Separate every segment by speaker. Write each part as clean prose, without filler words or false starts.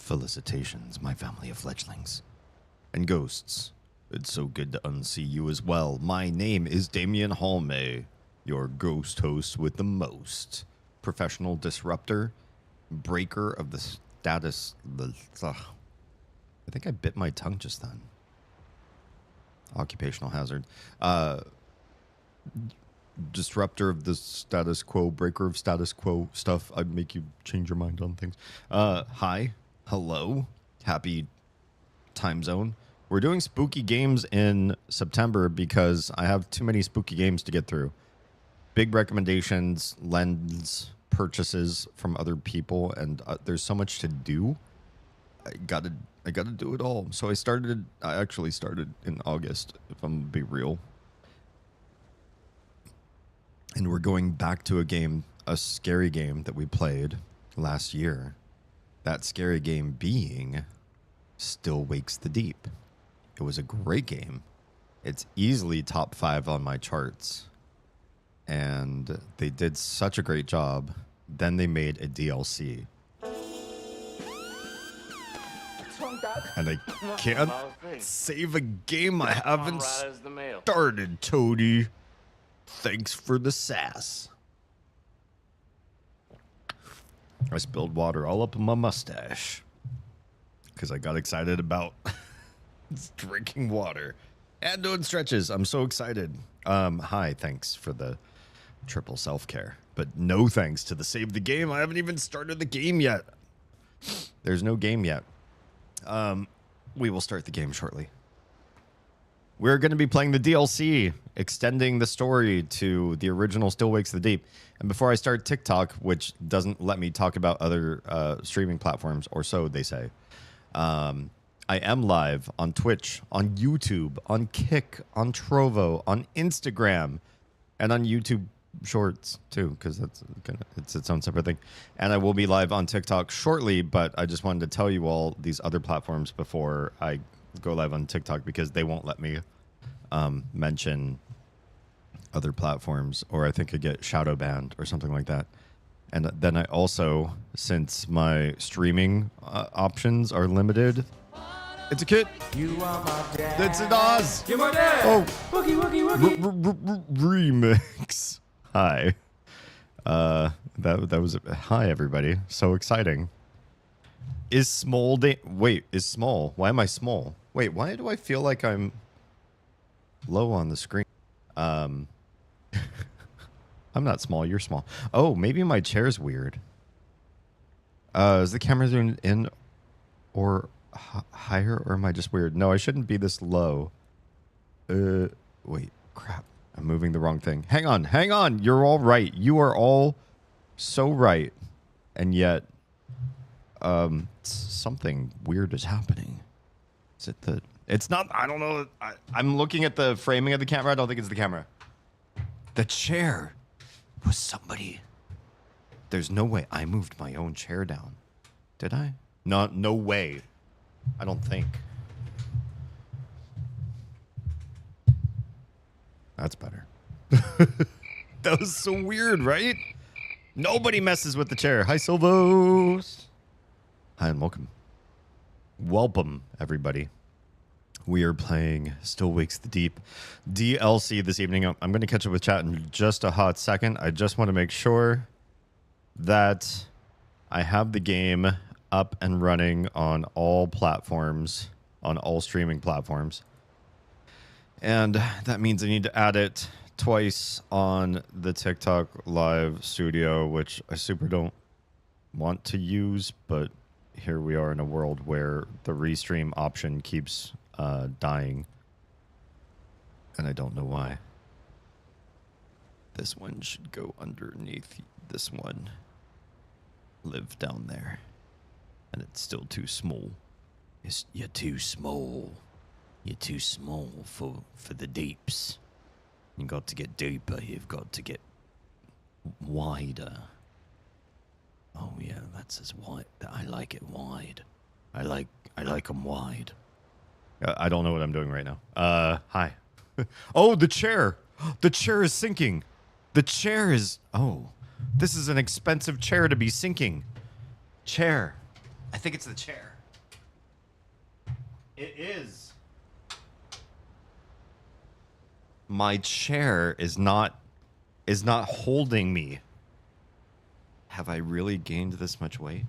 Speaker 1: Felicitations, my family of fledglings. And ghosts, it's so good to unsee you as well. My name is Damien Halme, your ghost host with the most. Professional disruptor, breaker of the status... I think I bit my tongue just then. Occupational hazard. Disruptor of the status quo, breaker of status quo stuff. I make you change your mind on things. Hi. Hello. Happy time zone. We're doing spooky games in September because I have too many spooky games to get through. Big recommendations, lens purchases from other people, and there's so much to do. I gotta do it all. So I actually started in August, if I'm gonna be real. And we're going back to a scary game that we played last year. That scary game being Still Wakes the Deep. It was a great game. It's easily top 5 on my charts. And they did such a great job. Then they made a DLC. And I can't save a game I haven't started, Toady. Thanks for the sass. I spilled water all up in my mustache because I got excited about drinking water and doing stretches. I'm so excited. Hi, thanks for the triple self-care, but no thanks to the save the game. I haven't even started the game yet. There's no game yet. We will start the game shortly. We're going to be playing the DLC, extending the story to the original Still Wakes the Deep. And before I start TikTok, which doesn't let me talk about other streaming platforms, or so they say, I am live on Twitch, on YouTube, on Kick, on Trovo, on Instagram, and on YouTube Shorts, too, because it's its own separate thing. And I will be live on TikTok shortly, but I just wanted to tell you all these other platforms before I go live on TikTok because they won't let me mention other platforms, or I think I get shadow banned or something like that. And then I also, since my streaming options are limited, it's a kit.
Speaker 2: You are my dad.
Speaker 1: It's an Oz.
Speaker 2: You're my dad.
Speaker 1: Oh,
Speaker 2: Wookie, wookie, wookie.
Speaker 1: remix. Hi. That was hi everybody. So exciting. Is small wait, is small. Why am I small? Wait, why do I feel like I'm low on the screen? I'm not small, you're small. Oh, maybe my chair's weird. Is the camera zoomed in or higher, or am I just weird? No, I shouldn't be this low. Wait, crap. I'm moving the wrong thing. Hang on. You're all right. You are all so right. And yet, something weird is happening. Is it the... It's not... I don't know. I'm looking at the framing of the camera. I don't think it's the camera. The chair was somebody... There's no way. I moved my own chair down. Did I? No way. I don't think. That's better. That was so weird, right? Nobody messes with the chair. Hi, Silvos. Hi, and welcome. Welcome, everybody. We are playing Still Wakes the Deep DLC this evening. I'm going to catch up with chat in just a hot second. I just want to make sure that I have the game up and running on all platforms, on all streaming platforms. And that means I need to add it twice on the TikTok live studio, which I super don't want to use, but here we are in a world where the restream option keeps dying, and I don't know why. This one should go underneath this one. Live down there. And it's still too small. You're too small. You're too small for the deeps. You've got to get deeper. You've got to get wider. Oh yeah, that's as wide. I like it wide. I like them wide. I don't know what I'm doing right now. Hi. Oh, the chair. The chair is sinking. The chair is... Oh, this is an expensive chair to be sinking. Chair. I think it's the chair. It is. My chair is not holding me. Have I really gained this much weight?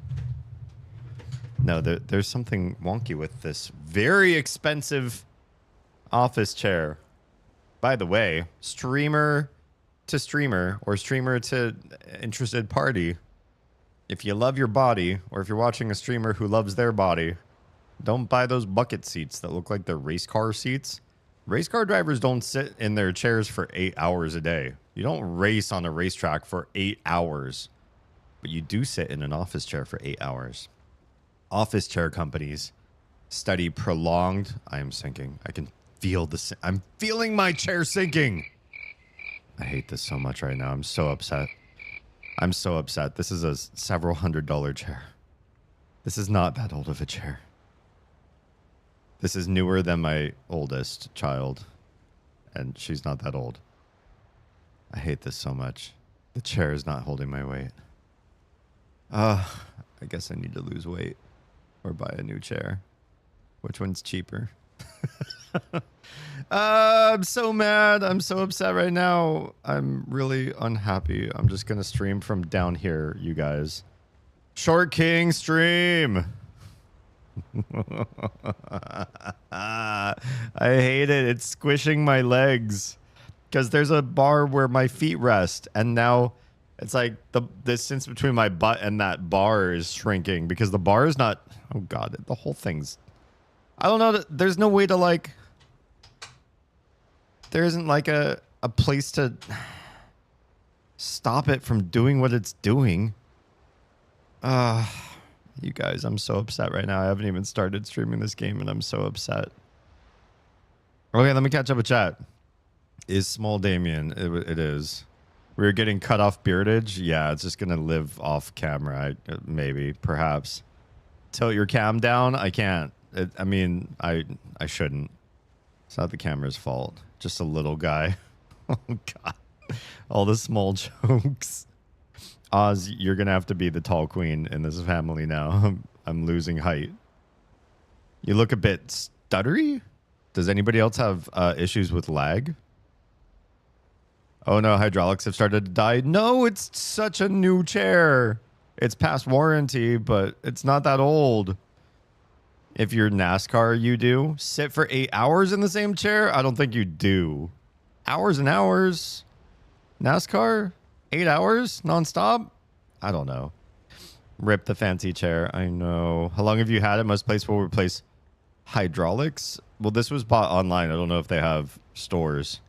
Speaker 1: No, there's something wonky with this very expensive office chair. By the way, streamer to streamer or streamer to interested party. If you love your body, or if you're watching a streamer who loves their body, don't buy those bucket seats that look like they're race car seats. Race car drivers don't sit in their chairs for 8 hours a day. You don't race on a racetrack for 8 hours. But you do sit in an office chair for 8 hours. Office chair companies study prolonged... I am sinking. I can feel the... I'm feeling my chair sinking. I hate this so much right now. I'm so upset. I'm so upset. This is a several $100 chair. This is not that old of a chair. This is newer than my oldest child. And she's not that old. I hate this so much. The chair is not holding my weight. I guess I need to lose weight. Or buy a new chair. Which one's cheaper? I'm so mad. I'm so upset right now. I'm really unhappy. I'm just going to stream from down here, you guys. Short King stream. I hate it. It's squishing my legs. Because there's a bar where my feet rest. And now it's like the distance between my butt and that bar is shrinking. Because the bar is not... Oh, God. The whole thing's... I don't know. There's no way to, like... There isn't, like, a place to stop it from doing what it's doing. You guys, I'm so upset right now. I haven't even started streaming this game, and I'm so upset. Okay, let me catch up with chat. Is Small Damien? It is. We were getting cut off beardage. Yeah, it's just going to live off camera. Maybe, perhaps. Tilt your cam down? I can't. I mean, I shouldn't. It's not the camera's fault. Just a little guy. Oh, God. All the small jokes. Oz, you're going to have to be the tall queen in this family now. I'm losing height. You look a bit stuttery? Does anybody else have issues with lag? Oh, no, hydraulics have started to die. No, it's such a new chair. It's past warranty, but it's not that old. If you're NASCAR, you do. Sit for 8 hours in the same chair? I don't think you do. Hours and hours. NASCAR? 8 hours? Nonstop? I don't know. Rip the fancy chair. I know. How long have you had it? Most places will replace hydraulics. Well, this was bought online. I don't know if they have stores.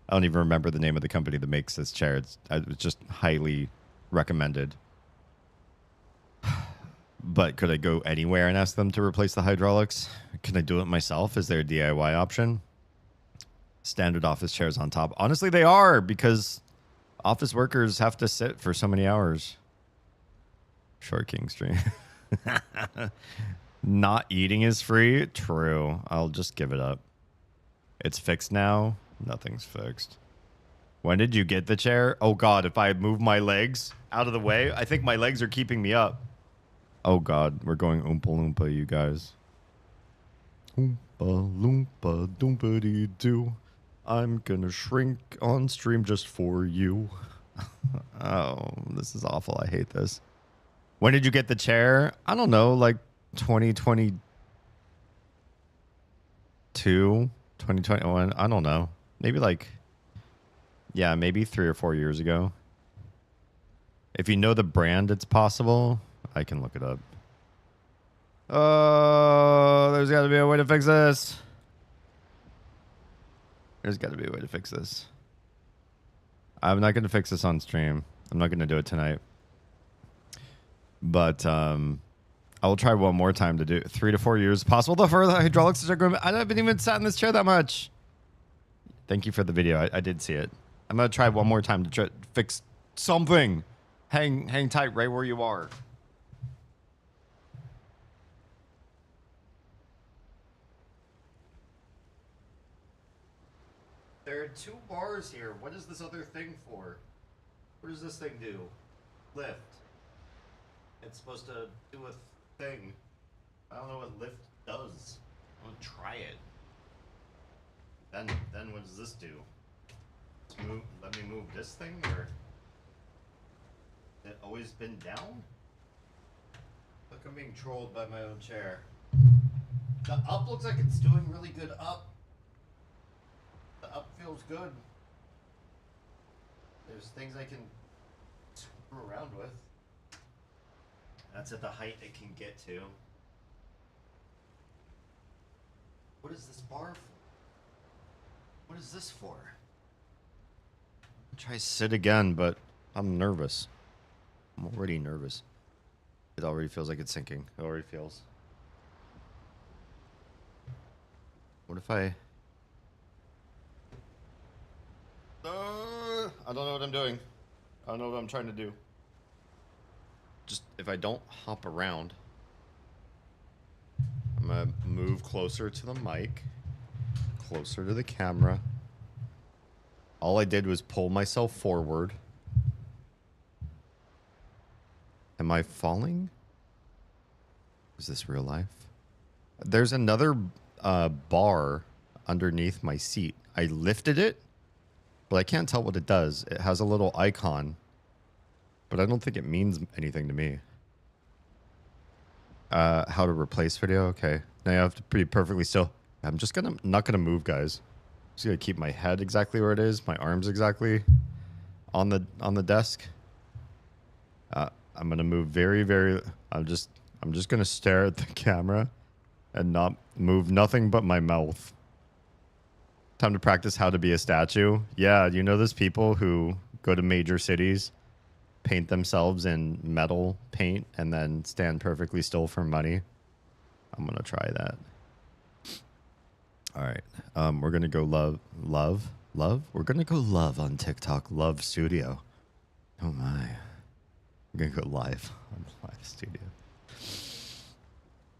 Speaker 1: I don't even remember the name of the company that makes this chair. It's just highly recommended. But could I go anywhere and ask them to replace the hydraulics? Can I do it myself? Is there a DIY option? Standard office chairs on top. Honestly, they are, because office workers have to sit for so many hours. Short King stream. Not eating is free? True. I'll just give it up. It's fixed now? Nothing's fixed. When did you get the chair? Oh, God, if I move my legs out of the way, I think my legs are keeping me up. Oh, God, we're going Oompa Loompa, you guys. Oompa Loompa Doompa-dee-doo. I'm gonna shrink on stream just for you. Oh, this is awful. I hate this. When did you get the chair? I don't know, like 2022, 2021. I don't know. Maybe like, yeah, maybe 3 or 4 years ago. If you know the brand, it's possible. I can look it up. Oh, there's got to be a way to fix this. There's got to be a way to fix this. I'm not going to fix this on stream. I'm not going to do it tonight. But I will try one more time to do 3 to 4 years. Possible though for the hydraulics to start going. I haven't even sat in this chair that much. Thank you for the video. I did see it. I'm going to try one more time to try fix something. Hang tight right where you are. There are 2 bars here. What is this other thing for? What does this thing do? Lift. It's supposed to do a thing. I don't know what lift does. I'll try it. Then what does this do? Let me move this thing, or has it always been down? Look, I'm being trolled by my own chair. The up looks like it's doing really good up. The up feels good. There's things I can screw around with. That's at the height it can get to. What is this bar for? What is this for? I'll try sit again, but I'm nervous. I'm already nervous. It already feels like it's sinking. It already feels. What if I don't know what I'm doing. I don't know what I'm trying to do. Just if I don't hop around, I'm gonna move closer to the mic, closer to the camera. All I did was pull myself forward. Am I falling? Is this real life? There's another bar underneath my seat. I lifted it, but I can't tell what it does. It has a little icon, but I don't think it means anything to me. How to replace video? Okay. Now you have to be perfectly still. I'm just not gonna move, guys. Just gonna keep my head exactly where it is, my arms exactly on the desk. I'm gonna move very, very. I'm just gonna stare at the camera and not move nothing but my mouth. Time to practice how to be a statue. Yeah, you know those people who go to major cities, paint themselves in metal paint, and then stand perfectly still for money? I'm gonna try that. All right. We're gonna go love. We're gonna go love on TikTok. Love Studio. Oh my. I'm gonna go live on Live Studio.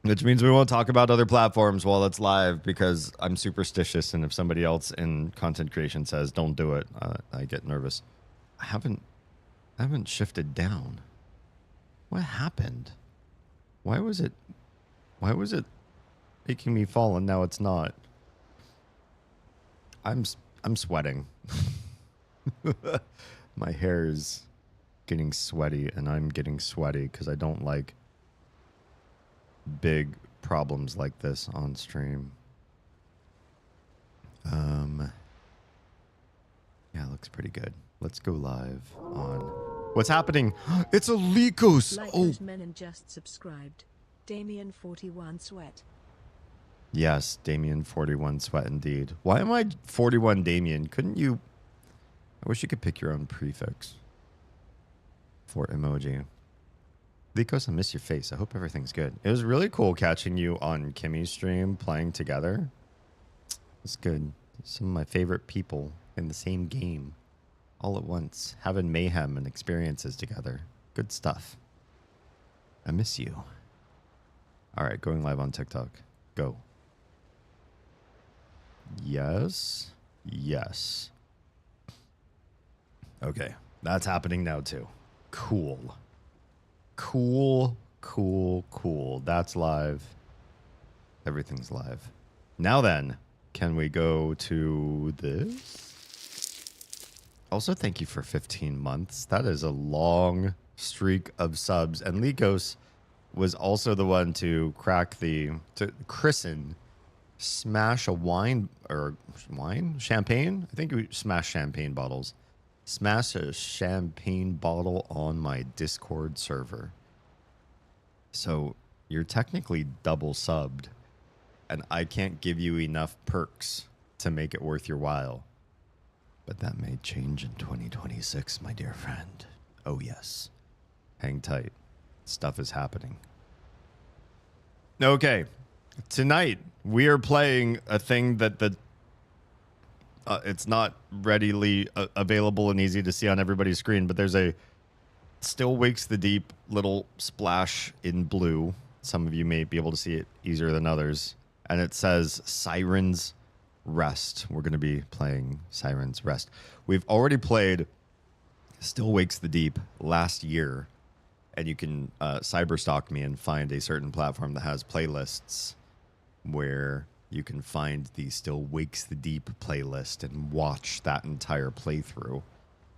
Speaker 1: Which means we won't talk about other platforms while it's live because I'm superstitious, and if somebody else in content creation says don't do it, I get nervous. I haven't shifted down. What happened? Why was it making me fall and now it's not? I'm sweating. My hair is getting sweaty, and I'm getting sweaty because I don't like big problems like this on stream. Yeah, it looks pretty good. Let's go live on. What's happening? It's a Lycos.
Speaker 3: Like
Speaker 1: Oh,
Speaker 3: those men and just subscribed. Damien 41 Sweat.
Speaker 1: yes, Damien 41 sweat indeed. Why am I 41 Damien? Couldn't you? I wish you could pick your own prefix for emoji. Lycos, I miss your face. I hope everything's good. It was really cool catching you on Kimmy's stream playing together. It's good. Some of my favorite people in the same game all at once, having mayhem and experiences together. Good stuff. I miss you. All right, going live on TikTok. Go. Yes. Yes. Okay, that's happening now too. Cool. Cool. That's live. Everything's live. Now then, can we go to this? Also, thank you for 15 months. That is a long streak of subs. And Lycos was also the one to christen, smash a champagne? I think we smashed champagne bottles. Smash a champagne bottle on my Discord server. So you're technically double subbed, and I can't give you enough perks to make it worth your while. But that may change in 2026, my dear friend. Oh, yes. Hang tight. Stuff is happening. Okay. Tonight, we are playing a thing that it's not readily available and easy to see on everybody's screen, but there's a Still Wakes the Deep little splash in blue. Some of you may be able to see it easier than others. And it says Sirens Rest. We're going to be playing Sirens Rest. We've already played Still Wakes the Deep last year, and you can cyberstalk me and find a certain platform that has playlists where you can find the Still Wakes the Deep playlist and watch that entire playthrough.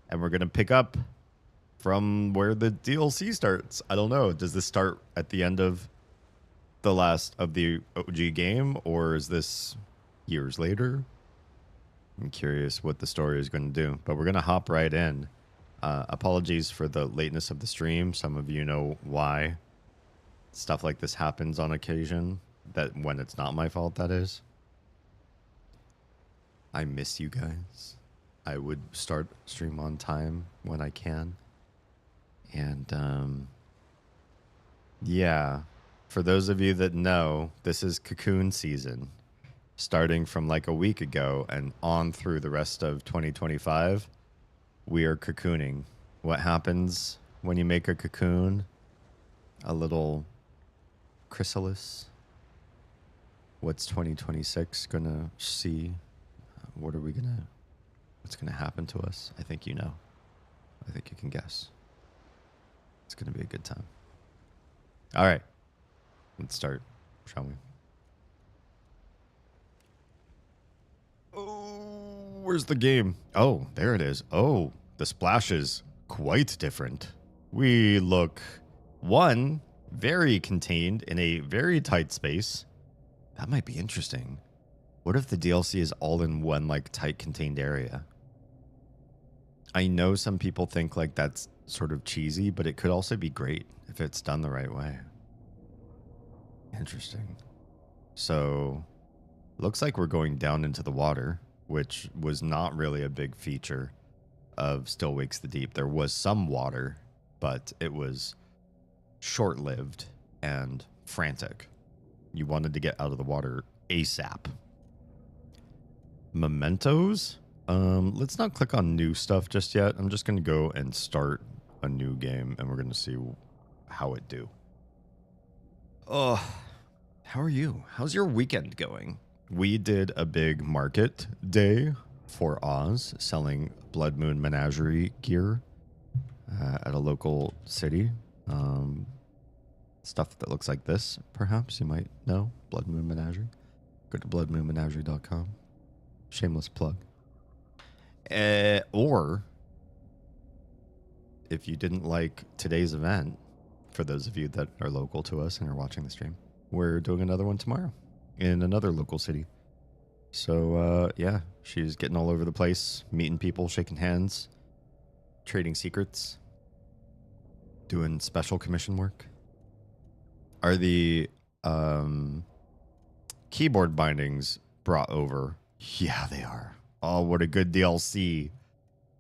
Speaker 1: And we're going to pick up from where the DLC starts. I don't know. Does this start at the end of the last of the OG game, or is this years later? I'm curious what the story is going to do, but we're going to hop right in. Apologies for the lateness of the stream. Some of you know why stuff like this happens on occasion. That when it's not my fault, that is. I miss you guys. I would start stream on time when I can. And yeah, for those of you that know, this is cocoon season. Starting from like a week ago and on through the rest of 2025, we are cocooning. What happens when you make a cocoon? A little chrysalis. What's 2026 gonna see? What's gonna happen to us? I think you know. I think you can guess. It's gonna be a good time. All right, let's start, shall we? Oh, where's the game? Oh, there it is. Oh, the splash is quite different. We look, one, very contained in a very tight space. That might be interesting. What if the DLC is all in one, like, tight, contained area? I know some people think, like, that's sort of cheesy, but it could also be great if it's done the right way. Interesting. So, looks like we're going down into the water, which was not really a big feature of Still Wakes the Deep. There was some water, but it was short-lived and frantic. You wanted to get out of the water ASAP. Mementos? Let's not click on new stuff just yet. I'm just going to go and start a new game, and we're going to see how it do. Oh, how are you? How's your weekend going? We did a big market day for Oz, selling Blood Moon Menagerie gear at a local city. Stuff that looks like this, perhaps you might know. Blood Moon Menagerie. Go to bloodmoonmenagerie.com. Shameless plug. Or if you didn't like today's event, for those of you that are local to us and are watching the stream, we're doing another one tomorrow in another local city. So, yeah, she's getting all over the place, meeting people, shaking hands, trading secrets, doing special commission work. Are the keyboard bindings brought over? Yeah, they are. Oh, what a good DLC.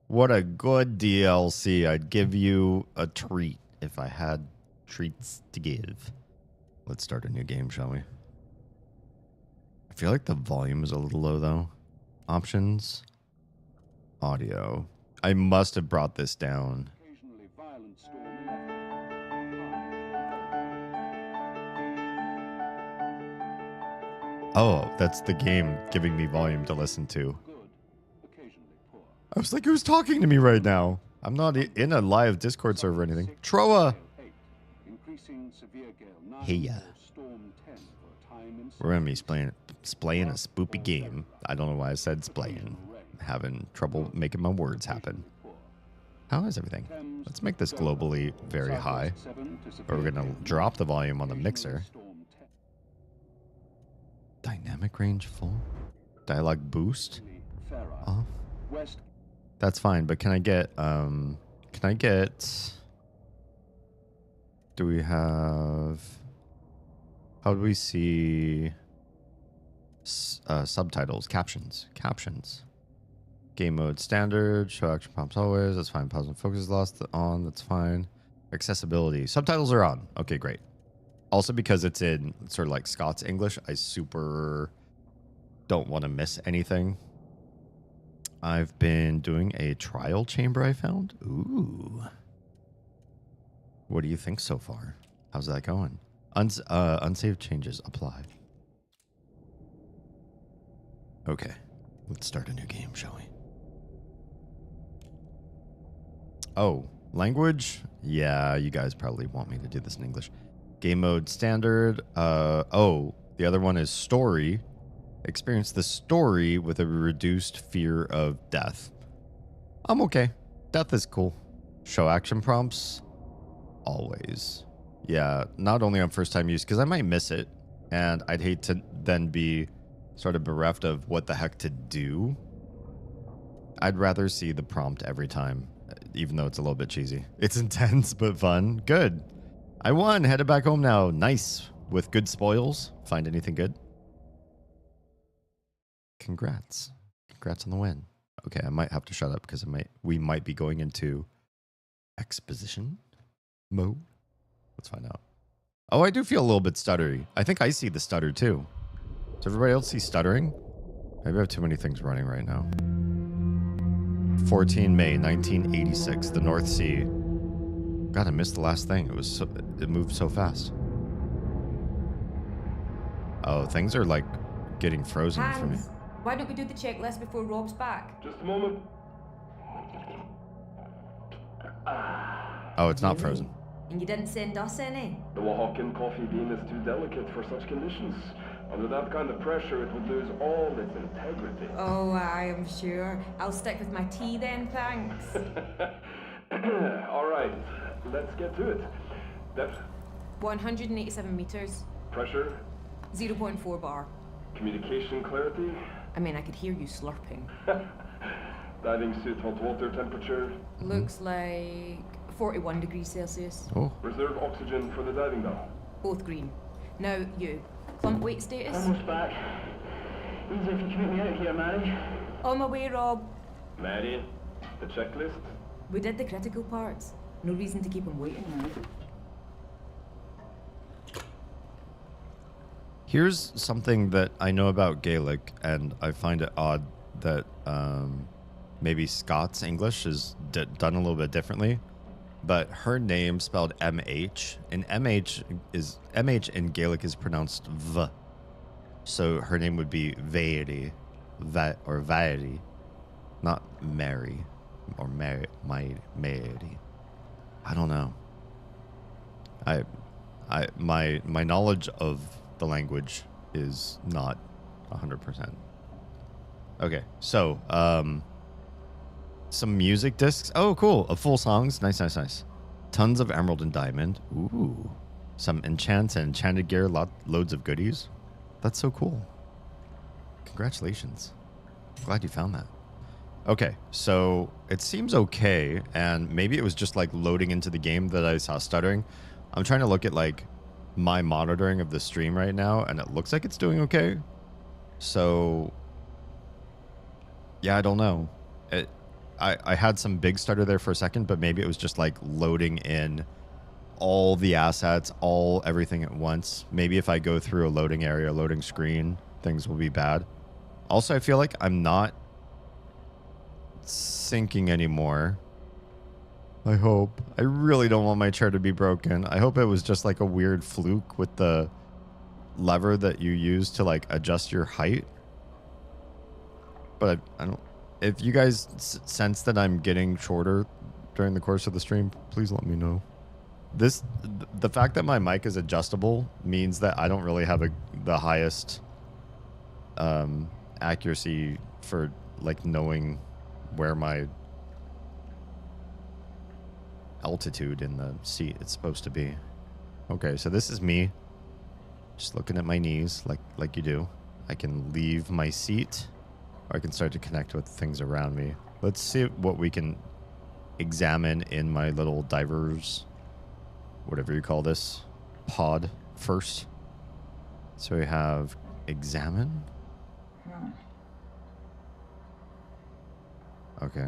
Speaker 1: What a good DLC. I'd give you a treat if I had treats to give. Let's start a new game, shall we? I feel like the volume is a little low, though. Options. Audio. I must have brought this down. Oh, that's the game giving me volume to listen to. I was like, who's talking to me right now? I'm not in a live Discord server or anything. Troa! Hey, yeah. We're going to be splaying a spoopy game. I don't know why I said splaying. Having trouble making my words happen. How is everything? Let's make this globally very high. Or we're going to drop the volume on the mixer. Dynamic range full. Dialogue boost off. That's fine, but can I get do we have, how do we see subtitles, captions? Game mode standard, show action prompts always, that's fine. Pause and focus is lost on, that's fine. Accessibility, subtitles are on. Okay, great. Also, because it's in sort of like Scots English, I super don't want to miss anything. I've been doing a trial chamber I found. Ooh. What do you think so far? How's that going? Unsaved changes apply. Okay. Let's start a new game, shall we? Oh, language? Yeah, you guys probably want me to do this in English. Game mode standard. Oh, The other one is story. Experience the story with a reduced fear of death. I'm okay. Death is cool. Show action prompts. Always. Yeah, not only on first time use, because I might miss it. And I'd hate to then be sort of bereft of what the heck to do. I'd rather see the prompt every time, even though it's a little bit cheesy. It's intense, but fun. Good. I won. Headed back home now. Nice. With good spoils. Find anything good? Congrats. Congrats on the win. Okay, I might have to shut up because we might be going into exposition mode. Let's find out. Oh, I do feel a little bit stuttery. I think I see the stutter too. Does everybody else see stuttering? Maybe I have too many things running right now. 14 May 1986, the North Sea. God, I missed the last thing. It moved so fast. Oh, things are like getting frozen for me.
Speaker 4: Hans, why don't we do the checklist before Rob's back?
Speaker 5: Just a moment.
Speaker 1: Oh, it's not frozen.
Speaker 4: And you didn't send us any?
Speaker 5: The Oaxacan coffee bean is too delicate for such conditions. Under that kind of pressure, it would lose all its integrity.
Speaker 4: Oh, I am sure. I'll stick with my tea then, thanks.
Speaker 5: All right, let's get to it. Depth,
Speaker 4: 187 meters,
Speaker 5: pressure,
Speaker 4: 0.4 bar.
Speaker 5: communication clarity,
Speaker 4: I mean, I could hear you slurping.
Speaker 5: diving suit hot water temperature,
Speaker 4: Looks like 41 degrees Celsius.
Speaker 1: Oh,
Speaker 5: reserve oxygen for the diving bell.
Speaker 4: Both green. Now, you. Clump weight status?
Speaker 6: Almost back. Easy if you can get me out of here, Mary.
Speaker 4: On my way, Rob.
Speaker 5: Mary, the checklist.
Speaker 4: We did the critical parts. No reason to keep him waiting.
Speaker 1: here's something that I know about Gaelic, and I find it odd that maybe Scots English is done a little bit differently. But her name spelled MH, and MH in Gaelic is pronounced V. So her name would be Vairi, or Vairi, not Mary, or Mary. I don't know. My knowledge of the language is not 100%. Okay, so some music discs. Oh, cool. Of full songs. Nice. Tons of emerald and diamond. Ooh. Some enchants and enchanted gear. Loads of goodies. That's so cool. Congratulations. Glad you found that. Okay, so it seems okay, and maybe it was just like loading into the game that I saw stuttering. I'm trying to look at like my monitoring of the stream right now, and it looks like it's doing okay. So yeah, I don't know. I had some big stutter there for a second, but maybe it was just like loading in all the assets, everything at once. Maybe if I go through a loading area, loading screen, things will be bad. Also, I feel like I'm not syncing anymore. I hope. I really don't want my chair to be broken. I hope it was just like a weird fluke with the lever that you use to like adjust your height. But I don't. If you guys sense that I'm getting shorter during the course of the stream, please let me know. The fact that my mic is adjustable means that I don't really have the highest accuracy for like knowing where my altitude in the seat is supposed to be. Okay, so this is me just looking at my knees like you do. I can leave my seat, or I can start to connect with things around me. Let's see what we can examine in my little divers, whatever you call this, pod first. So we have examine. Okay.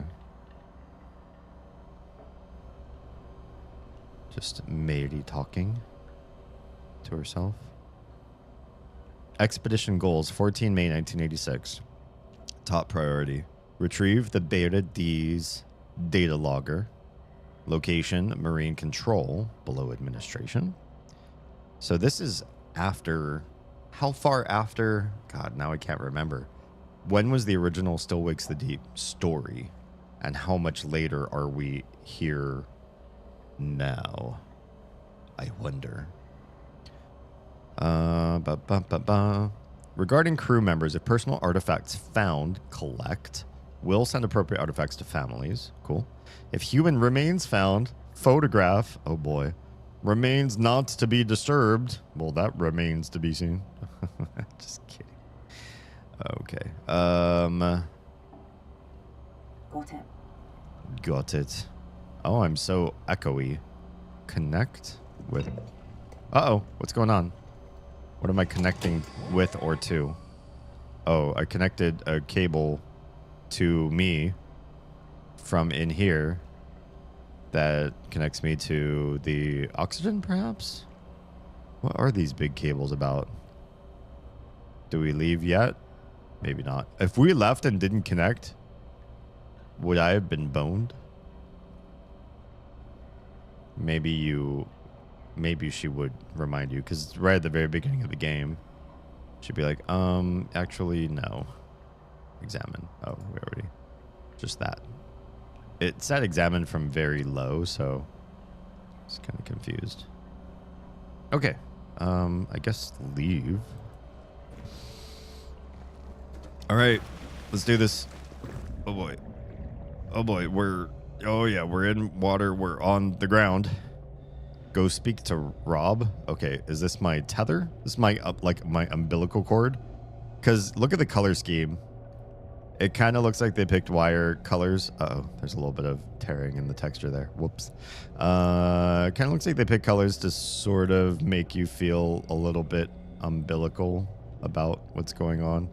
Speaker 1: Just Mary talking to herself. Expedition goals, 14 May 1986. Top priority. Retrieve the Beta D's data logger. Location, Marine Control, below administration. So this is after... How far after? God, now I can't remember. When was the original Still Wakes the Deep story? And how much later are we here now? I wonder. Ba, ba, ba, ba. Regarding crew members, if personal artifacts found, collect. Will send appropriate artifacts to families. Cool. If human remains found, photograph. Oh boy. Remains not to be disturbed. Well, that remains to be seen. Just kidding. Okay.
Speaker 6: Got it.
Speaker 1: Got it. Oh, I'm so echoey. Connect with... Uh-oh. What's going on? What am I connecting with or to? Oh, I connected a cable to me from in here that connects me to the oxygen, perhaps? What are these big cables about? Do we leave yet? Maybe not. If we left and didn't connect, would I have been boned? Maybe she would remind you, because right at the very beginning of the game, she'd be like, actually, no. Examine. Oh, we already... Just that. It said examine from very low, so... I was kind of confused. Okay. I guess leave. Alright. Let's do this. Oh, boy. Oh, boy. Oh, yeah. We're in water. We're on the ground. Go speak to Rob. Okay, is this my tether? This is my my umbilical cord? Because look at the color scheme. It kind of looks like they picked wire colors. Uh-oh, there's a little bit of tearing in the texture there. Whoops. Kind of looks like they picked colors to sort of make you feel a little bit umbilical about what's going on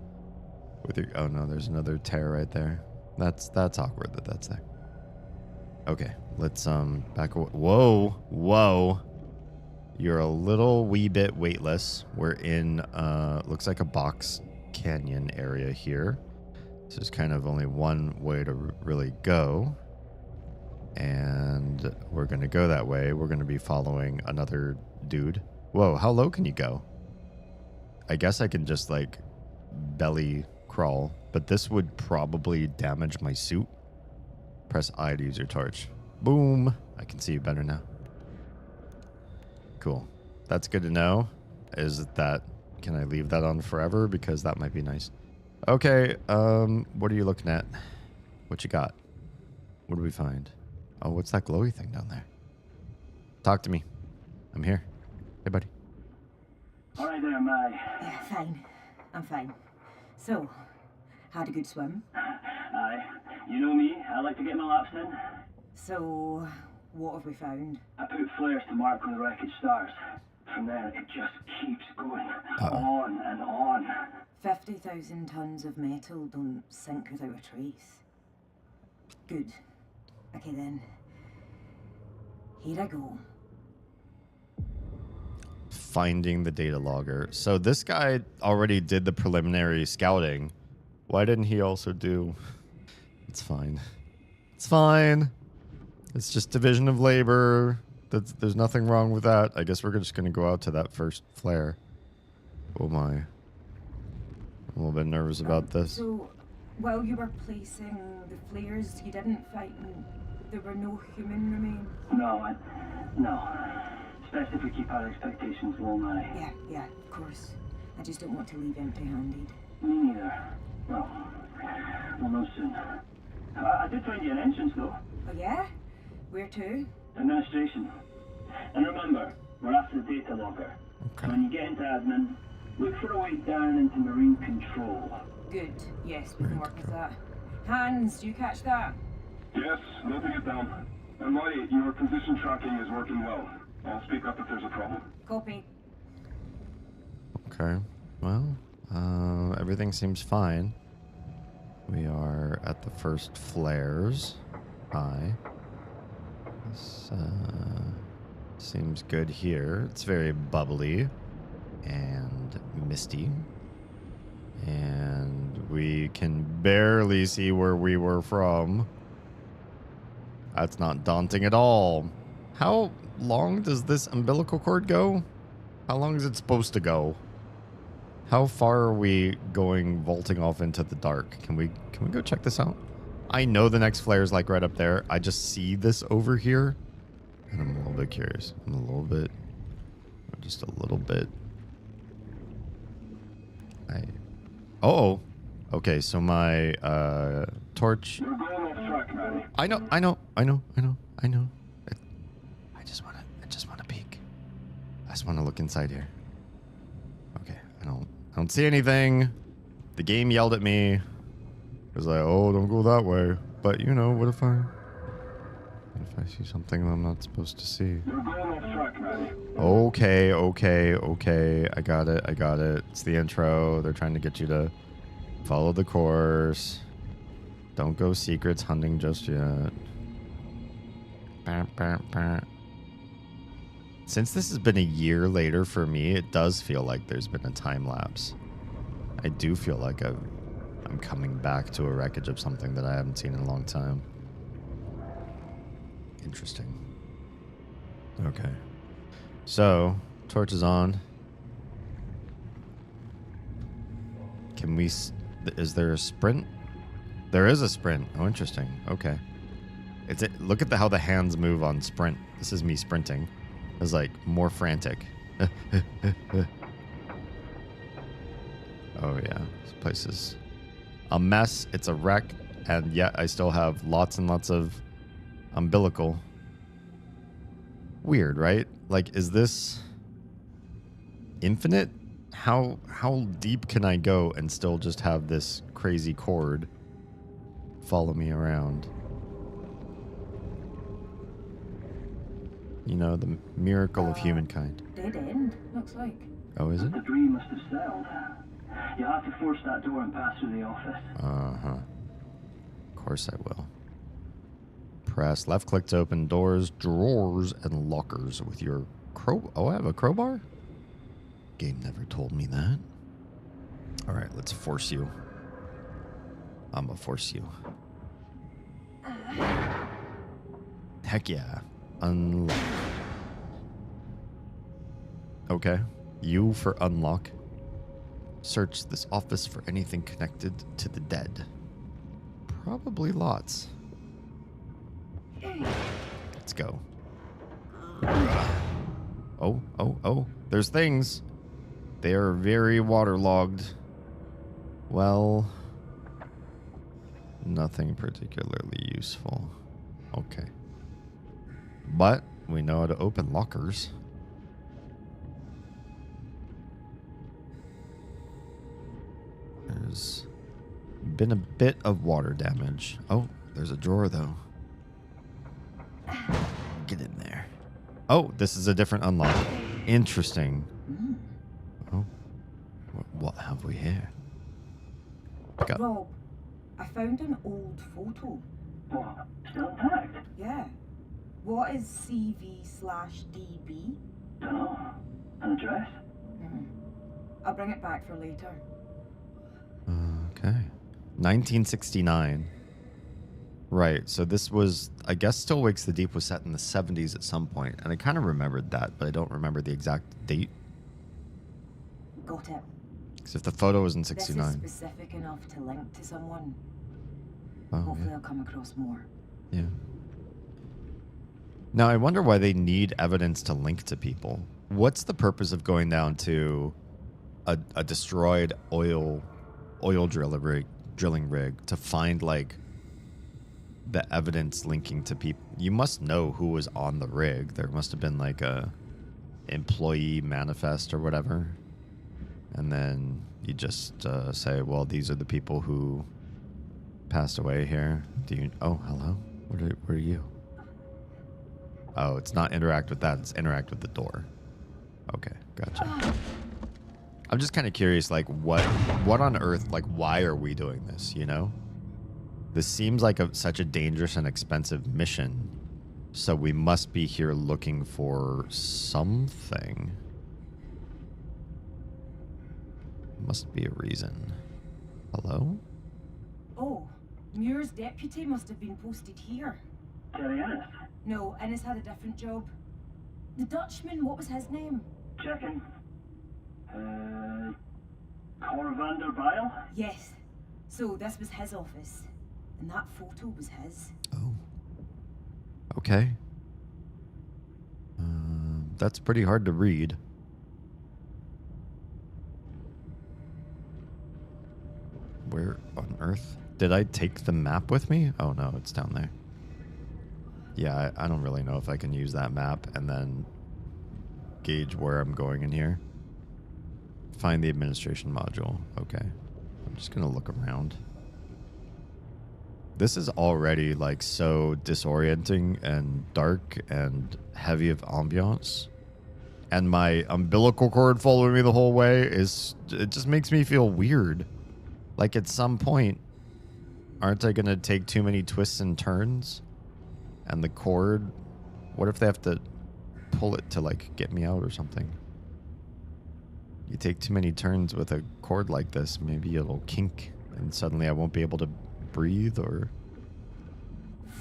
Speaker 1: with your... Oh no, there's another tear right there. That's awkward that that's there. Okay, let's back away. Whoa. You're a little wee bit weightless. We're in looks like a box canyon area here. So there's kind of only one way to really go. And we're going to go that way. We're going to be following another dude. Whoa, how low can you go? I guess I can just like belly crawl, but this would probably damage my suit. Press I to use your torch. Boom. I can see you better now. Cool. That's good to know. Is that... Can I leave that on forever? Because that might be nice. Okay. What are you looking at? What you got? What do we find? Oh, what's that glowy thing down there? Talk to me. I'm here. Hey, buddy.
Speaker 6: All right there, Mai.
Speaker 4: Yeah, fine. I'm fine. So, had a good swim.
Speaker 6: Aye. You know me, I like to get my laps in.
Speaker 4: So, what have we found?
Speaker 6: I put flares to mark when the wreckage starts. From there, it just keeps going on and on.
Speaker 4: 50,000 tons of metal don't sink without a trace. Good. Okay then. Here I go.
Speaker 1: Finding the data logger. So this guy already did the preliminary scouting. Why didn't he also do... It's fine. It's fine. It's just division of labor. There's nothing wrong with that. I guess we're just going to go out to that first flare. Oh my. I'm a little bit nervous about this.
Speaker 4: So, while you were placing the flares, you didn't find... There were no human remains?
Speaker 6: No. Especially if we keep our expectations low, Mai.
Speaker 4: Yeah, of course. I just don't want to leave empty-handed.
Speaker 6: Me neither. Well, we'll know soon. I did find you an entrance, though.
Speaker 4: Oh yeah? Where to?
Speaker 6: Administration. And remember, we're after the data logger.
Speaker 1: Okay.
Speaker 6: So when you get into admin, look for a way down into marine control.
Speaker 4: Good. Yes, we can work with that. Hans, do you catch that?
Speaker 5: Yes, noting it down. And Marty, your position tracking is working well. I'll speak up if there's a problem.
Speaker 4: Copy.
Speaker 1: Okay. Well, everything seems fine. We are at the first flares. Hi. This seems good here. It's very bubbly and misty. And we can barely see where we were from. That's not daunting at all. How long does this umbilical cord go? How long is it supposed to go? How far are we going vaulting off into the dark? Can we go check this out? I know the next flare is like right up there. I just see this over here. And I'm a little bit curious. Just a little bit Oh. Okay, so my torch.
Speaker 6: You're going off track, Manny.
Speaker 1: I know. I just wanna peek. I just wanna look inside here. Okay, I don't see anything. The game yelled at me. It was like, oh, don't go that way. But you know, what if I see something I'm not supposed to see?
Speaker 6: You're going off track, Manny.
Speaker 1: Okay. I got it. It's the intro. They're trying to get you to follow the course. Don't go secrets hunting just yet. Since this has been a year later for me, it does feel like there's been a time lapse. I do feel like I'm coming back to a wreckage of something that I haven't seen in a long time. Interesting. Okay. So, torch is on. Can we... Is there a sprint? There is a sprint. Oh, interesting. Okay. Look at how the hands move on sprint. This is me sprinting. It's like more frantic. Oh, yeah. This place is a mess. It's a wreck. And yet I still have lots and lots of umbilical. Weird, right? Like, is this infinite? How deep can I go and still just have this crazy cord follow me around? You know, the miracle of humankind.
Speaker 4: Dead end, looks like.
Speaker 1: Oh, is it?
Speaker 6: The dream must have settled. You have to force that door and pass through the office.
Speaker 1: Uh-huh. Of course I will. Press left click to open doors, drawers, and lockers with your Oh, I have a crowbar? Game never told me that. All right, let's force you. I'm gonna force you. Heck yeah. Unlock. Okay. U for unlock. Search this office for anything connected to the dead. Probably lots. Let's go. Oh. There's things. They are very waterlogged. Well, nothing particularly useful. Okay. But we know how to open lockers. There's been a bit of water damage. Oh, there's a drawer though. Get in there. Oh, this is a different unlock. Interesting. Oh, what have we here?
Speaker 4: Rob, I found an old photo.
Speaker 6: What? Still intact?
Speaker 4: Yeah. What is CV/DB?
Speaker 6: Dunno. An address?
Speaker 4: I'll bring it back for later.
Speaker 1: Okay. 1969. Right, so this was, I guess Still Wakes the Deep was set in the 70s at some point, and I kind of remembered that, but I don't remember the exact date.
Speaker 4: Got it.
Speaker 1: Because if the photo was in
Speaker 4: This is
Speaker 1: 69.
Speaker 4: specific enough to link to someone.
Speaker 1: Oh,
Speaker 4: Hopefully
Speaker 1: yeah.
Speaker 4: I'll come across more.
Speaker 1: Yeah. Now, I wonder why they need evidence to link to people. What's the purpose of going down to a destroyed oil drilling rig to find, like, the evidence linking to people? You must know who was on the rig. There must have been, like, a employee manifest or whatever. And then you just say, well, these are the people who passed away here. Do you... Oh, hello? Where are you? Oh, it's not interact with that. It's interact with the door. Okay, gotcha. I'm just kind of curious, like, what on earth, like, why are we doing this, you know? This seems like such a dangerous and expensive mission. So we must be here looking for something. Must be a reason. Hello?
Speaker 4: Oh, Muir's deputy must have been posted here.
Speaker 6: Terry Ennis?
Speaker 4: No, Innes had a different job. The Dutchman, what was his name?
Speaker 6: Checking. Cor van der Bijl?
Speaker 4: Yes. So this was his office. And that photo was his.
Speaker 1: Oh. Okay. That's pretty hard to read. Where on earth? Did I take the map with me? Oh no, it's down there. Yeah, I don't really know if I can use that map and then gauge where I'm going in here. Find the administration module. Okay. I'm just gonna look around. This is already like so disorienting and dark and heavy of ambiance. And my umbilical cord following me the whole way it just makes me feel weird. Like at some point, aren't I gonna take too many twists and turns? And the cord, what if they have to pull it to like get me out or something? You take too many turns with a cord like this, maybe it'll kink and suddenly I won't be able to breathe or...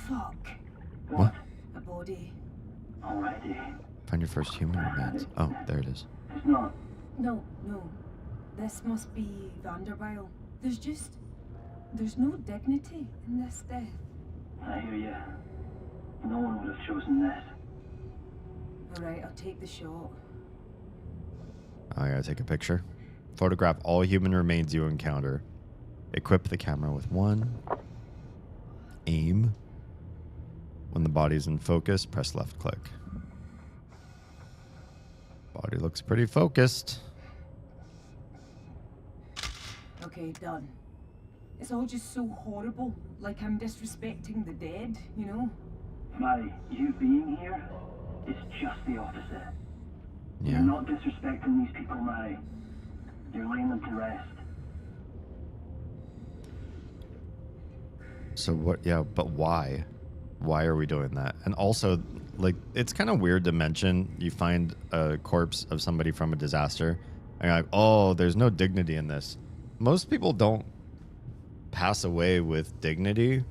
Speaker 4: Fuck.
Speaker 1: What?
Speaker 4: A body.
Speaker 6: Already.
Speaker 1: Find your first human remains. Oh, there it is.
Speaker 6: It's not.
Speaker 4: No. This must be Vanderbilt. There's no dignity in this death.
Speaker 6: I hear you. No one would have chosen this.
Speaker 4: Alright, I'll take the shot.
Speaker 1: I gotta take a picture. Photograph all human remains you encounter. Equip the camera with one. Aim. When the body's in focus, press left click. Body looks pretty focused.
Speaker 4: Okay, done. It's all just so horrible. Like I'm disrespecting the dead, you know?
Speaker 6: Mary, you being here is just the opposite.
Speaker 1: Yeah.
Speaker 6: You're not disrespecting these people, Mary. You're laying them to rest.
Speaker 1: So what? Yeah, but why? Why are we doing that? And also, like, it's kind of weird to mention you find a corpse of somebody from a disaster, and you're like, oh, there's no dignity in this. Most people don't pass away with dignity.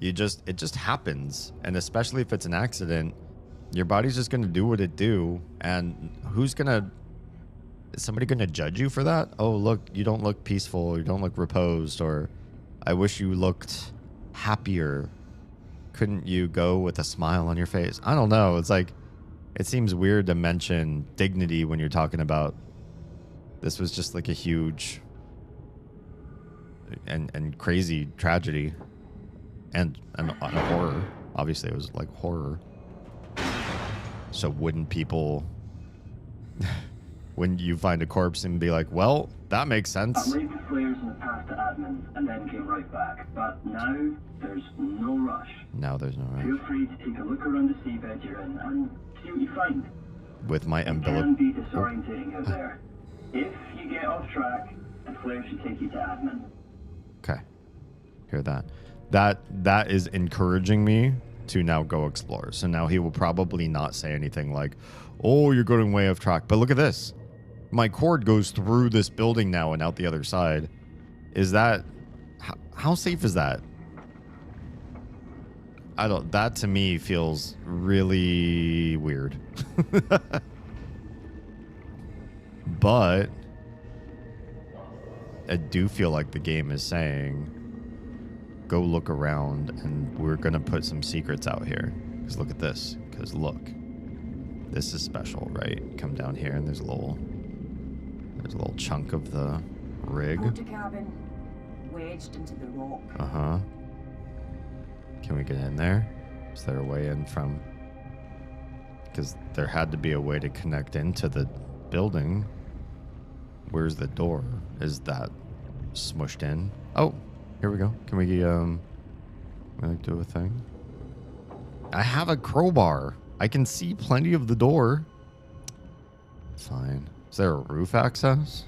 Speaker 1: It just happens, and especially if it's an accident, your body's just gonna do what it do, and is somebody gonna judge you for that? Oh, look, you don't look peaceful, you don't look reposed, or I wish you looked happier. Couldn't you go with a smile on your face? I don't know. It's like, it seems weird to mention dignity when you're talking about this was just like a huge and crazy tragedy and a horror. Obviously, it was like horror. So wouldn't people, when you find a corpse and be like, well, that makes
Speaker 6: I
Speaker 1: sense.
Speaker 6: laid the flares in the path to admin and then came right back. But now there's no rush.
Speaker 1: Now there's no
Speaker 6: Feel
Speaker 1: right.
Speaker 6: free to take a look around the seabed you're in and see what you find.
Speaker 1: With my
Speaker 6: It
Speaker 1: umbilical.
Speaker 6: can be disorientating out there. If you get off track, the flare should take you to admin.
Speaker 1: Okay. Hear that. That is encouraging me to now go explore. So now he will probably not say anything like, oh, you're going way off track. But look at this. My cord goes through this building now and out the other side. Is that... How safe is that? That to me feels really weird. But I do feel like the game is saying, go look around and we're going to put some secrets out here. Because look at this. Because look, this is special, right? Come down here and there's a little chunk of the rig.
Speaker 4: Porta cabin, wedged into the rock.
Speaker 1: Uh-huh. Can we get in there? Is there a way in from... Because there had to be a way to connect into the building. Where's the door? Is that smushed in? Oh, here we go. Can we do a thing? I have a crowbar. I can see plenty of the door. Fine. Is there a roof access?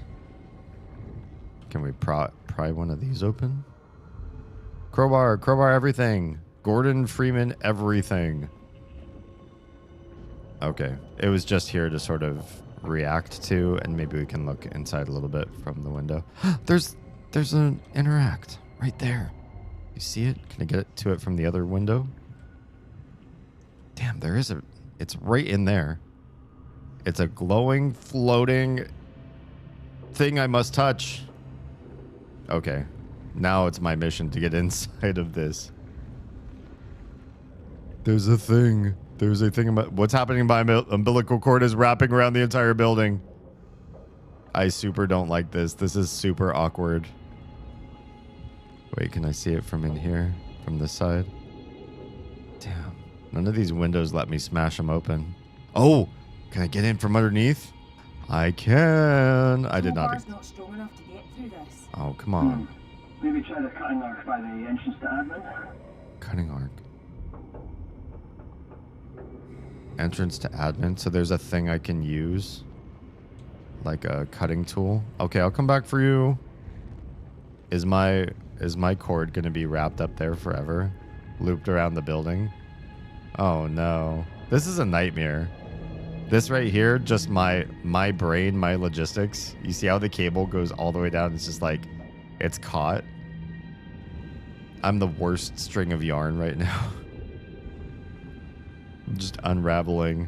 Speaker 1: Can we pry one of these open? Crowbar everything. Gordon Freeman everything. Okay. It was just here to sort of react to, and maybe we can look inside a little bit from the window. There's an interact right there. You see it? Can I get to it from the other window? Damn, it's right in there. It's a glowing, floating thing I must touch. Okay. Now it's my mission to get inside of this. There's a thing. There's a thing about what's happening by my umbilical cord is wrapping around the entire building. I super don't like this. This is super awkward. Wait, can I see it from in here? From this side? Damn. None of these windows let me smash them open. Oh! Can I get in from underneath? I can. I did not.
Speaker 4: Crowbar's not strong enough to get through this.
Speaker 1: Oh, come on.
Speaker 6: Maybe try the cutting arc by the entrance to admin.
Speaker 1: Cutting arc. Entrance to admin. So there's a thing I can use. Like a cutting tool. Okay, I'll come back for you. Is my cord going to be wrapped up there forever? Looped around the building? Oh, no. This is a nightmare. This right here, just my brain, my logistics. You see how the cable goes all the way down? It's just like, it's caught. I'm the worst string of yarn right now. I'm just unraveling.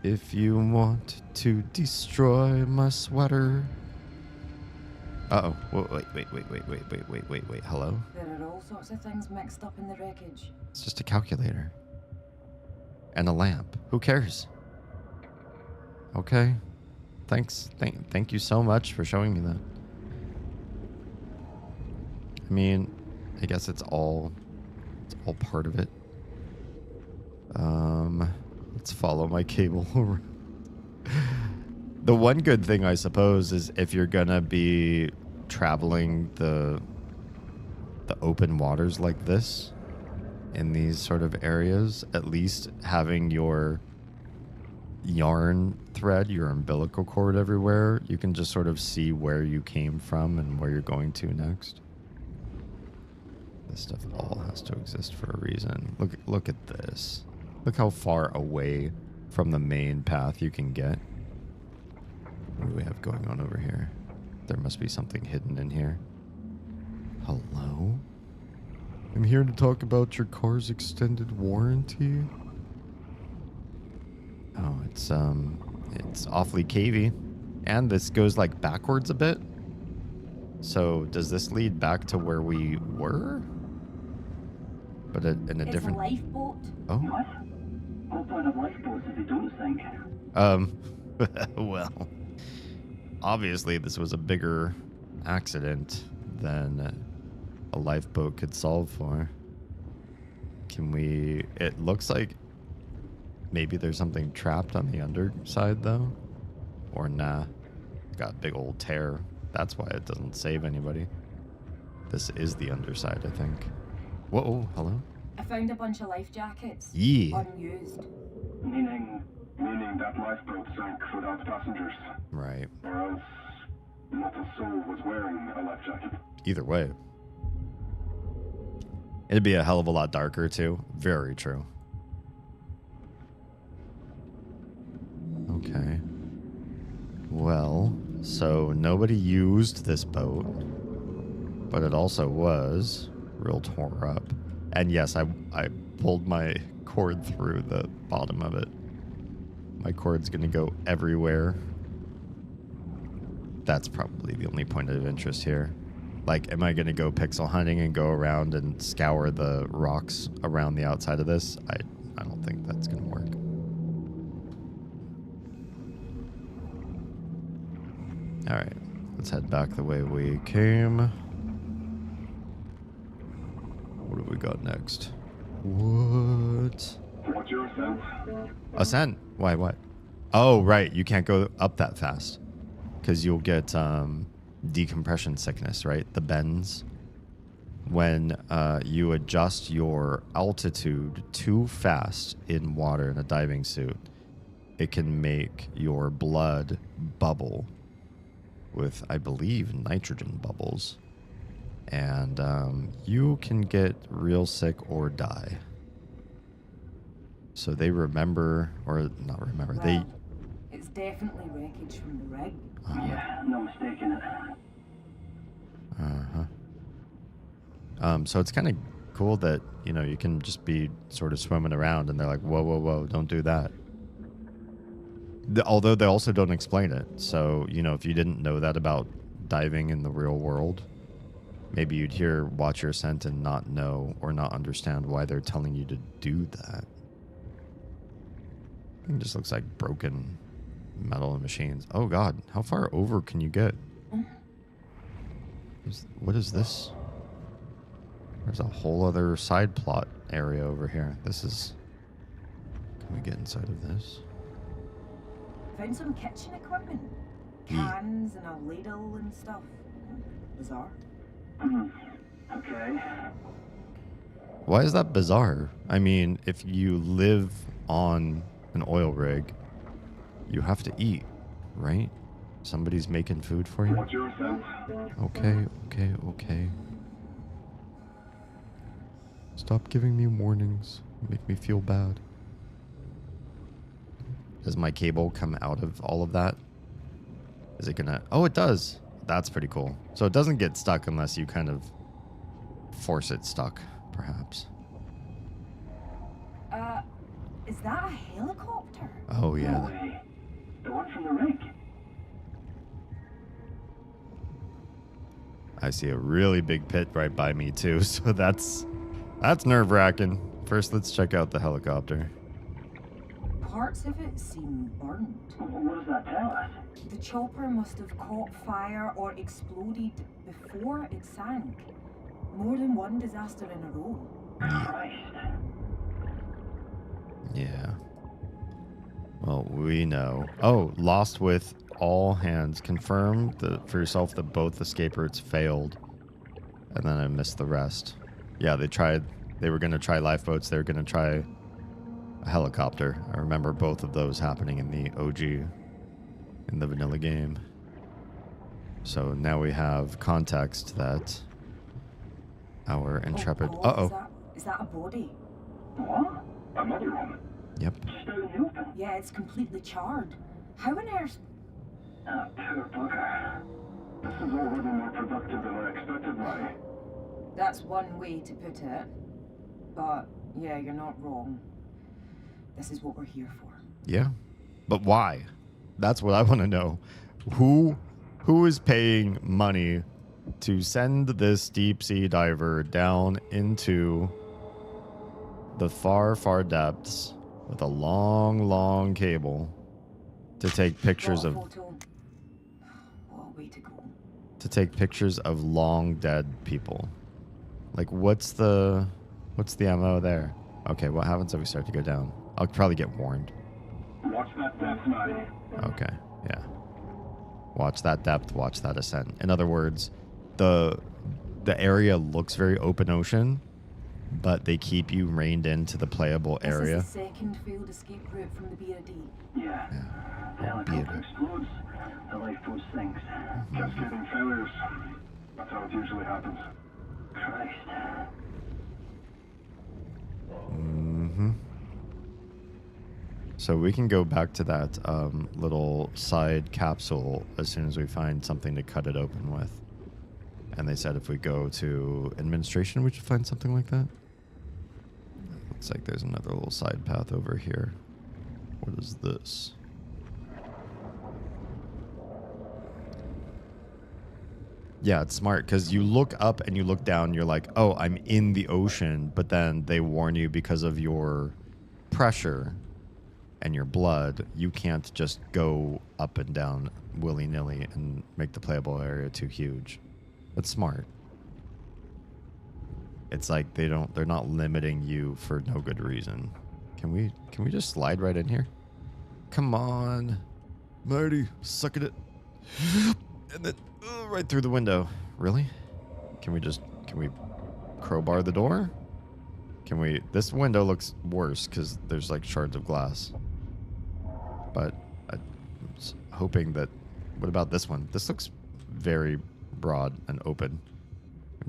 Speaker 1: If you want to destroy my sweater. Uh-oh. Wait. Hello?
Speaker 4: There are all sorts of things mixed up in the wreckage.
Speaker 1: It's just a calculator. And a lamp. Who cares? Okay. Thanks. Thank you so much for showing me that. I mean, I guess it's all part of it. Let's follow my cable around. The one good thing, I suppose, is if you're gonna be traveling the open waters like this, in these sort of areas, at least having your yarn thread, your umbilical cord everywhere, you can just sort of see where you came from and where you're going to next. This stuff all has to exist for a reason. Look at this. Look how far away from the main path you can get. What do we have going on over here? There must be something hidden in here. Hello? I'm here to talk about your car's extended warranty. Oh, it's awfully cavey. And this goes like backwards a bit. So does this lead back to where we were? But in a different...
Speaker 4: It's a lifeboat.
Speaker 1: Oh.
Speaker 6: What? What point of lifeboats if they don't sink?
Speaker 1: Well, obviously this was a bigger accident than a lifeboat could solve for. Can we... It looks like maybe there's something trapped on the underside, though. Or nah. It's got a big old tear. That's why it doesn't save anybody. This is the underside, I think. Whoa, hello?
Speaker 4: I found a bunch of life jackets.
Speaker 1: Yeah.
Speaker 4: Unused.
Speaker 6: Meaning that lifeboat sank without passengers.
Speaker 1: Right.
Speaker 6: Or else not a soul was wearing a life jacket.
Speaker 1: Either way. It'd be a hell of a lot darker, too. Very true. Okay. Well, so nobody used this boat, but it also was real tore up. And yes, I pulled my cord through the bottom of it. My cord's gonna go everywhere. That's probably the only point of interest here. Like, am I gonna go pixel hunting and go around and scour the rocks around the outside of this? I don't think that's gonna work. All right, let's head back the way we came. What do we got next? What?
Speaker 6: What's your ascent?
Speaker 1: Ascent? Why, what? Oh, right, you can't go up that fast. Because you'll get decompression sickness, right? The bends. When you adjust your altitude too fast in water in a diving suit, it can make your blood bubble with, I believe, nitrogen bubbles. And you can get real sick or die. So they remember, or not remember,
Speaker 4: Well, it's definitely wreckage from the rig.
Speaker 6: Yeah, no mistake in it.
Speaker 1: So it's kind of cool that, you know, you can just be sort of swimming around and they're like, whoa, don't do that. Although they also don't explain it. So, you know, if you didn't know that about diving in the real world, maybe you'd hear Watch Your Ascent and not know or not understand why they're telling you to do that. It just looks like broken metal and machines. Oh, God. How far over can you get? What is this? There's a whole other side plot area over here. This is... Can we get inside of this?
Speaker 4: Found some kitchen equipment. Cans and a ladle and stuff. Bizarre.
Speaker 6: Okay.
Speaker 1: Why is that bizarre? I mean, if you live on an oil rig, you have to eat, right? Somebody's making food for you?
Speaker 6: What's your sense?
Speaker 1: Okay. Stop giving me warnings. You make me feel bad. Does my cable come out of all of that? Is it gonna... Oh, it does. That's pretty cool. So it doesn't get stuck unless you kind of force it stuck, perhaps.
Speaker 4: Is that a helicopter?
Speaker 1: Oh, yeah.
Speaker 6: No way. The one from the rig.
Speaker 1: I see a really big pit right by me, too. So that's nerve-wracking. First, let's check out the helicopter.
Speaker 4: Parts of it seem burned.
Speaker 6: What does that tell us?
Speaker 4: The chopper must have caught fire or exploded before it sank. More than one disaster in a row.
Speaker 6: Christ.
Speaker 1: Yeah. Well, we know. Oh, lost with all hands. Confirm for yourself that both escape routes failed. And then I missed the rest. Yeah, they were going to try lifeboats. They were going to try a helicopter. I remember both of those happening in the OG, in the vanilla game. So now we have context that our intrepid...
Speaker 4: God,
Speaker 1: Uh-oh.
Speaker 4: Is that a body?
Speaker 6: What? Another one?
Speaker 1: Yep.
Speaker 6: Just out in the open?
Speaker 4: Yeah, it's completely charred. How on earth?
Speaker 6: Ah, poor bugger. This is already more productive than I expected, Mary.
Speaker 4: That's one way to put it. But yeah, you're not wrong. This is what we're here for.
Speaker 1: Yeah. But why? That's what I want to know. Who is paying money to send this deep sea diver down into the far, far depths with a long, long cable to take pictures of...
Speaker 4: Photo. What a way to go.
Speaker 1: To take pictures of long dead people. Like, what's the MO there? Okay, what happens if we start to go down? I'll probably get warned.
Speaker 6: Watch that depth, Mary.
Speaker 1: Okay, yeah. Watch that depth, watch that ascent. In other words, the area looks very open ocean, but they keep you reined into the playable area.
Speaker 4: This is the second failed escape route from the BRD.
Speaker 6: Yeah. The helicopter
Speaker 1: Bearded.
Speaker 6: explodes, the lifeboat sinks. Cascading failures. That's how it usually happens. Christ.
Speaker 1: Mm-hmm. So we can go back to that little side capsule as soon as we find something to cut it open with. And they said if we go to administration, we should find something like that. Looks like there's another little side path over here. What is this? Yeah, it's smart because you look up and you look down, you're like, oh, I'm in the ocean. But then they warn you because of your pressure and your blood, you can't just go up and down willy-nilly and make the playable area too huge. That's smart. It's like they're not limiting you for no good reason. Can we just slide right in here? Come on. Marty, suck at it. And then right through the window. Really? Can we crowbar the door? This window looks worse because there's like shards of glass. But I'm hoping that, what about this one? This looks very broad and open.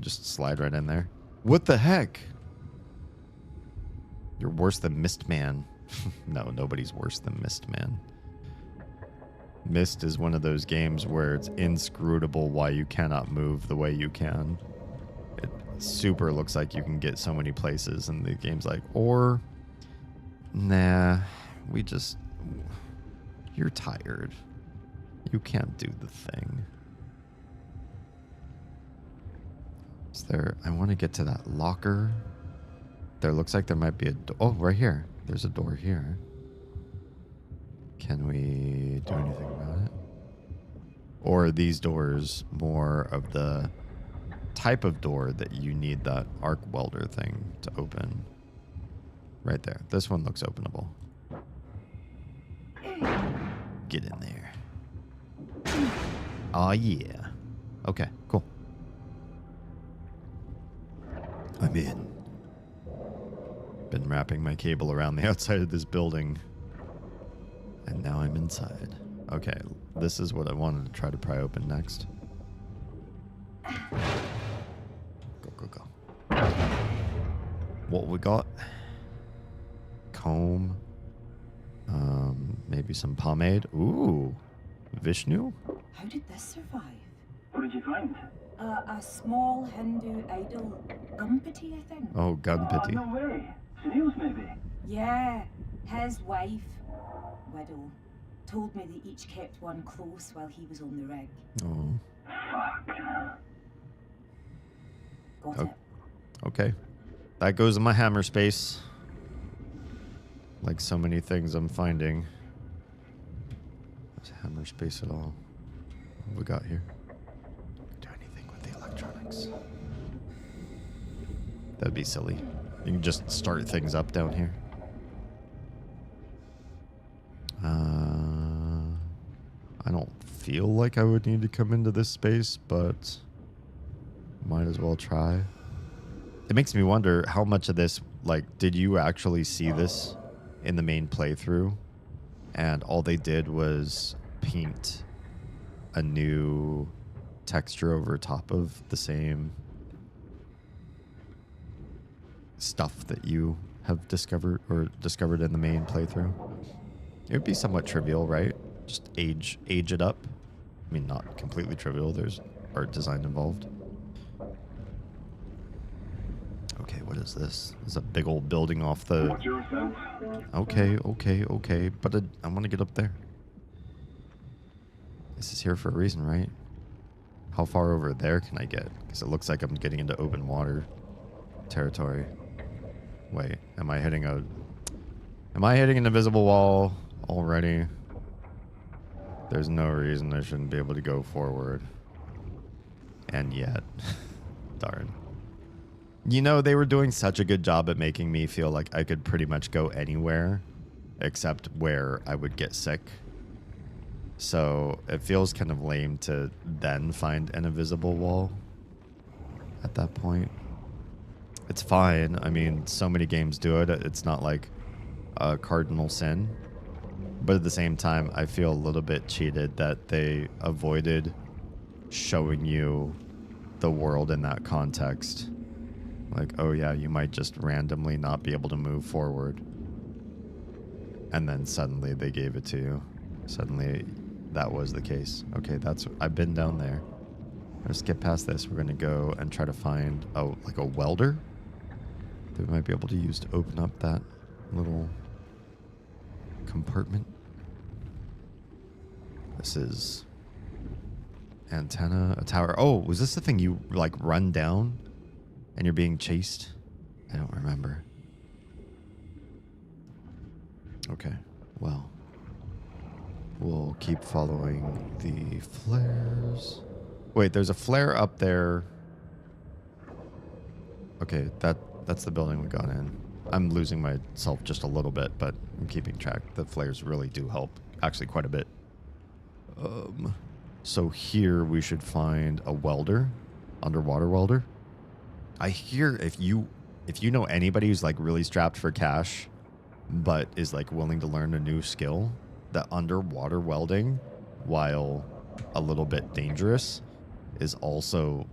Speaker 1: Just slide right in there. What the heck? You're worse than Mist Man. No, nobody's worse than Mist Man. Mist is one of those games where it's inscrutable why you cannot move the way you can. It super looks like you can get so many places, and the game's like, or, nah, you're tired. You can't do the thing. Is there, I want to get to that locker. There looks like there might be a door. Oh, right here. There's a door here. Can we do anything about it? Or are these doors more of the type of door that you need that arc welder thing to open. Right there. This one looks openable. Get in there. Oh, yeah. Okay, cool. I'm in. Been wrapping my cable around the outside of this building. And now I'm inside. Okay, this is what I wanted to try to pry open next. Go, go, go. What we got? Comb. Maybe some pomade. Ooh. Vishnu?
Speaker 4: How did this survive?
Speaker 6: What did you find?
Speaker 4: A small Hindu idol. Gumpati, I think.
Speaker 1: Oh,
Speaker 6: Oh,
Speaker 1: Gunpity.
Speaker 6: no way. Snails, maybe.
Speaker 4: Yeah, his wife, widow, told me they each kept one close while he was on the rig.
Speaker 1: Oh.
Speaker 6: Fuck.
Speaker 4: Got
Speaker 1: Oh.
Speaker 4: it.
Speaker 1: Okay. That goes in my hammer space. Like so many things I'm finding. There's hammer space at all. What we got here? Do anything with the electronics. That'd be silly. You can just start things up down here. I don't feel like I would need to come into this space, but might as well try. It makes me wonder how much of this, like, did you actually see this in the main playthrough? And all they did was paint a new texture over top of the same stuff that you have discovered in the main playthrough. It would be somewhat trivial, right? Just age it up. I mean, not completely trivial. There's art design involved. Okay, what is this? This is a big old building off the...
Speaker 5: Watch yourself.
Speaker 1: Okay. But I want to get up there. This is here for a reason, right? How far over there can I get? Because it looks like I'm getting into open water territory. Wait, am I hitting an invisible wall already? There's no reason I shouldn't be able to go forward. And yet, darn. You know, they were doing such a good job at making me feel like I could pretty much go anywhere except where I would get sick. So it feels kind of lame to then find an invisible wall at that point. It's fine. I mean, so many games do it. It's not like a cardinal sin. But at the same time, I feel a little bit cheated that they avoided showing you the world in that context. Like, oh yeah, you might just randomly not be able to move forward. And then suddenly they gave it to you. Suddenly that was the case. Okay, I've been down there. Let's get past this. We're gonna go and try to find like a welder that we might be able to use to open up that little compartment. This is antenna, a tower. Oh, was this the thing you like run down and you're being chased? I don't remember. Okay, well, we'll keep following the flares. Wait, there's a flare up there. Okay, that's the building we got in. I'm losing myself just a little bit, but I'm keeping track. The flares really do help, actually quite a bit. So here we should find a welder, underwater welder. I hear if you know anybody who's like really strapped for cash, but is like willing to learn a new skill, that underwater welding, while a little bit dangerous, is also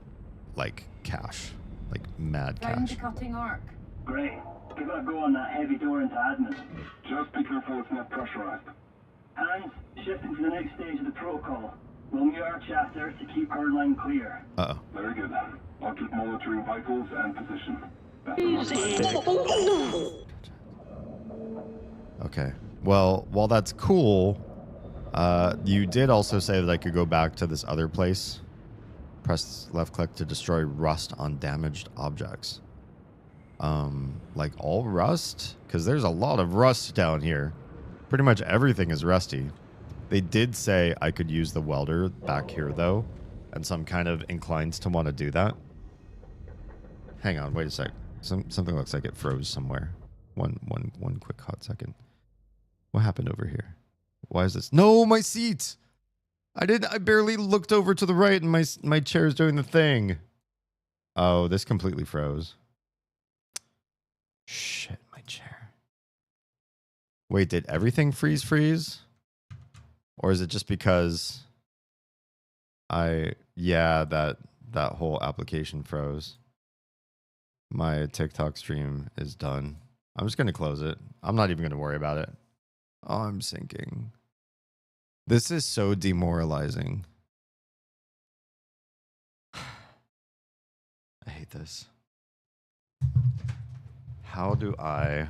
Speaker 1: like cash, like mad
Speaker 4: Round
Speaker 1: cash.
Speaker 4: the cutting arc.
Speaker 6: Great. Give it a go on that heavy door into admin.
Speaker 5: Just be careful it's not pressurized.
Speaker 6: Hands, shifting to the next stage of the protocol. We'll mute our chatter to keep our line clear.
Speaker 1: Uh-oh.
Speaker 5: Very good. I'll keep monitoring vitals and position.
Speaker 1: Okay. Well, while that's cool, you did also say that I could go back to this other place. Press left click to destroy rust on damaged objects. Like all rust? Because there's a lot of rust down here. Pretty much everything is rusty. They did say I could use the welder back here, though. And so I'm kind of inclined to want to do that. Hang on, wait a sec. Something looks like it froze somewhere. One quick hot second. What happened over here? Why is this? No, my seat! I barely looked over to the right and my chair's doing the thing. Oh, this completely froze. Shit, my chair. Wait, did everything freeze? Or is it just because yeah, that whole application froze. My TikTok stream is done. I'm just going to close it. I'm not even going to worry about it. Oh, I'm sinking. This is so demoralizing. I hate this. How do I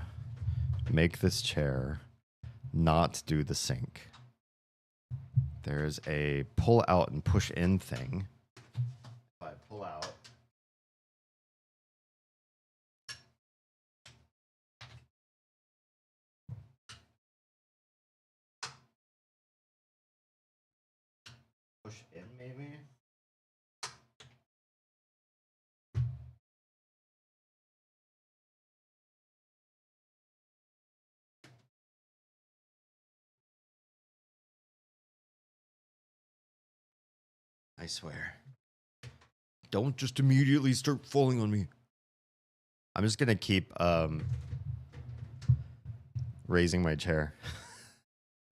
Speaker 1: make this chair not do the sink? There's a pull out and push in thing. If I pull out. Push in maybe? I swear. Don't just immediately start falling on me. I'm just gonna keep raising my chair.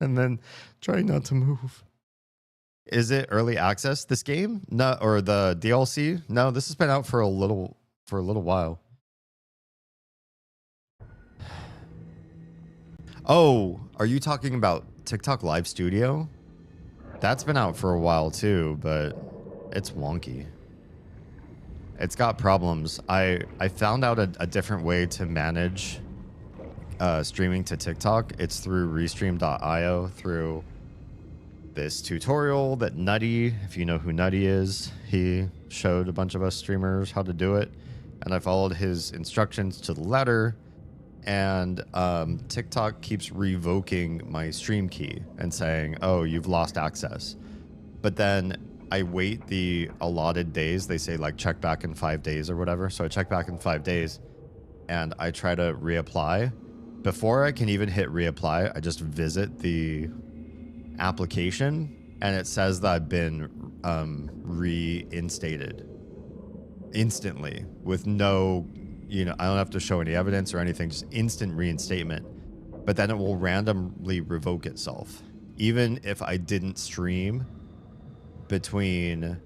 Speaker 1: And then try not to move. Is it early access, this game? No, or the DLC? No, this has been out for a little while. Oh, are you talking about TikTok Live Studio? That's been out for a while too, but it's wonky. It's got problems. I found out a different way to manage streaming to TikTok. It's through restream.io, through this tutorial that Nutty, if you know who Nutty is, he showed a bunch of us streamers how to do it. And I followed his instructions to the letter. And TikTok keeps revoking my stream key and saying, oh, you've lost access. But then I wait the allotted days. They say like check back in 5 days or whatever. So I check back in 5 days and I try to reapply. Before I can even hit reapply, I just visit the application and it says that I've been reinstated instantly with no, you know, I don't have to show any evidence or anything, just instant reinstatement. But then it will randomly revoke itself. Even if I didn't stream between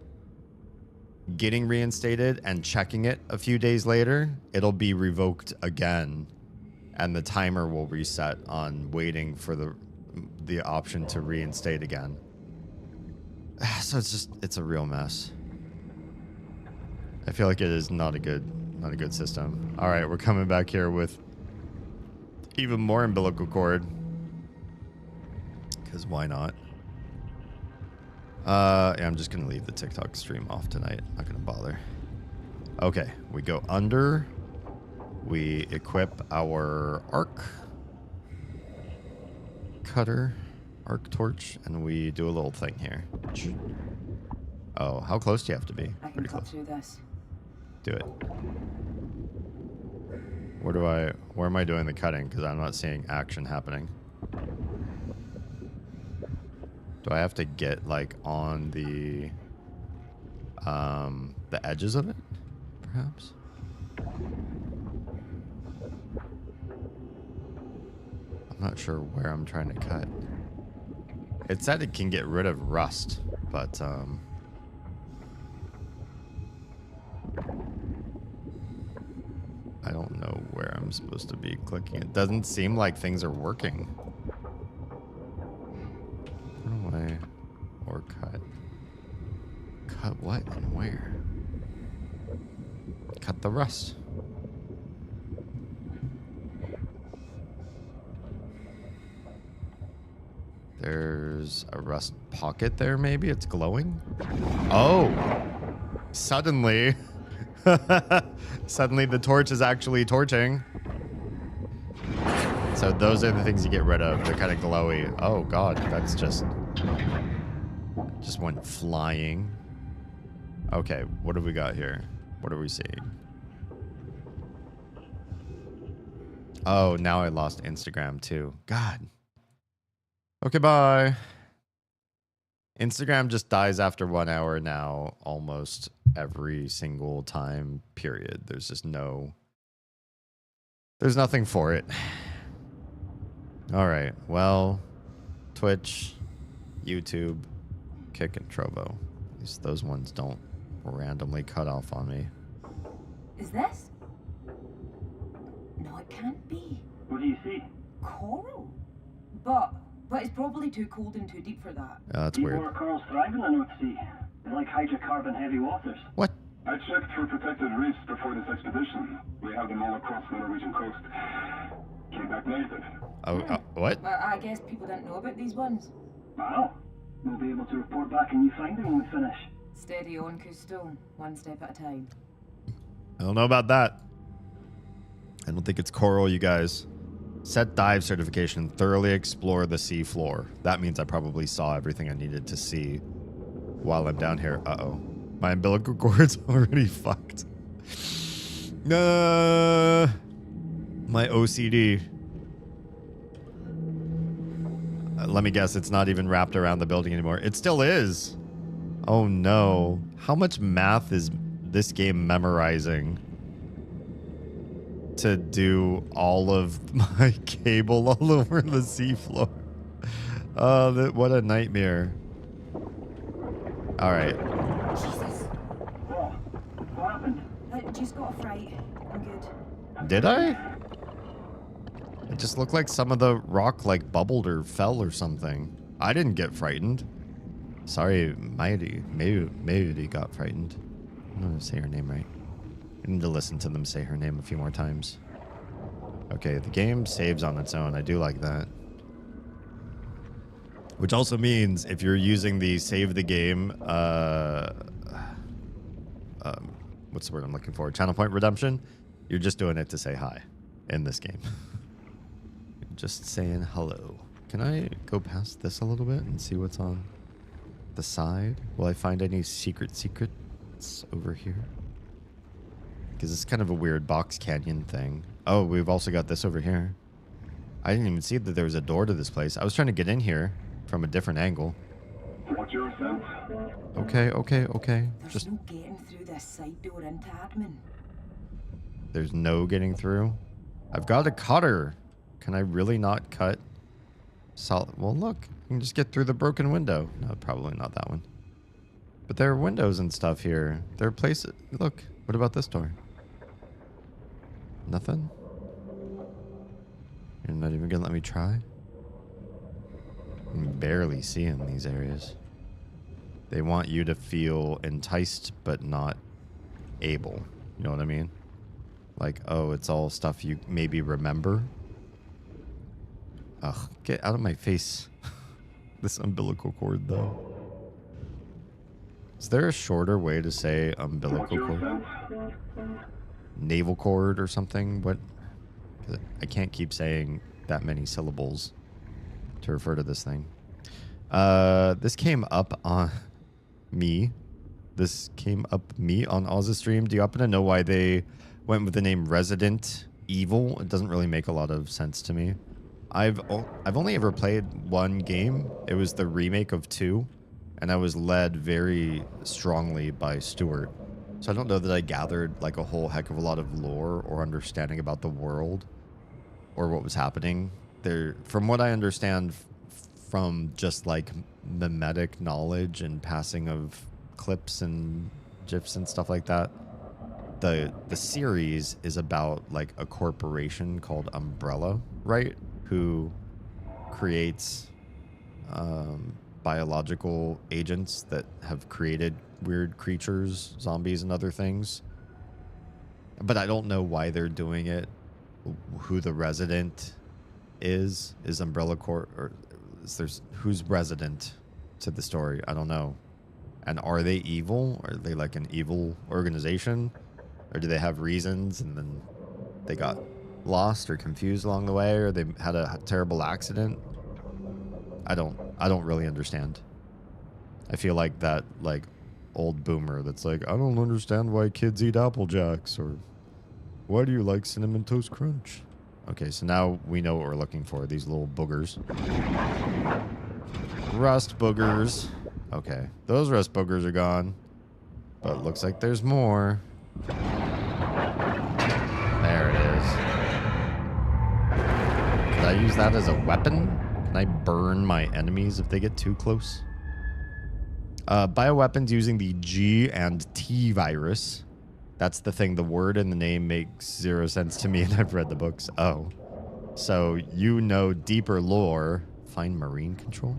Speaker 1: getting reinstated and checking it a few days later, it'll be revoked again. And the timer will reset on waiting for the option to reinstate again. So it's a real mess. I feel like it is not a good system. All right, we're coming back here with even more umbilical cord. Because why not? Yeah, I'm just going to leave the TikTok stream off tonight. Not going to bother. Okay, we go under. We equip our arc cutter, arc torch, and we do a little thing here. Oh, how close do you have to be?
Speaker 4: I can
Speaker 1: Pretty
Speaker 4: cut
Speaker 1: close.
Speaker 4: through this.
Speaker 1: Do it. Where am I doing the cutting? Because I'm not seeing action happening. Do I have to get like on the edges of it, perhaps? I'm not sure where I'm trying to cut. It said it can get rid of rust, but I don't know where I'm supposed to be clicking. It doesn't seem like things are working. Where do I... Or cut. Cut what and where? Cut the rust. There's a rust pocket there, maybe? It's glowing? Oh! Suddenly... Suddenly the torch is actually torching. So those are the things you get rid of. They're kind of glowy. Oh god, that's just went flying. Okay, what do we got here? What are we seeing? Oh, now I lost Instagram too. God. Okay, bye. Instagram just dies after 1 hour now, almost every single time, period. There's just there's nothing for it. All right, well, Twitch, YouTube, Kick, and Trovo. At least those ones don't randomly cut off on me.
Speaker 4: Is this? No, it can't be.
Speaker 6: What do you see?
Speaker 4: Coral? But it's probably too cold and too deep for that.
Speaker 1: That's
Speaker 6: Deep
Speaker 1: weird.
Speaker 6: water corals thrive in the North Sea. They like hydrocarbon heavy waters.
Speaker 1: What?
Speaker 5: I checked for protected reefs before this expedition. We have them all across the Norwegian coast. Came back negative.
Speaker 1: Oh, what?
Speaker 4: But I guess people didn't know about these ones.
Speaker 6: Wow. We'll be able to report back a new finding when we finish.
Speaker 4: Steady on, Cousteau. One step at a time.
Speaker 1: I don't know about that. I don't think it's coral, you guys. Set dive certification. Thoroughly explore the sea floor. That means I probably saw everything I needed to see while I'm down here. Uh-oh. My umbilical cord's already fucked. My OCD. Let me guess, it's not even wrapped around the building anymore. It still is. Oh no. How much math is this game memorizing to do all of my cable all over the seafloor? Oh, what a nightmare. All right.
Speaker 4: Jesus.
Speaker 6: What happened?
Speaker 4: I just got a fright. I'm good.
Speaker 1: Did I? It just looked like some of the rock like bubbled or fell or something. I didn't get frightened. Sorry, Maybe got frightened. I'm gonna say her name right. I need to listen to them say her name a few more times. Okay, the game saves on its own. I do like that. Which also means if you're using the save the game, what's the word I'm looking for? Channel point redemption. You're just doing it to say hi in this game. Just saying hello. Can I go past this a little bit and see what's on the side? Will I find any secrets over here? Because it's kind of a weird box canyon thing. Oh, we've also got this over here. I didn't even see that there was a door to this place. I was trying to get in here from a different angle.
Speaker 5: What's your sense?
Speaker 1: Okay.
Speaker 4: There's
Speaker 1: Just
Speaker 4: no getting through this side door into admin.
Speaker 1: there's no getting through. I've got a cutter. Can I really not cut solid? Well, look, you can just get through the broken window. No, probably not that one. But there are windows and stuff here. There are places. Look, what about this door? Nothing? You're not even gonna let me try? I can barely see in these areas. They want you to feel enticed, but not able. You know what I mean? Like, oh, it's all stuff you maybe remember. Ugh, get out of my face. This umbilical cord, though. Is there a shorter way to say umbilical cord? Navel cord or something? What? 'Cause I can't keep saying that many syllables to refer to this thing. This came up on me. This came up me on Oz's stream. Do you happen to know why they went with the name Resident Evil? It doesn't really make a lot of sense to me. I've only ever played one game. It was the remake of 2, and I was led very strongly by Stuart. So I don't know that I gathered like a whole heck of a lot of lore or understanding about the world or what was happening there. From what I understand from just like mimetic knowledge and passing of clips and gifs and stuff like that, the series is about like a corporation called Umbrella, right? Who creates biological agents that have created weird creatures, zombies and other things. But I don't know why they're doing it. Who the resident is Umbrella Corp, or who's resident to the story? I don't know. And are they evil? Are they like an evil organization? Or do they have reasons and then they got lost or confused along the way, or they had a terrible accident? I don't really understand. I feel like that like old boomer that's like, I don't understand why kids eat Apple Jacks, or why do you like Cinnamon Toast Crunch? Okay, so now we know what we're looking for. These little boogers. Rust boogers. Okay, those rust boogers are gone. But it looks like there's more. There it is. Could I use that as a weapon? Can I burn my enemies if they get too close? Bioweapons using the G and T virus. That's the thing. The word and the name makes 0 sense to me, and I've read the books. Oh. So you know deeper lore. Find marine control?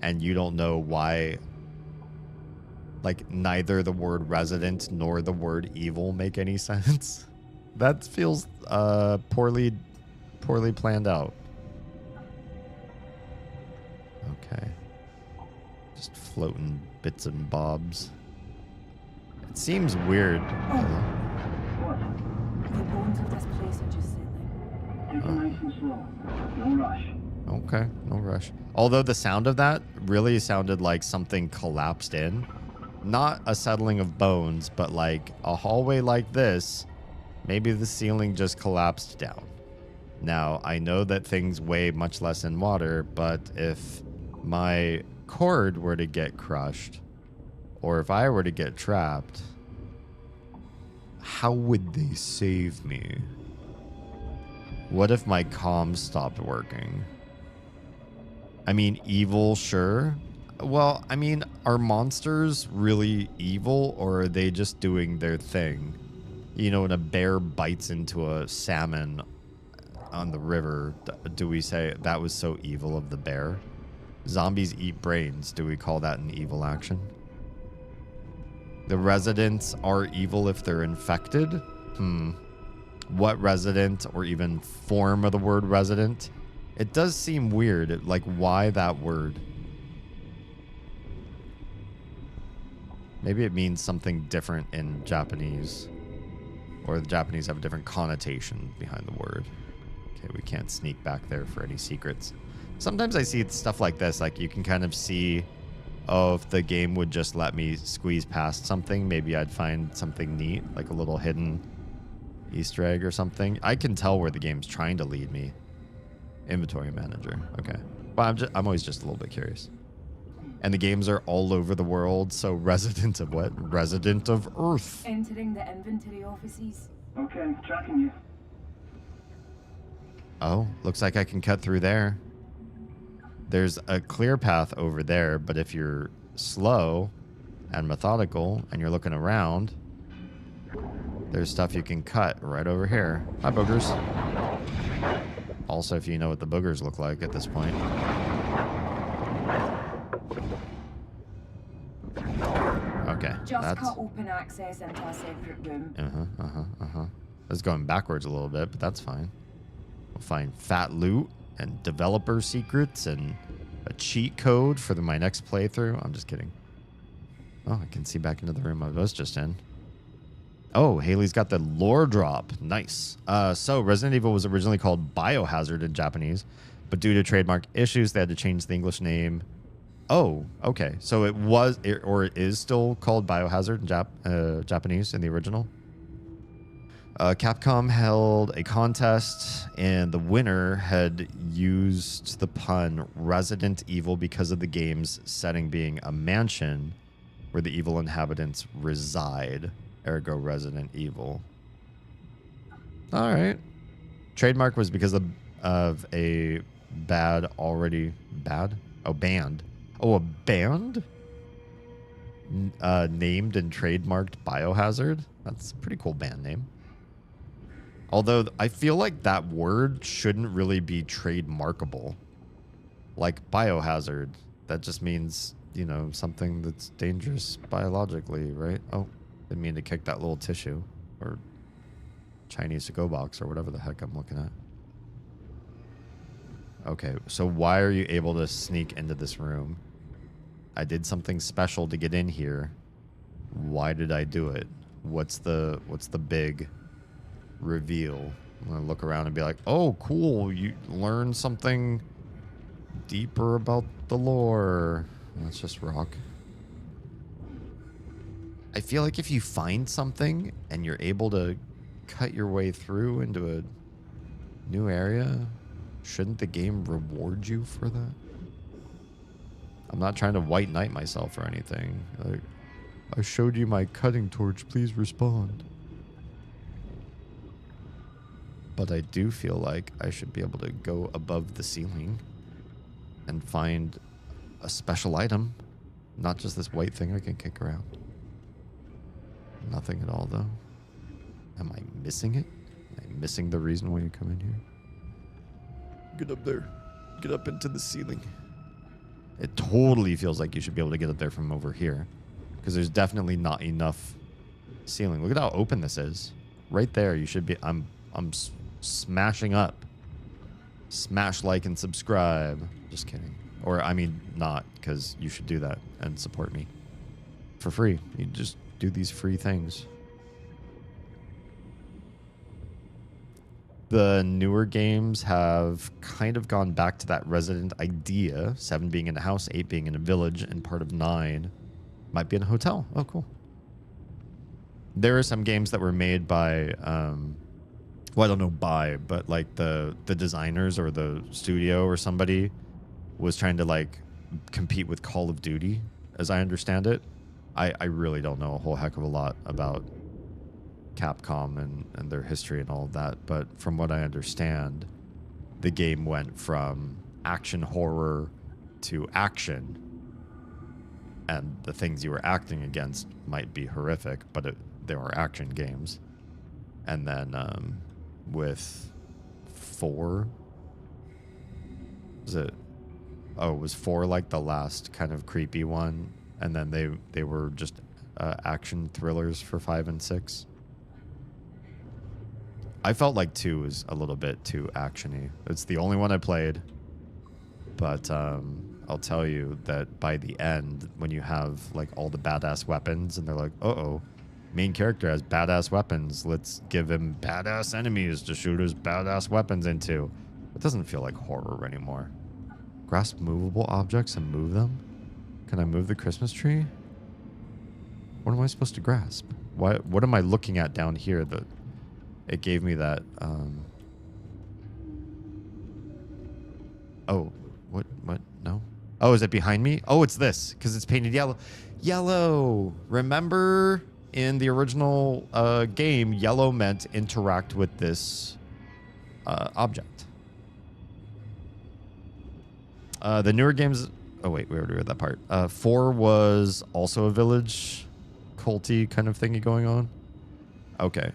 Speaker 1: And you don't know why, like, neither the word resident nor the word evil make any sense? That feels poorly planned out. Okay. Just floating bits and bobs. It seems weird.
Speaker 6: What?
Speaker 4: The bones of this place are just settling.
Speaker 6: Take it nice and slow. No rush.
Speaker 1: Okay, no rush. Although the sound of that really sounded like something collapsed in. Not a settling of bones, but like a hallway like this, maybe the ceiling just collapsed down. Now, I know that things weigh much less in water, but if my cord were to get crushed, or if I were to get trapped, how would they save me? What if my comms stopped working? I mean, evil, sure. Well, I mean, are monsters really evil, or are they just doing their thing? You know, when a bear bites into a salmon on the river, do we say that was so evil of the bear? Zombies eat brains. Do we call that an evil action? The residents are evil if they're infected? What resident, or even form of the word resident? It does seem weird. Like, why that word? Maybe it means something different in Japanese. Or the Japanese have a different connotation behind the word. Okay, we can't sneak back there for any secrets. Sometimes I see stuff like this. Like, you can kind of see, oh, if the game would just let me squeeze past something, maybe I'd find something neat, like a little hidden Easter egg or something. I can tell where the game's trying to lead me. Inventory manager. Okay. Well, I'm always just a little bit curious. And the games are all over the world, so resident of what? Resident of Earth.
Speaker 4: Entering the inventory offices.
Speaker 6: Okay, tracking you.
Speaker 1: Oh, looks like I can cut through there. There's a clear path over there, but if you're slow and methodical and you're looking around, there's stuff you can cut right over here. Hi, boogers. Also, if you know what the boogers look like at this point. Okay.
Speaker 4: Just cut open access into a separate room.
Speaker 1: That's going backwards a little bit, but that's fine. We'll find fat loot and developer secrets and a cheat code for my next playthrough. I'm just kidding. Oh, I can see back into the room I was just in. Oh, Haley's got the lore drop. Nice. So Resident Evil was originally called Biohazard in Japanese, but due to trademark issues, they had to change the English name. Oh, okay. So it was, or it is still called Biohazard in Japanese in the original. Capcom held a contest, and the winner had used the pun Resident Evil because of the game's setting being a mansion where the evil inhabitants reside. Ergo Resident Evil. All right. Trademark was because of a band. Oh, band. Oh, a band? Named and trademarked Biohazard? That's a pretty cool band name. Although I feel like that word shouldn't really be trademarkable. Like Biohazard. That just means, you know, something that's dangerous biologically, right? Oh, didn't mean to kick that little tissue. Or Chinese to-go box or whatever the heck I'm looking at. Okay, so why are you able to sneak into this room? I did something special to get in here. Why did I do it? What's the big reveal? I'm gonna look around and be like, oh, cool, you learn something deeper about the lore. That's just rock. I feel like if you find something and you're able to cut your way through into a New area? Shouldn't the game reward you for that? I'm not trying to white knight myself or anything. Like, I showed you my cutting torch, please respond. But I do feel like I should be able to go above the ceiling and find a special item. Not just this white thing I can kick around. Nothing at all, though. Am I missing it? Am I missing the reason why you come in here? Get up there. Get up into the ceiling. It totally feels like you should be able to get up there from over here. Because there's definitely not enough ceiling. Look at how open this is. Right there, you should be... I'm smashing up. Smash like and subscribe. Just kidding. Or, I mean, not, because you should do that and support me. For free. You just do these free things. The newer games have kind of gone back to that resident idea. 7 being in a house, 8 being in a village, and part of 9 might be in a hotel. Oh, cool. There are some games that were made by, well, I don't know by, but like the designers or the studio or somebody was trying to like compete with Call of Duty, as I understand it. I really don't know a whole heck of a lot about Capcom and their history and all of that, but from what I understand, the game went from action horror to action, and the things you were acting against might be horrific, but there are action games. And then with 4, it was 4 like the last kind of creepy one, and then they were just action thrillers for 5 and 6. I felt like 2 was a little bit too actiony. It's the only one I played, but I'll tell you that by the end, when you have like all the badass weapons, and they're like, uh-oh, main character has badass weapons. Let's give him badass enemies to shoot his badass weapons into. It doesn't feel like horror anymore. Grasp movable objects and move them? Can I move the Christmas tree? What am I supposed to grasp? What am I looking at down here that it gave me that? Oh, what? No. Oh, is it behind me? Oh, it's this, because it's painted yellow. Yellow. Remember in the original game, yellow meant interact with this object. The newer games... Oh, wait, we already read that part. 4 was also a village culty kind of thingy going on. Okay.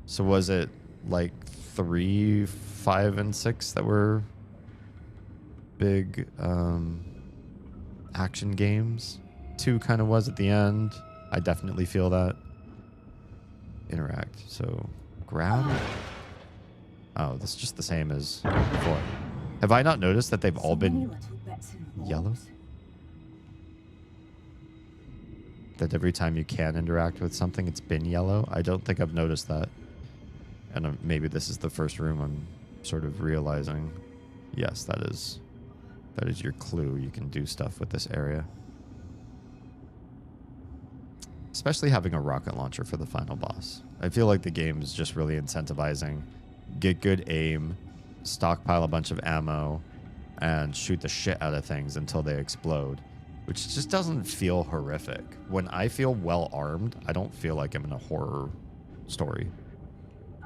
Speaker 1: So was it like 3, 5, and 6 that were big action games? 2 kind of was at the end. I definitely feel that. Interact. So grab. Oh, this is just the same as before. Have I not noticed that they've all been yellow? That every time you can interact with something, it's been yellow? I don't think I've noticed that. And maybe this is the first room I'm sort of realizing. Yes, that is your clue. You can do stuff with this area. Especially having a rocket launcher for the final boss. I feel like the game is just really incentivizing. Get good aim, stockpile a bunch of ammo, and shoot the shit out of things until they explode. Which just doesn't feel horrific. When I feel well armed, I don't feel like I'm in a horror story.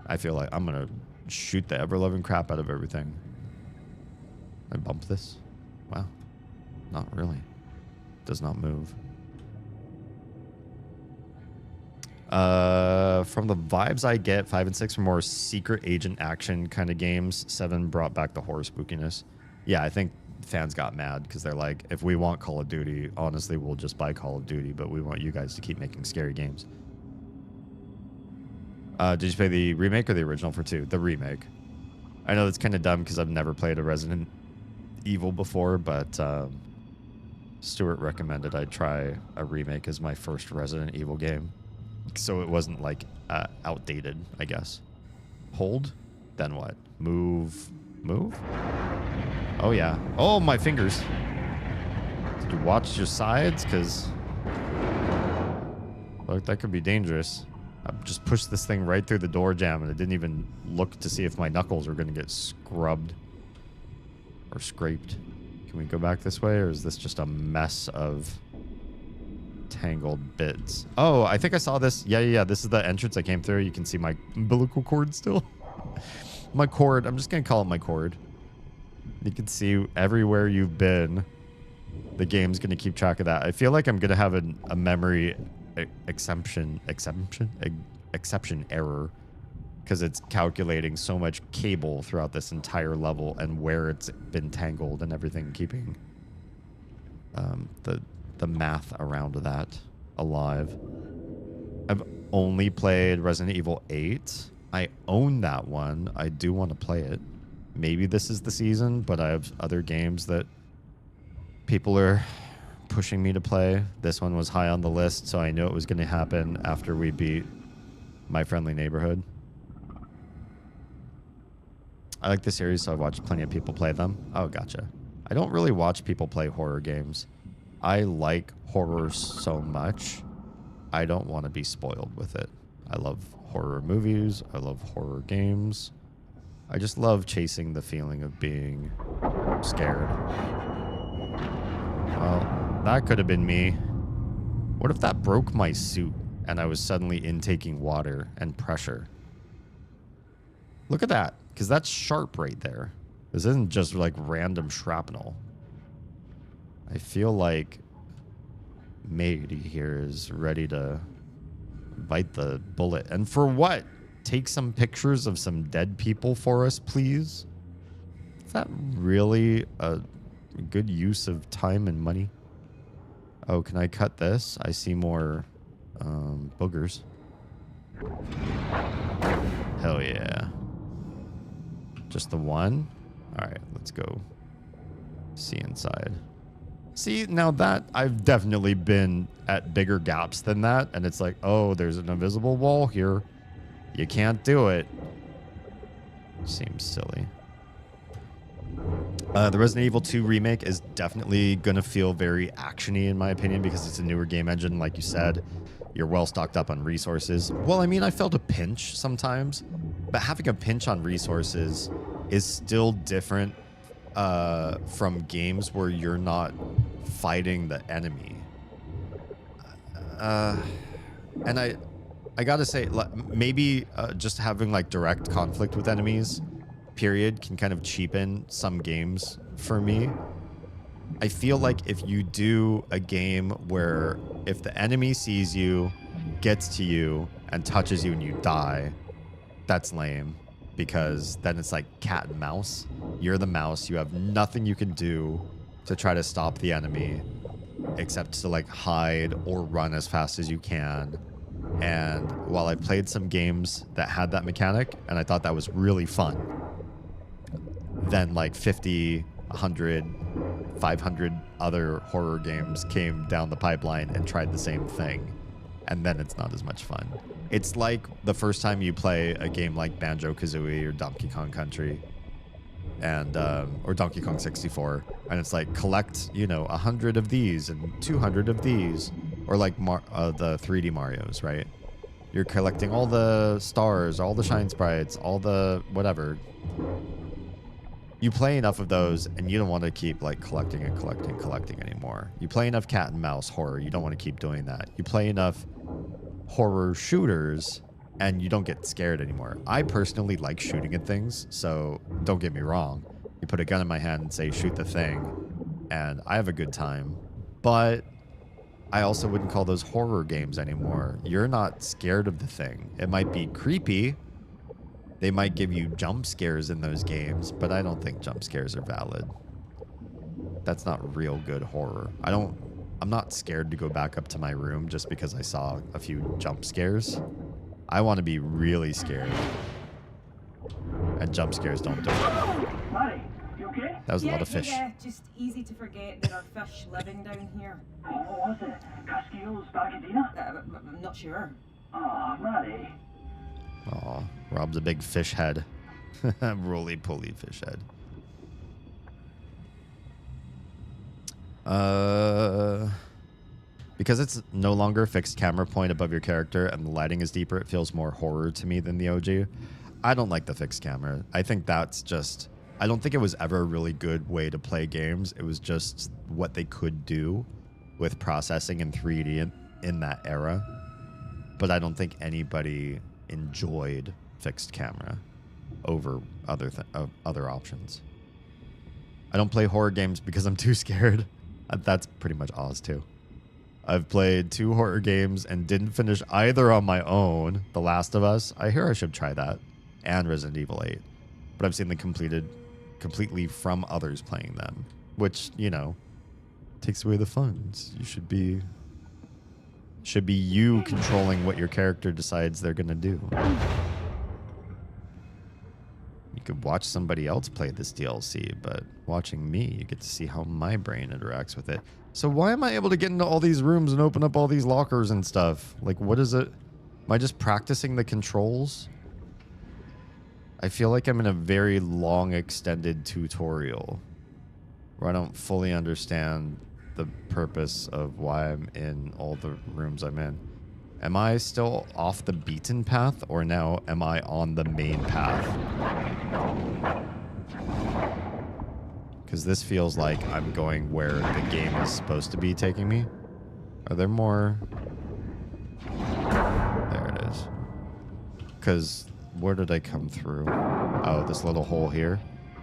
Speaker 1: I feel like I'm gonna shoot the ever-loving crap out of everything. I bump this? Wow. Not really. Does not move. From the vibes I get, 5 and 6 are more secret agent action kind of games. 7 brought back the horror spookiness. Yeah, I think fans got mad because they're like, if we want Call of Duty, honestly, we'll just buy Call of Duty, but we want you guys to keep making scary games. Did you play the remake or the original for 2? The remake. I know that's kind of dumb because I've never played a Resident Evil before, but Stuart recommended I try a remake as my first Resident Evil game. So it wasn't like outdated, I guess. Hold? Then what? Move? Move? Oh, yeah. Oh, my fingers. Did you watch your sides? Because look, that could be dangerous. I just pushed this thing right through the door jamb, and I didn't even look to see if my knuckles were going to get scrubbed or scraped. Can we go back this way, or is this just a mess of tangled bits? Oh, I think I saw this. Yeah. This is the entrance I came through. You can see my umbilical cord still. My cord. I'm just going to call it my cord. You can see everywhere you've been. The game's going to keep track of that. I feel like I'm going to have a memory exception error, because it's calculating so much cable throughout this entire level and where it's been tangled and everything, keeping the math around that alive. I've only played Resident Evil 8. I own that one. I do want to play it. Maybe this is the season, but I have other games that people are pushing me to play. This one was high on the list, so I knew it was going to happen after we beat My Friendly Neighborhood. I like the series, so I've watched plenty of people play them. Oh, gotcha. I don't really watch people play horror games. I like horror so much, I don't want to be spoiled with it. I love horror movies. I love horror games. I just love chasing the feeling of being scared. Well, that could have been me. What if that broke my suit and I was suddenly intaking water and pressure? Look at that, because that's sharp right there. This isn't just like random shrapnel. I feel like Mady here is ready to bite the bullet. And for what? Take some pictures of some dead people for us, please? Is that really a good use of time and money? Oh, can I cut this? I see more boogers. Hell yeah. Just the one? All right, let's go see inside. See, now that I've definitely been at bigger gaps than that, and it's like, oh, there's an invisible wall here. You can't do it. Seems silly. The Resident Evil 2 remake is definitely going to feel very action-y in my opinion, because it's a newer game engine, like you said. You're well stocked up on resources. Well, I mean, I felt a pinch sometimes, but having a pinch on resources is still different from games where you're not fighting the enemy. And I gotta say, maybe just having like direct conflict with enemies, period, can kind of cheapen some games for me. I feel like if you do a game where if the enemy sees you, gets to you, and touches you and you die, that's lame. Because then it's like cat and mouse. You're the mouse. You have nothing you can do to try to stop the enemy except to like hide or run as fast as you can. And while I played some games that had that mechanic, and I thought that was really fun, then like 50, 100, 500 other horror games came down the pipeline and tried the same thing. And then it's not as much fun. It's like the first time you play a game like Banjo-Kazooie or Donkey Kong Country, and or Donkey Kong 64, and it's like collect, 100 of these and 200 of these, or like the 3D Marios, right? You're collecting all the stars, all the shine sprites, all the whatever. You play enough of those, and you don't want to keep like collecting anymore. You play enough cat and mouse horror, you don't want to keep doing that. You play enough horror shooters, and you don't get scared anymore. I personally like shooting at things, so don't get me wrong. You put a gun in my hand and say, shoot the thing, and I have a good time. But I also wouldn't call those horror games anymore. You're not scared of the thing. It might be creepy. They might give you jump scares in those games, but I don't think jump scares are valid. That's not real good horror. I'm not scared to go back up to my room just because I saw a few jump scares. I want to be really scared. And jump scares don't do it.
Speaker 6: Larry, you okay?
Speaker 1: That was a lot of fish.
Speaker 4: Yeah, just easy to forget there are fish living down here.
Speaker 6: What was it? Casquillo's Bagadina?
Speaker 4: I'm not sure.
Speaker 6: Oh, Larry.
Speaker 1: Aw, Rob's a big fish head. Roly-poly fish head. Because it's no longer a fixed camera point above your character and the lighting is deeper, it feels more horror to me than the OG. I don't like the fixed camera. I think that's just... I don't think it was ever a really good way to play games. It was just what they could do with processing in 3D in that era. But I don't think anybody enjoyed fixed camera over other options. I don't play horror games because I'm too scared. That's pretty much Oz too. I've played 2 horror games and didn't finish either on my own. The Last of Us. I hear I should try that. And Resident Evil 8. But I've seen them completely from others playing them. Which, you know, takes away the fun. You should be you controlling what your character decides they're going to do. You could watch somebody else play this DLC, but watching me, you get to see how my brain interacts with it. So why am I able to get into all these rooms and open up all these lockers and stuff? Like, what is it? Am I just practicing the controls? I feel like I'm in a very long, extended tutorial where I don't fully understand the purpose of why I'm in all the rooms I'm in. Am I still off the beaten path, or now am I on the main path? Because this feels like I'm going where the game is supposed to be taking me. Are there more? There it is. Because where did I come through? Oh, this little hole here.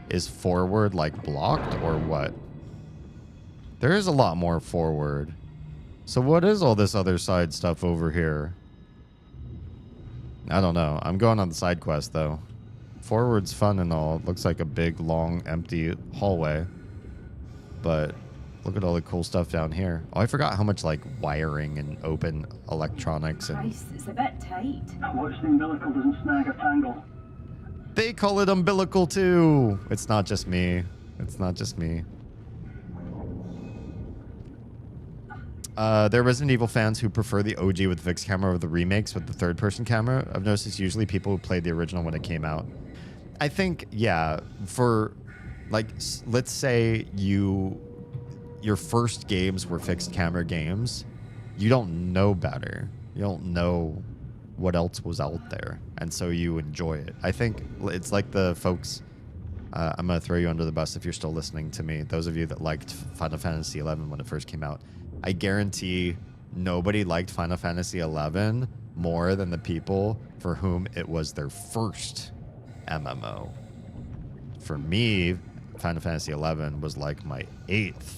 Speaker 1: Is forward like blocked or what? There is a lot more forward. So what is all this other side stuff over here? I don't know. I'm going on the side quest though. Forward's fun and all. It looks like a big, long, empty hallway. But look at all the cool stuff down here. Oh, I forgot how much like wiring and open electronics and...
Speaker 4: Christ, it's a bit tight.
Speaker 6: Watch the umbilical doesn't snag or tangle.
Speaker 1: They call it umbilical too. It's not just me. It's not just me. There are Resident Evil fans who prefer the OG with the fixed camera over the remakes with the third-person camera. I've noticed it's usually people who played the original when it came out. I think, yeah, for, like, let's say your first games were fixed camera games. You don't know better. You don't know what else was out there. And so you enjoy it. I think it's like the folks... I'm going to throw you under the bus if you're still listening to me. Those of you that liked Final Fantasy XI when it first came out. I guarantee nobody liked Final Fantasy XI more than the people for whom it was their first MMO. For me, Final Fantasy XI was like my 8th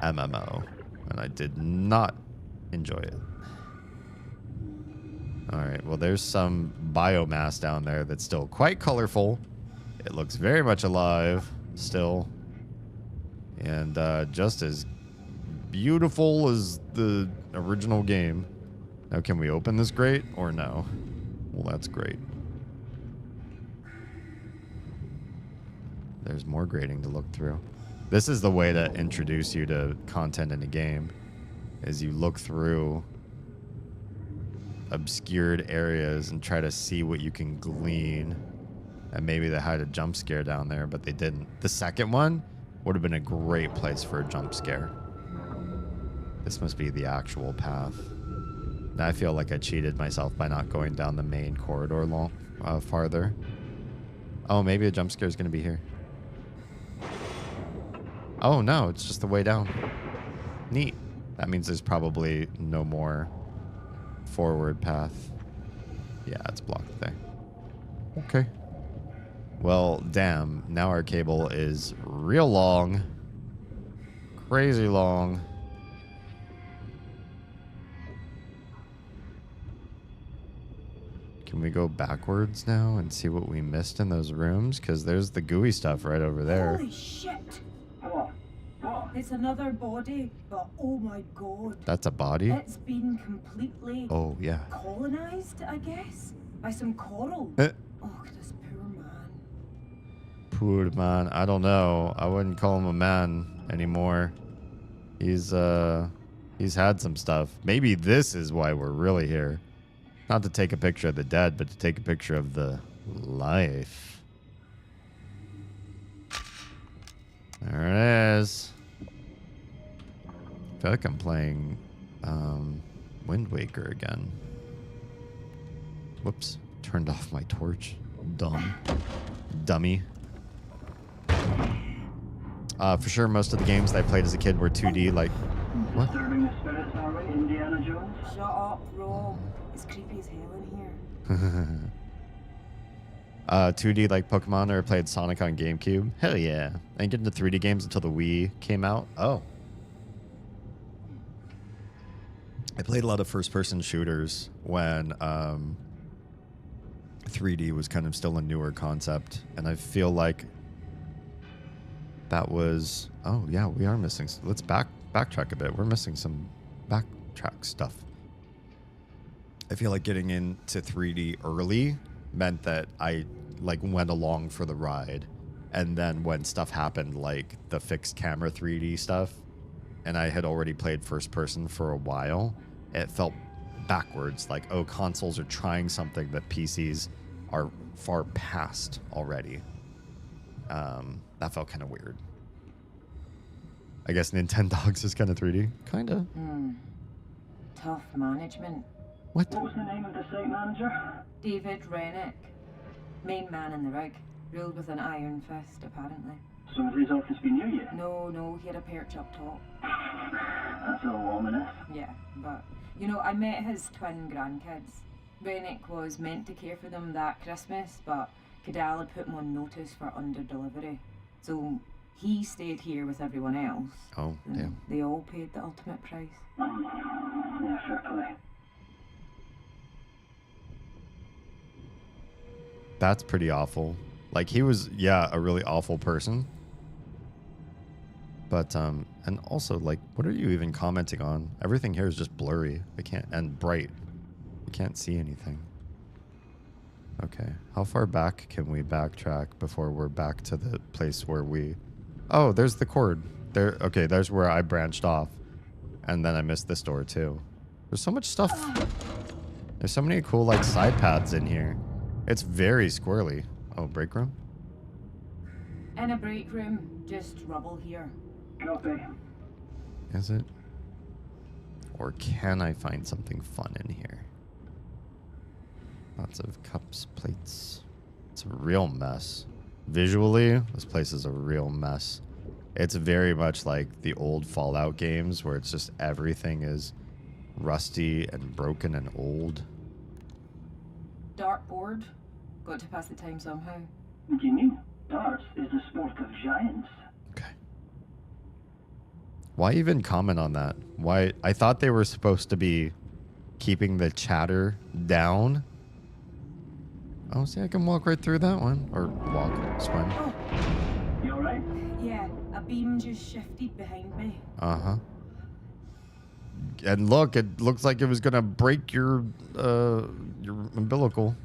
Speaker 1: MMO, and I did not enjoy it. All right, well, there's some biomass down there that's still quite colorful. It looks very much alive still, and just as beautiful as the original game. Now, can we open this grate or no? Well, that's great. There's more grating to look through. This is the way to introduce you to content in a game, is you look through obscured areas and try to see what you can glean. And maybe they had a jump scare down there, but they didn't. The second one would have been a great place for a jump scare. This must be the actual path. Now I feel like I cheated myself by not going down the main corridor farther. Oh, maybe a jump scare is going to be here. Oh, no, it's just the way down. Neat. That means there's probably no more forward path. Yeah, it's blocked there. Okay. Well, damn. Now our cable is real long. Crazy long. Can we go backwards now and see what we missed in those rooms? Because there's the gooey stuff right over there.
Speaker 4: Holy shit!
Speaker 6: What? What?
Speaker 4: It's another body, but oh my god.
Speaker 1: That's a body?
Speaker 4: It's been completely colonized, I guess, by some coral. Oh, this poor man.
Speaker 1: Poor man. I don't know. I wouldn't call him a man anymore. He's had some stuff. Maybe this is why we're really here. Not to take a picture of the dead, but to take a picture of the life. There it is. I feel like I'm playing Wind Waker again. Whoops. Turned off my torch. Dummy. For sure, most of the games that I played as a kid were 2D, like... What?
Speaker 6: Disturbing the spirits, are we, Indiana Jones?
Speaker 4: Shut up, Rob. It's creepy as hell in here.
Speaker 1: 2D like Pokemon, or played Sonic on GameCube. Hell yeah. I didn't get into 3D games until the Wii came out. Oh. I played a lot of first-person shooters when 3D was kind of still a newer concept, and I feel like that was... Oh, yeah, we are missing... Let's backtrack a bit. We're missing some backtrack stuff. I feel like getting into 3D early meant that I like went along for the ride, and then when stuff happened, like the fixed camera 3D stuff, and I had already played first person for a while, it felt backwards, like, oh, consoles are trying something that PCs are far past already. That felt kind of weird. I guess Nintendogs is kind of 3D. Kind of.
Speaker 4: Tough management.
Speaker 1: What?
Speaker 6: What was the name of the site manager?
Speaker 4: David Rennick. Main man in the rig. Ruled with an iron fist, apparently.
Speaker 6: So has his office been near you?
Speaker 4: No, he had a perch up top.
Speaker 6: That's all ominous.
Speaker 4: Yeah, but, you know, I met his twin grandkids. Rennick was meant to care for them that Christmas, but Cadell had put him on notice for under-delivery. So he stayed here with everyone else.
Speaker 1: Oh,
Speaker 4: and
Speaker 1: damn.
Speaker 4: they all paid the ultimate price.
Speaker 6: Yeah, fair play.
Speaker 1: That's pretty awful. Like, he was, yeah, a really awful person. But, and also, like, what are you even commenting on? Everything here is just blurry. I can't, and bright. We can't see anything. Okay. How far back can we backtrack before we're back to the place where we... Oh, there's the cord. There. Okay, there's where I branched off. And then I missed this door, too. There's so much stuff. There's so many cool, like, side paths in here. It's very squirrely. Oh, break room?
Speaker 4: In a break room, just rubble here.
Speaker 6: Copy.
Speaker 1: Is it? Or can I find something fun in here? Lots of cups, plates. It's a real mess. Visually, this place is a real mess. It's very much like the old Fallout games where it's just everything is rusty and broken and old.
Speaker 4: Dartboard. Got to pass the time somehow.
Speaker 6: What do you mean? Darts is the sport of giants.
Speaker 1: Okay. Why even comment on that? Why? I thought they were supposed to be keeping the chatter down. Oh, see, I can walk right through that one. Or walk, swim.
Speaker 4: Oh,
Speaker 6: You alright?
Speaker 4: yeah, a beam just shifted behind me.
Speaker 1: Uh-huh. And look, it looks like it was gonna break your umbilical.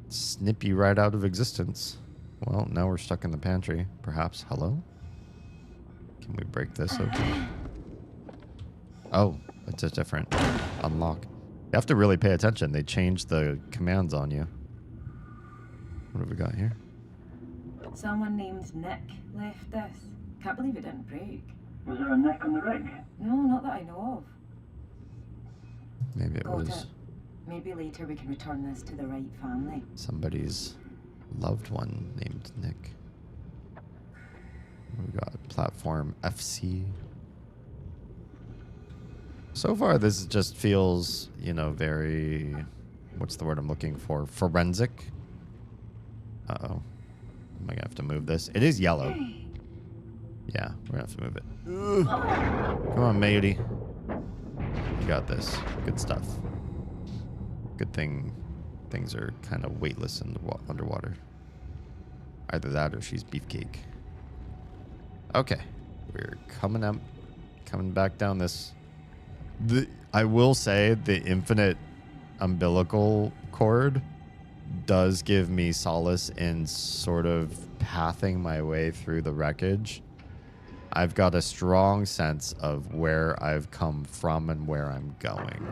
Speaker 1: Snip you right out of existence. Well, now we're stuck in the pantry. Perhaps. Hello? Can we break this open? Oh, it's a different unlock. You have to really pay attention. They changed the commands on you. What have we got here?
Speaker 4: Someone named Nick left this. Can't believe it didn't break.
Speaker 6: Was there a neck on the rig?
Speaker 4: No, not that I know of.
Speaker 1: Maybe it
Speaker 4: Got
Speaker 1: was
Speaker 4: it. Maybe later we can return this to the right family.
Speaker 1: somebody's loved one named Nick. We got platform FC. So far, this just feels, you know, very... What's the word I'm looking for? Forensic? Uh-oh. Am I going to have to move this? It is yellow. Yeah, we're going to have to move it. Ugh. Come on, matey. You got this. Good stuff. Good thing things are kind of weightless in the underwater. Either that or she's beefcake. Okay. We're coming up. Coming back down this... I will say the infinite umbilical cord does give me solace in sort of pathing my way through the wreckage. I've got a strong sense of where I've come from and where I'm going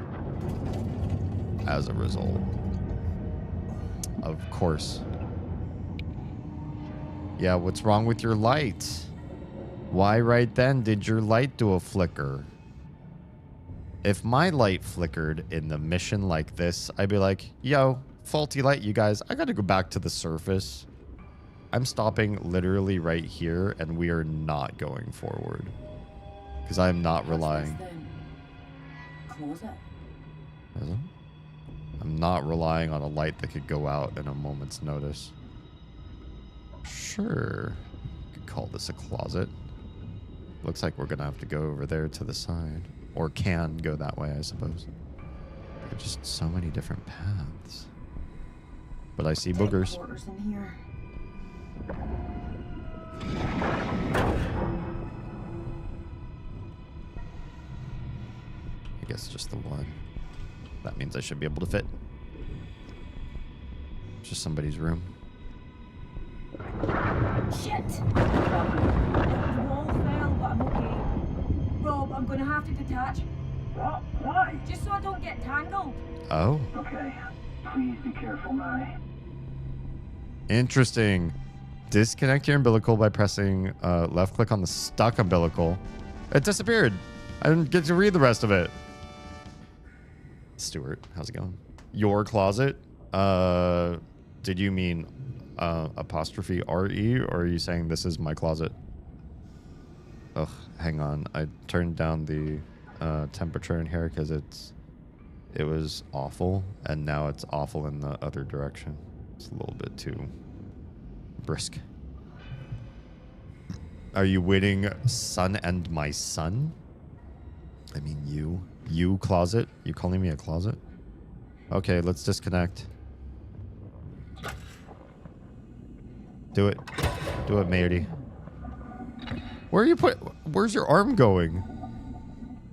Speaker 1: as a result. Of course. Yeah, what's wrong with your light? Why right then did your light do a flicker? If my light flickered in the mission like this, I'd be like, yo, faulty light, you guys. I got to go back to the surface. I'm stopping literally right here, and we are not going forward. Because I'm not relying.
Speaker 4: Close it.
Speaker 1: Is it? I'm not relying on a light that could go out in a moment's notice. Sure. You could call this a closet. Looks like we're going to have to go over there to the side. Or can go that way, I suppose. There are just so many different paths. But I see boogers.
Speaker 4: Quarters in here.
Speaker 1: I guess just the one. That means I should be able to fit. It's just somebody's room.
Speaker 4: Shit! The wall fell, but I'm okay. Rob, I'm gonna have to detach.
Speaker 6: What? Why?
Speaker 4: Just so I don't get tangled.
Speaker 1: Oh,
Speaker 6: Okay. Please be careful, Mary.
Speaker 1: interesting. Disconnect your umbilical by pressing left click on the stuck umbilical. It disappeared. I didn't get to read the rest of it. Stuart, how's it going? Your closet? Did you mean apostrophe RE, or are you saying this is my closet? Ugh, hang on. I turned down the temperature in here because it was awful, and now it's awful in the other direction. It's a little bit too brisk. Are you waiting, son and my son? I mean, you closet? You calling me a closet? Okay, let's disconnect. Do it. Do it, matey. Where are you where's your arm going?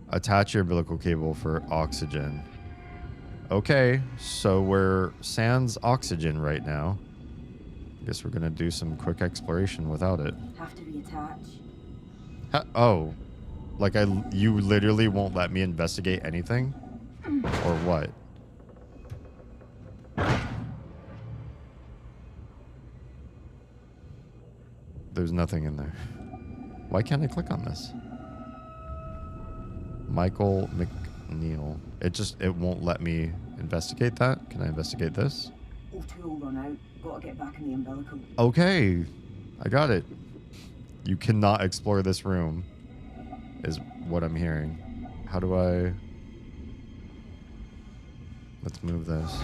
Speaker 1: Attach your umbilical cable for oxygen. Okay, so we're sans oxygen right now. Guess we're gonna do some quick exploration without it.
Speaker 4: Have to reattach.
Speaker 1: Oh, like you literally won't let me investigate anything? Or what? There's nothing in there. Why can't I click on this? Michael McNeil. It won't let me investigate that. Can I investigate this?
Speaker 4: O2 will run out. Gotta get back in the umbilical.
Speaker 1: Okay. I got it. You cannot explore this room, is what I'm hearing. How do I... Let's move this.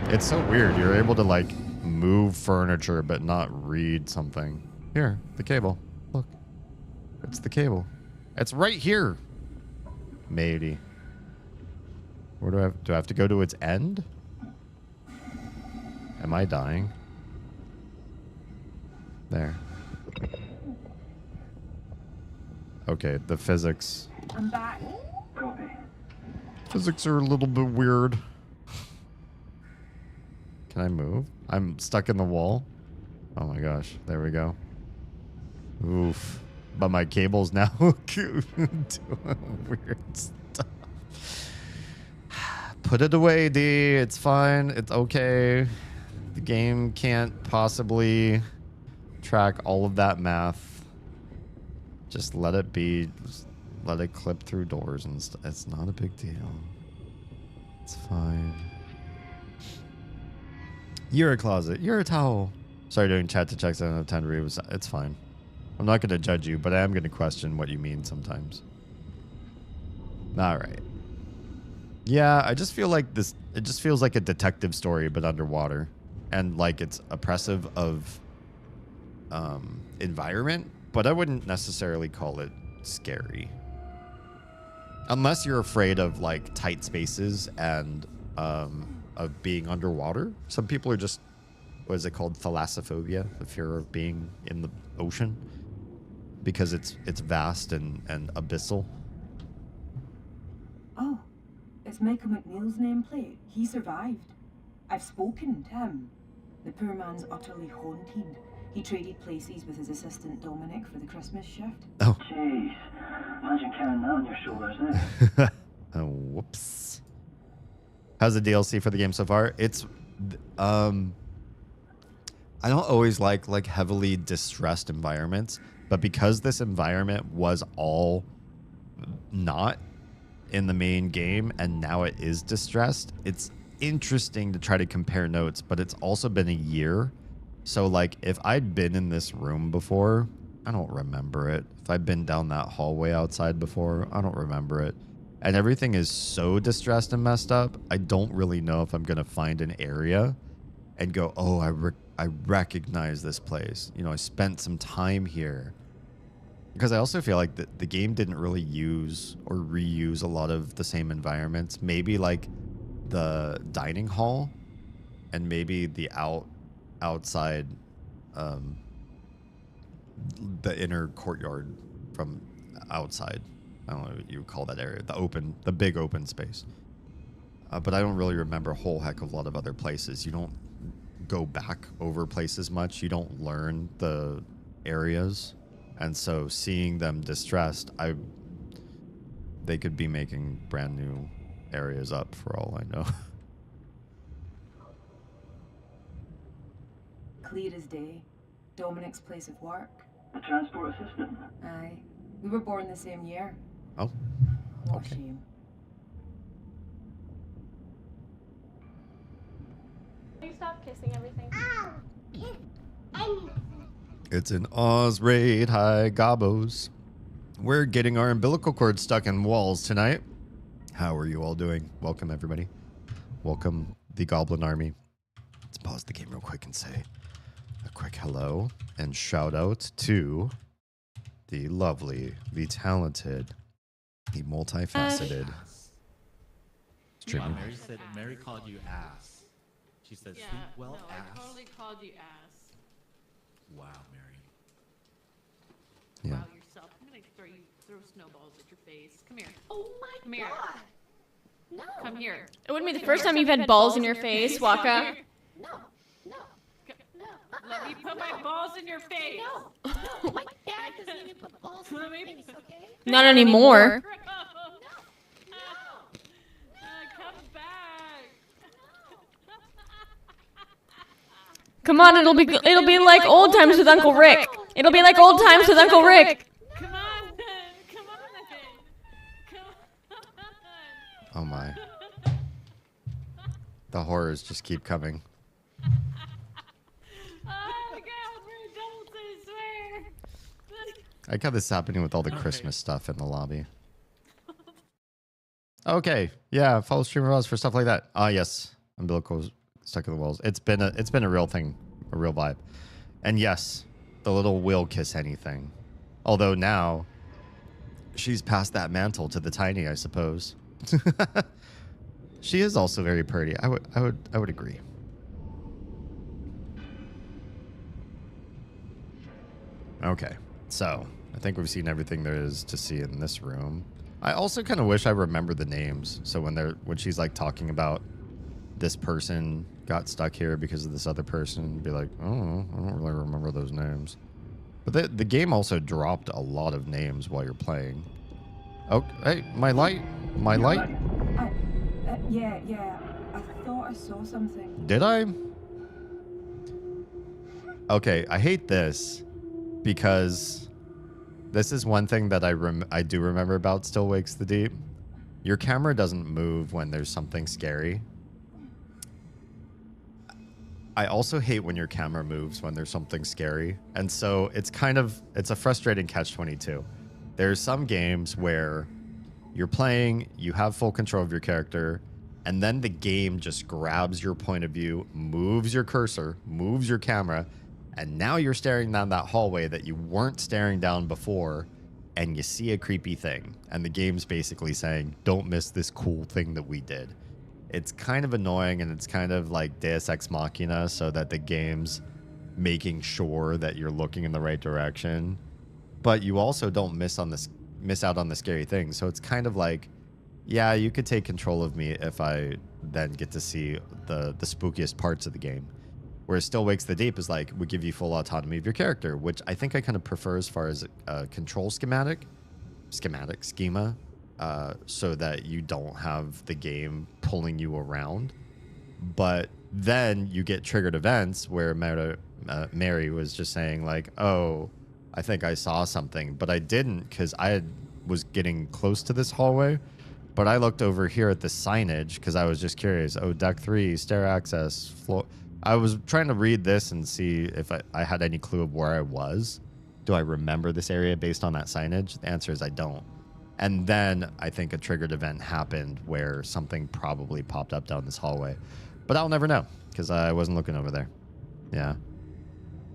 Speaker 1: It's so weird. You're able to, like, move furniture but not read something. Here, the cable. Look. It's the cable. It's right here. Matey. Where do I have to go to its end? Am I dying? There. Okay, the physics.
Speaker 4: I'm back.
Speaker 6: Copy.
Speaker 1: Physics are a little bit weird. Can I move? I'm stuck in the wall. Oh my gosh. There we go. Oof. But my cable's now doing weird stuff. Put it away, D. It's fine. It's okay. The game can't possibly track all of that math. Just let it be. Just let it clip through doors and stuff. It's not a big deal. It's fine. You're a closet. You're a towel. Sorry, doing chat to check 7 out of 10 reviews. It's fine. I'm not going to judge you, but I am going to question what you mean sometimes. All right. Yeah, I just feel like this. It just feels like a detective story, but underwater, and like it's oppressive of environment. But I wouldn't necessarily call it scary, unless you're afraid of like tight spaces and of being underwater. Some people are just, what is it called, thalassophobia, the fear of being in the ocean, because it's vast and abyssal.
Speaker 4: Oh, it's Michael McNeil's nameplate. He survived. I've spoken to him. The poor man's utterly haunted. He traded places with his assistant Dominic for the Christmas shift.
Speaker 1: Oh.
Speaker 6: Jeez. Imagine carrying that on your shoulders now.
Speaker 1: Oh, whoops. How's the DLC for the game so far? It's I don't always like heavily distressed environments, but because this environment was all not in the main game and now it is distressed, it's interesting to try to compare notes, but it's also been a year. So like if I'd been in this room before, I don't remember it. If I'd been down that hallway outside before, I don't remember it. And everything is so distressed and messed up, I don't really know if I'm going to find an area and go, oh, I recognize this place. You know, I spent some time here. Because I also feel like the game didn't really use or reuse a lot of the same environments. Maybe like the dining hall and maybe the outside, the inner courtyard from outside. I don't know what you would call that area. The big open space. But I don't really remember a whole heck of a lot of other places. You don't go back over places much. You don't learn the areas. And so seeing them distressed, they could be making brand new areas up for all I know.
Speaker 4: Clear as day. Dominic's place of work.
Speaker 6: The transport assistant.
Speaker 4: Aye. We were born the same year.
Speaker 1: Oh,
Speaker 4: What
Speaker 1: okay.
Speaker 4: a shame.
Speaker 7: Will you stop kissing everything?
Speaker 1: It's an Oz raid. Hi, Gobos. We're getting our umbilical cord stuck in walls tonight. How are you all doing? Welcome, everybody. Welcome, the Goblin Army. Let's pause the game real quick and say a quick hello and shout out to the lovely, the talented, the multifaceted streamer.
Speaker 8: Mary called you ass. She said,
Speaker 9: Yeah,
Speaker 8: "Sleep well,
Speaker 9: no,
Speaker 8: ass."
Speaker 9: I totally called you ass.
Speaker 8: Wow, Mary.
Speaker 1: Yeah.
Speaker 9: Wow, yourself. I'm gonna throw snowballs at your face. Come here.
Speaker 7: Oh my
Speaker 9: Come here.
Speaker 7: god. No.
Speaker 9: Come here.
Speaker 7: It wouldn't be the first time you've had balls in your face, Waka.
Speaker 9: Come here.
Speaker 7: No. No. No.
Speaker 9: Let me put my balls in your face.
Speaker 7: No. No. My dad doesn't even put balls in
Speaker 9: Let
Speaker 7: my
Speaker 9: me-
Speaker 7: face, okay? Not anymore.
Speaker 9: Come back.
Speaker 7: Come on, it'll be like old times with Uncle Rick. It'll be like old times with Uncle Rick.
Speaker 9: Come on. Come on. Come on.
Speaker 1: Oh my. The horrors just keep coming.
Speaker 9: Oh my god, we're adults, I swear.
Speaker 1: I like how this is happening with all the Christmas stuff in the lobby. Okay, yeah, follow streamer laws for stuff like that. Ah, yes, umbilicals stuck in the walls. It's been a real thing, a real vibe. And yes, the little will kiss anything. Although now, she's passed that mantle to the tiny, I suppose. She is also very pretty. I would agree. Okay, so I think we've seen everything there is to see in this room. I also kind of wish I remembered the names. So when she's like talking about this person got stuck here because of this other person, be like, oh, I don't really remember those names. But the game also dropped a lot of names while you're playing. Oh, hey, my light.
Speaker 4: Yeah. I thought I saw something.
Speaker 1: Did I? Okay, I hate this because this is one thing that I do remember about Still Wakes the Deep. Your camera doesn't move when there's something scary. I also hate when your camera moves when there's something scary. And so it's a frustrating catch-22. There's some games where you're playing, you have full control of your character, and then the game just grabs your point of view, moves your cursor, moves your camera, and now you're staring down that hallway that you weren't staring down before, and you see a creepy thing. And the game's basically saying, don't miss this cool thing that we did. It's kind of annoying, and it's kind of like Deus Ex Machina, so that the game's making sure that you're looking in the right direction. But you also don't miss out on the scary thing. So it's kind of like, yeah, you could take control of me if I then get to see the spookiest parts of the game. Whereas Still Wakes the Deep is like, we give you full autonomy of your character, which I think I kind of prefer as far as a control schema, so that you don't have the game pulling you around. But then you get triggered events where Mary was just saying like, oh, I think I saw something, but I didn't because I had was getting close to this hallway, but I looked over here at the signage because I was just curious. Oh, deck 3, stair access, floor. I was trying to read this and see if I had any clue of where I was. Do I remember this area based on that signage? The answer is I don't. And then I think a triggered event happened where something probably popped up down this hallway. But I'll never know because I wasn't looking over there. Yeah.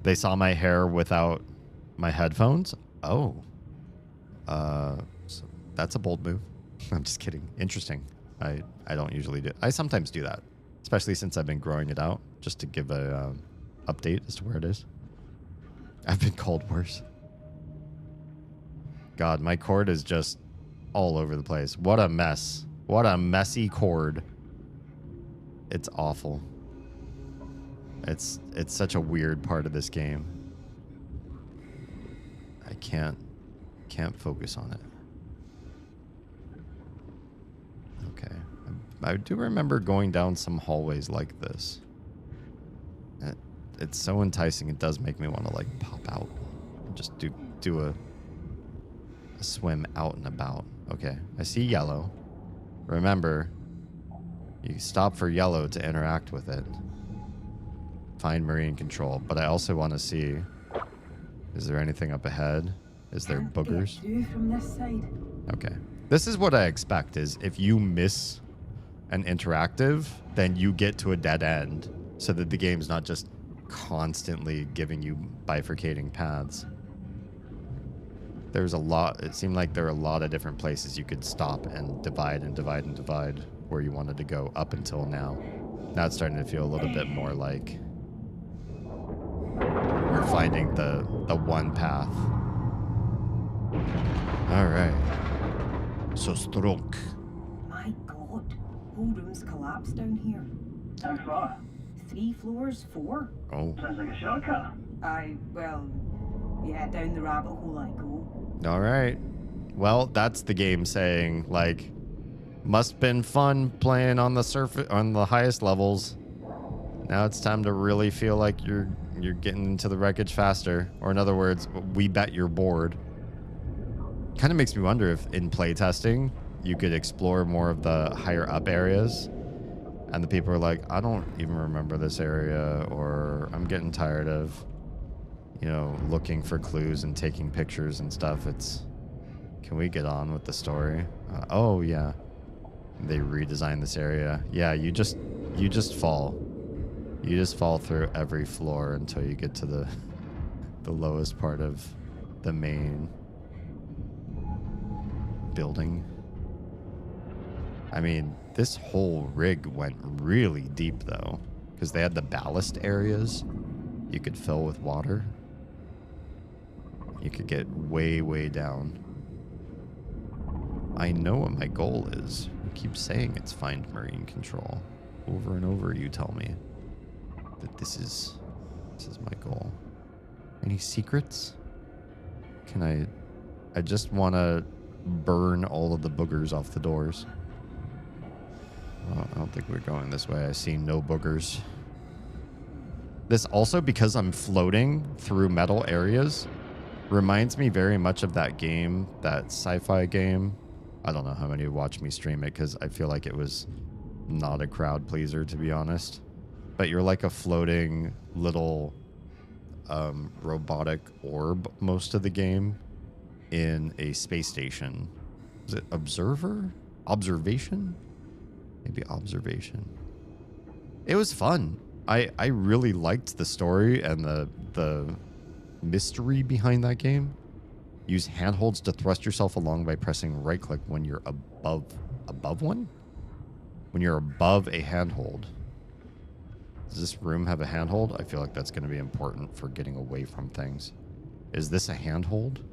Speaker 1: They saw my hair without my headphones. Oh. So that's a bold move. I'm just kidding. Interesting. I don't usually do. I sometimes do that, especially since I've been growing it out, just to give a update as to where it is. I've been called worse. God, my cord is just all over the place. What a mess. What a messy cord. It's awful. It's such a weird part of this game. I can't focus on it. Okay. I do remember going down some hallways like this. It's so enticing. It does make me want to like pop out and just do a swim out and about. Okay, I see yellow. Remember, you stop for yellow to interact with it. Find marine control, but I also want to see, is there anything up ahead? Is there boogers?
Speaker 4: From this side.
Speaker 1: Okay. This is what I expect, is if you miss an interactive, then you get to a dead end so that the game's not just constantly giving you bifurcating paths. There's a lot, it seemed like there are a lot of different places you could stop and divide and divide and divide where you wanted to go up until now. Now it's starting to feel a little bit more like we're finding the one path. All right. So strong.
Speaker 4: My God, whole room's collapsed down here.
Speaker 6: How far?
Speaker 4: 3 floors, 4.
Speaker 1: Oh.
Speaker 6: Sounds like a shortcut.
Speaker 4: Yeah, down the rabbit hole I go.
Speaker 1: All right. Well, that's the game saying, like, must been fun playing on the surface, on the highest levels. Now it's time to really feel like you're getting into the wreckage faster. Or in other words, we bet you're bored. Kind of makes me wonder if in playtesting you could explore more of the higher up areas. And the people are like, I don't even remember this area, or I'm getting tired of, you know, looking for clues and taking pictures and stuff. Can we get on with the story? Oh yeah, they redesigned this area. Yeah, you just fall. You just fall through every floor until you get to the lowest part of the main building. I mean, this whole rig went really deep though, because they had the ballast areas you could fill with water. You could get way, way down. I know what my goal is. You keep saying it's find marine control. Over and over you tell me that this is my goal. Any secrets? I just want to burn all of the boogers off the doors. Well, I don't think we're going this way. I see no boogers. This also, because I'm floating through metal areas, reminds me very much of that game, that sci-fi game. I don't know how many watch me stream it because I feel like it was not a crowd pleaser, to be honest. But you're like a floating little robotic orb most of the game in a space station. Is it Observer? Observation? Maybe Observation. It was fun. I really liked the story and the mystery behind that game. Use handholds to thrust yourself along by pressing right click when you're above one? When you're above a handhold. Does this room have a handhold? I feel like that's going to be important for getting away from things. Is this a handhold?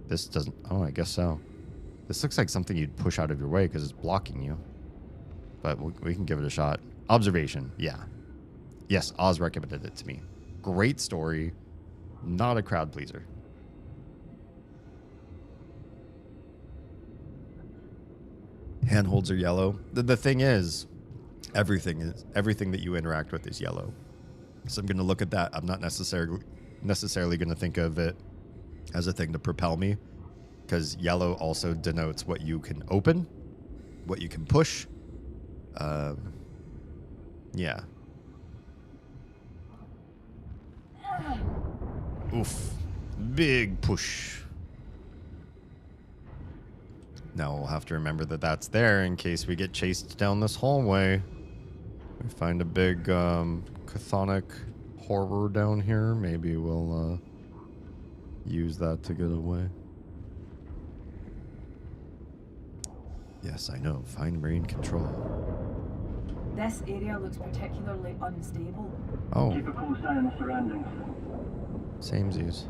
Speaker 1: This doesn't... Oh, I guess so. This looks like something you'd push out of your way because it's blocking you. But we can give it a shot. Observation. Yeah. Yes, Oz recommended it to me. Great story. Not a crowd pleaser. Handholds are yellow. The thing is, everything that you interact with is yellow. So I'm going to look at that. I'm not necessarily going to think of it as a thing to propel me. because yellow also denotes what you can open, what you can push. Yeah. Oof. Big push. Now we'll have to remember that that's there in case we get chased down this hallway. We find a big chthonic horror down here. Maybe we'll use that to get away. Yes, I know. Fine brain control.
Speaker 4: This area looks particularly unstable.
Speaker 1: Oh.
Speaker 6: Keep a close eye on the surroundings.
Speaker 1: Samesies.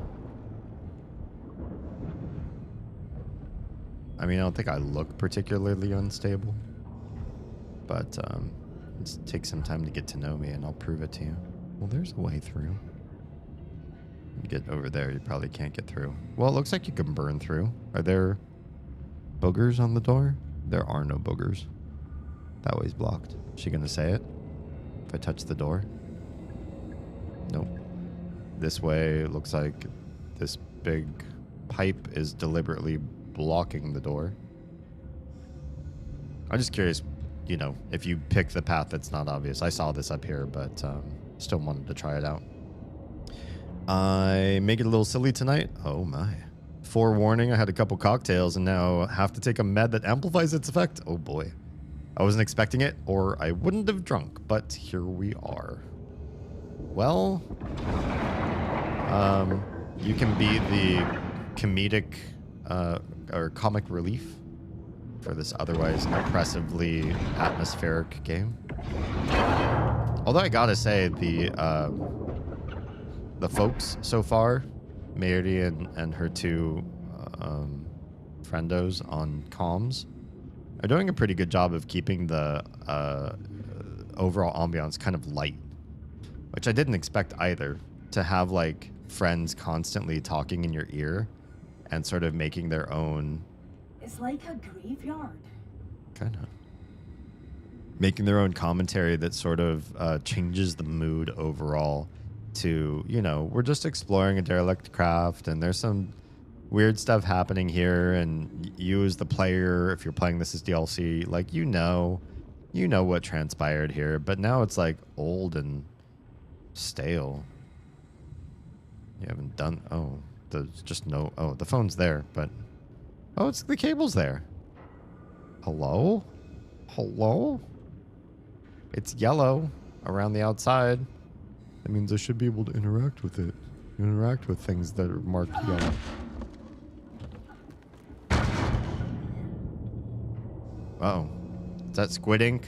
Speaker 1: I mean, I don't think I look particularly unstable. But, just take some time to get to know me and I'll prove it to you. Well, there's a way through. You get over there, you probably can't get through. Well, it looks like you can burn through. Are there boogers on the door? There are no boogers. That way's blocked. Is she gonna say it? If I touch the door? Nope. This way, it looks like this big pipe is deliberately blocking the door. I'm just curious, you know, if you pick the path that's not obvious. I saw this up here, but still wanted to try it out. I make it a little silly tonight. Oh my. Forewarning, I had a couple cocktails and now have to take a med that amplifies its effect. Oh boy. I wasn't expecting it, or I wouldn't have drunk, but here we are. Well, you can be the comedic or comic relief for this otherwise oppressively atmospheric game. Although I gotta say, the folks so far, Mary and her two friendos on comms, are doing a pretty good job of keeping the overall ambiance kind of light, which I didn't expect either, to have like friends constantly talking in your ear and sort of making their own.
Speaker 4: It's like a graveyard.
Speaker 1: Kind of. Making their own commentary that sort of changes the mood overall to, you know, we're just exploring a derelict craft and there's some weird stuff happening here, and you as the player, if you're playing this as DLC, like, you know what transpired here, but now it's like old and stale. You haven't done, oh, there's just no, oh, the phone's there, but, oh, it's the cable's there. Hello? Hello? It's yellow around the outside. That means I should be able to interact with it. Interact with things that are marked yellow. Uh-oh. Is that squid ink?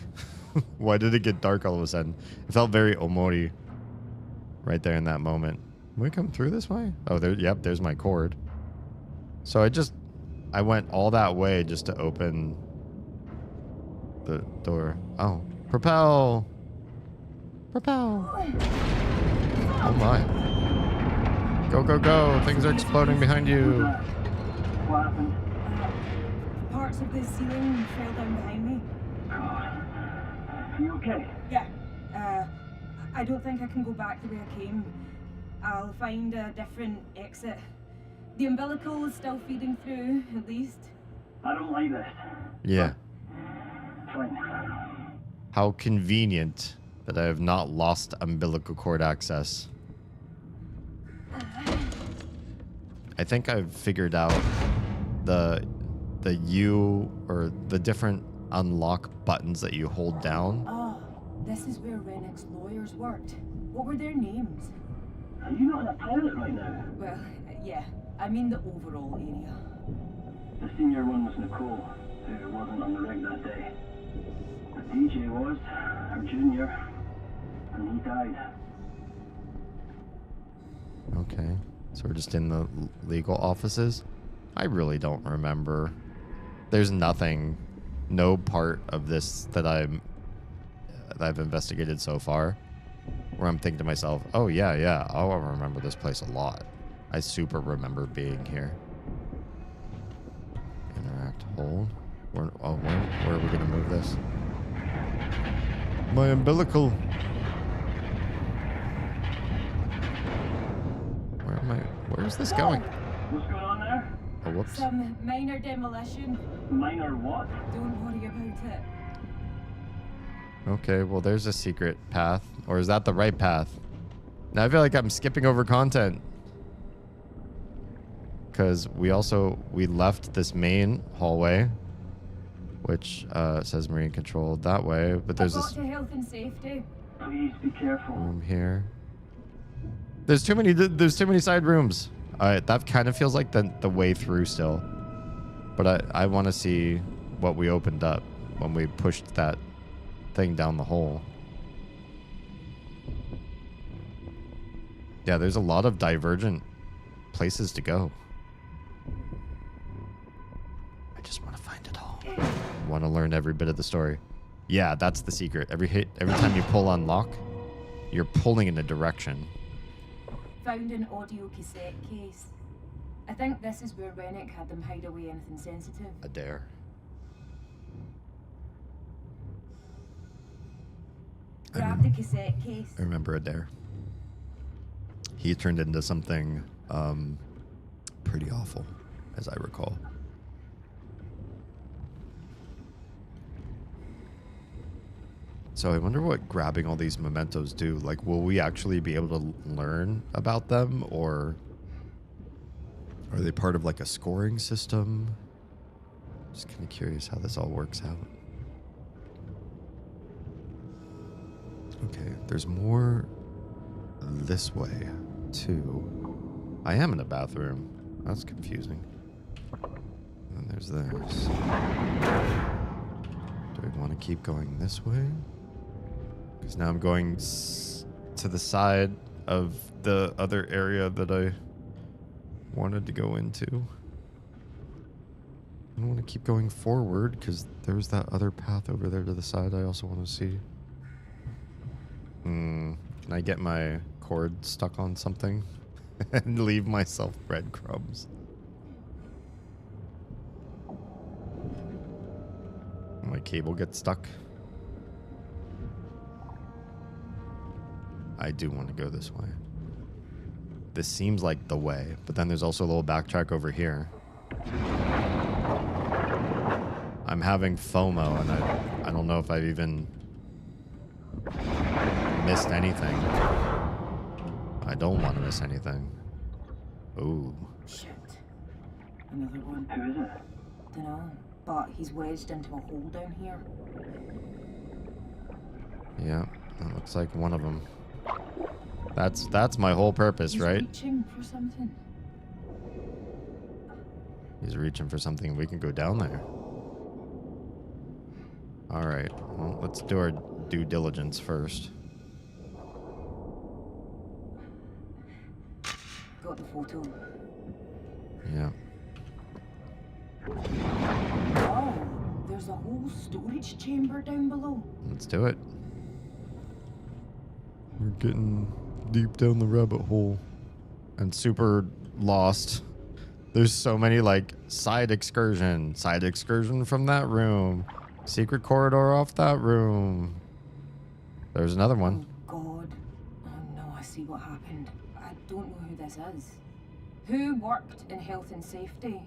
Speaker 1: Why did it get dark all of a sudden? It felt very Omori right there in that moment. Can we come through this way? Oh, there. Yep, there's my cord. So I went all that way just to open the door. Oh, propel! Propel! Oh my. Go, go, go! Things are exploding behind you.
Speaker 6: What happened?
Speaker 4: Parts of the ceiling fell down behind me.
Speaker 6: God. Are you okay?
Speaker 4: Yeah. I don't think I can go back the way I came. I'll find a different exit. The umbilical is still feeding through, at least.
Speaker 6: I don't like this.
Speaker 1: Yeah.
Speaker 6: Fine.
Speaker 1: How convenient that I have not lost umbilical cord access. I think I've figured out the U, or the different unlock buttons that you hold down.
Speaker 4: Oh, this is where Rennick's lawyers worked. What were their names?
Speaker 6: Are you not in a toilet right now?
Speaker 4: Well, yeah. I mean the overall area.
Speaker 6: The senior one was Nicole, who wasn't on the rig that day. The DJ was, our junior, and he died.
Speaker 1: Okay. So we're just in the legal offices? I really don't remember. There's nothing, no part of this that I've investigated so far where I'm thinking to myself, oh yeah, I'll remember this place a lot. I super remember being here. Interact, hold. Where are we gonna move this? My umbilical. Where's this going?
Speaker 6: What's going on there?
Speaker 1: Oh, whoops.
Speaker 4: Some minor demolition.
Speaker 6: Minor what?
Speaker 4: Don't worry about it.
Speaker 1: Okay, well, there's a secret path. Or is that the right path? Now I feel like I'm skipping over content. Because we left this main hallway, which says marine control that way, but there's
Speaker 4: I've
Speaker 1: this
Speaker 4: got to health and safety.
Speaker 6: Please be careful.
Speaker 1: room here. There's too many side rooms. Alright, that kind of feels like the way through still. But I want to see what we opened up when we pushed that thing down the hole. Yeah, there's a lot of divergent places to go. I just want to find it all. I want to learn every bit of the story. Yeah, that's the secret. Every time you pull on lock, you're pulling in a direction.
Speaker 4: Found an audio cassette case. I think this is where Rennick had them hide away anything sensitive.
Speaker 1: A dare.
Speaker 4: Grab the cassette case.
Speaker 1: I remember a dare. He turned into something pretty awful, as I recall. So I wonder what grabbing all these mementos do. Like, will we actually be able to learn about them, or are they part of like a scoring system? Just kind of curious how this all works out. Okay, there's more this way, too. I am in a bathroom. That's confusing. And there's this. Do I want to keep going this way? Because now I'm going to the side of the other area that I wanted to go into. I don't want to keep going forward because there's that other path over there to the side I also want to see. Can I get my cord stuck on something and leave myself breadcrumbs? My cable gets stuck. I do want to go this way. This seems like the way, but then there's also a little backtrack over here. I'm having FOMO, and I don't know if I've even missed anything. I don't want to miss anything. Ooh.
Speaker 4: Shit. Another one.
Speaker 6: Who is it?
Speaker 4: Dunno, but he's wedged into a hole down here.
Speaker 1: Yeah, that looks like one of them. That's my whole purpose,
Speaker 4: He's
Speaker 1: right?
Speaker 4: reaching for something.
Speaker 1: He's reaching for something. We can go down there. All right. Well, let's do our due diligence first.
Speaker 4: Got the photo.
Speaker 1: Yeah.
Speaker 4: Oh, there's a whole storage chamber down below.
Speaker 1: Let's do it. We're getting deep down the rabbit hole and super lost. There's so many like side excursion from that room, secret corridor off that room. There's another one.
Speaker 4: Oh God. Oh no, I see what happened. I don't know who this is. Who worked in health and safety?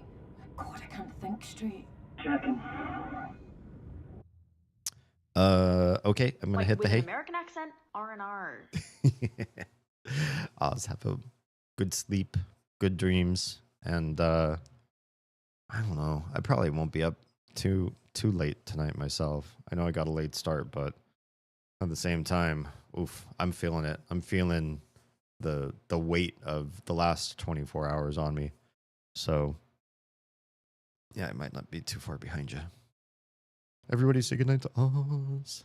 Speaker 4: God, I can't think straight.
Speaker 6: Checking.
Speaker 1: Okay, I'm gonna hit the hay.
Speaker 9: American accent, R&R.
Speaker 1: Oz, have a good sleep, good dreams, and I don't know. I probably won't be up too late tonight myself. I know I got a late start, but at the same time, oof, I'm feeling it. I'm feeling the weight of the last 24 hours on me. So yeah, I might not be too far behind you. Everybody say goodnight to Oz.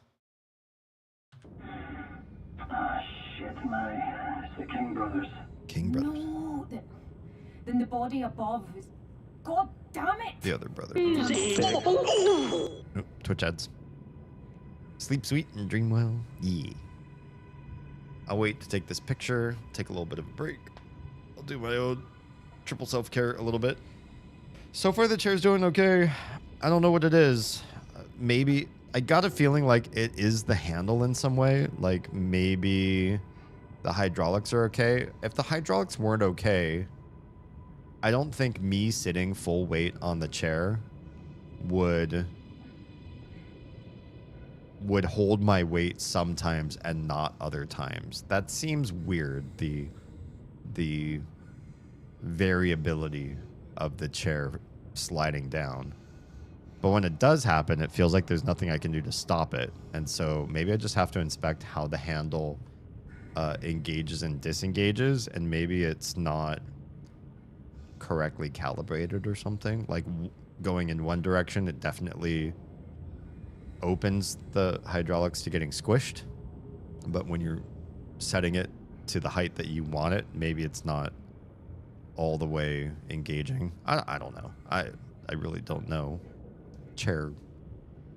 Speaker 6: Ah, shit, my. It's the King brothers.
Speaker 1: King brothers.
Speaker 4: No, then the body above is. God damn it!
Speaker 1: The other brother. Oh, Twitch ads. Sleep sweet and dream well. Yeah. I'll wait to take this picture. Take a little bit of a break. I'll do my own triple self-care a little bit. So far the chair's doing okay. I don't know what it is. Maybe I got a feeling like it is the handle in some way. Like maybe the hydraulics are okay. If the hydraulics weren't okay, I don't think me sitting full weight on the chair would hold my weight sometimes and not other times. That seems weird, the variability of the chair sliding down. But when it does happen, it feels like there's nothing I can do to stop it. And so maybe I just have to inspect how the handle engages and disengages, and maybe it's not correctly calibrated or something. Like going in one direction, it definitely opens the hydraulics to getting squished. But when you're setting it to the height that you want it, maybe it's not all the way engaging. I don't know. I really don't know chair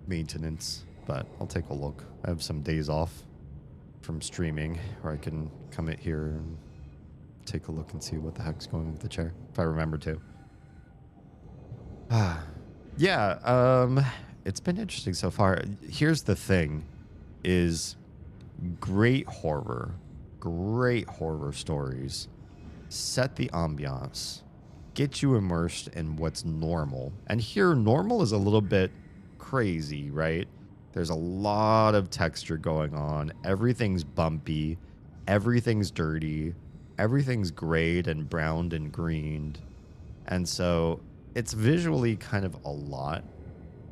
Speaker 1: maintenance, but I'll take a look. I have some days off from streaming where I can come in here and take a look and see what the heck's going on with the chair, if I remember to. Yeah, it's been interesting so far. Here's the thing, is great horror stories set the ambiance, get you immersed in what's normal. And here, normal is a little bit crazy, right? There's a lot of texture going on. Everything's bumpy. Everything's dirty. Everything's grayed and browned and greened. And so it's visually kind of a lot,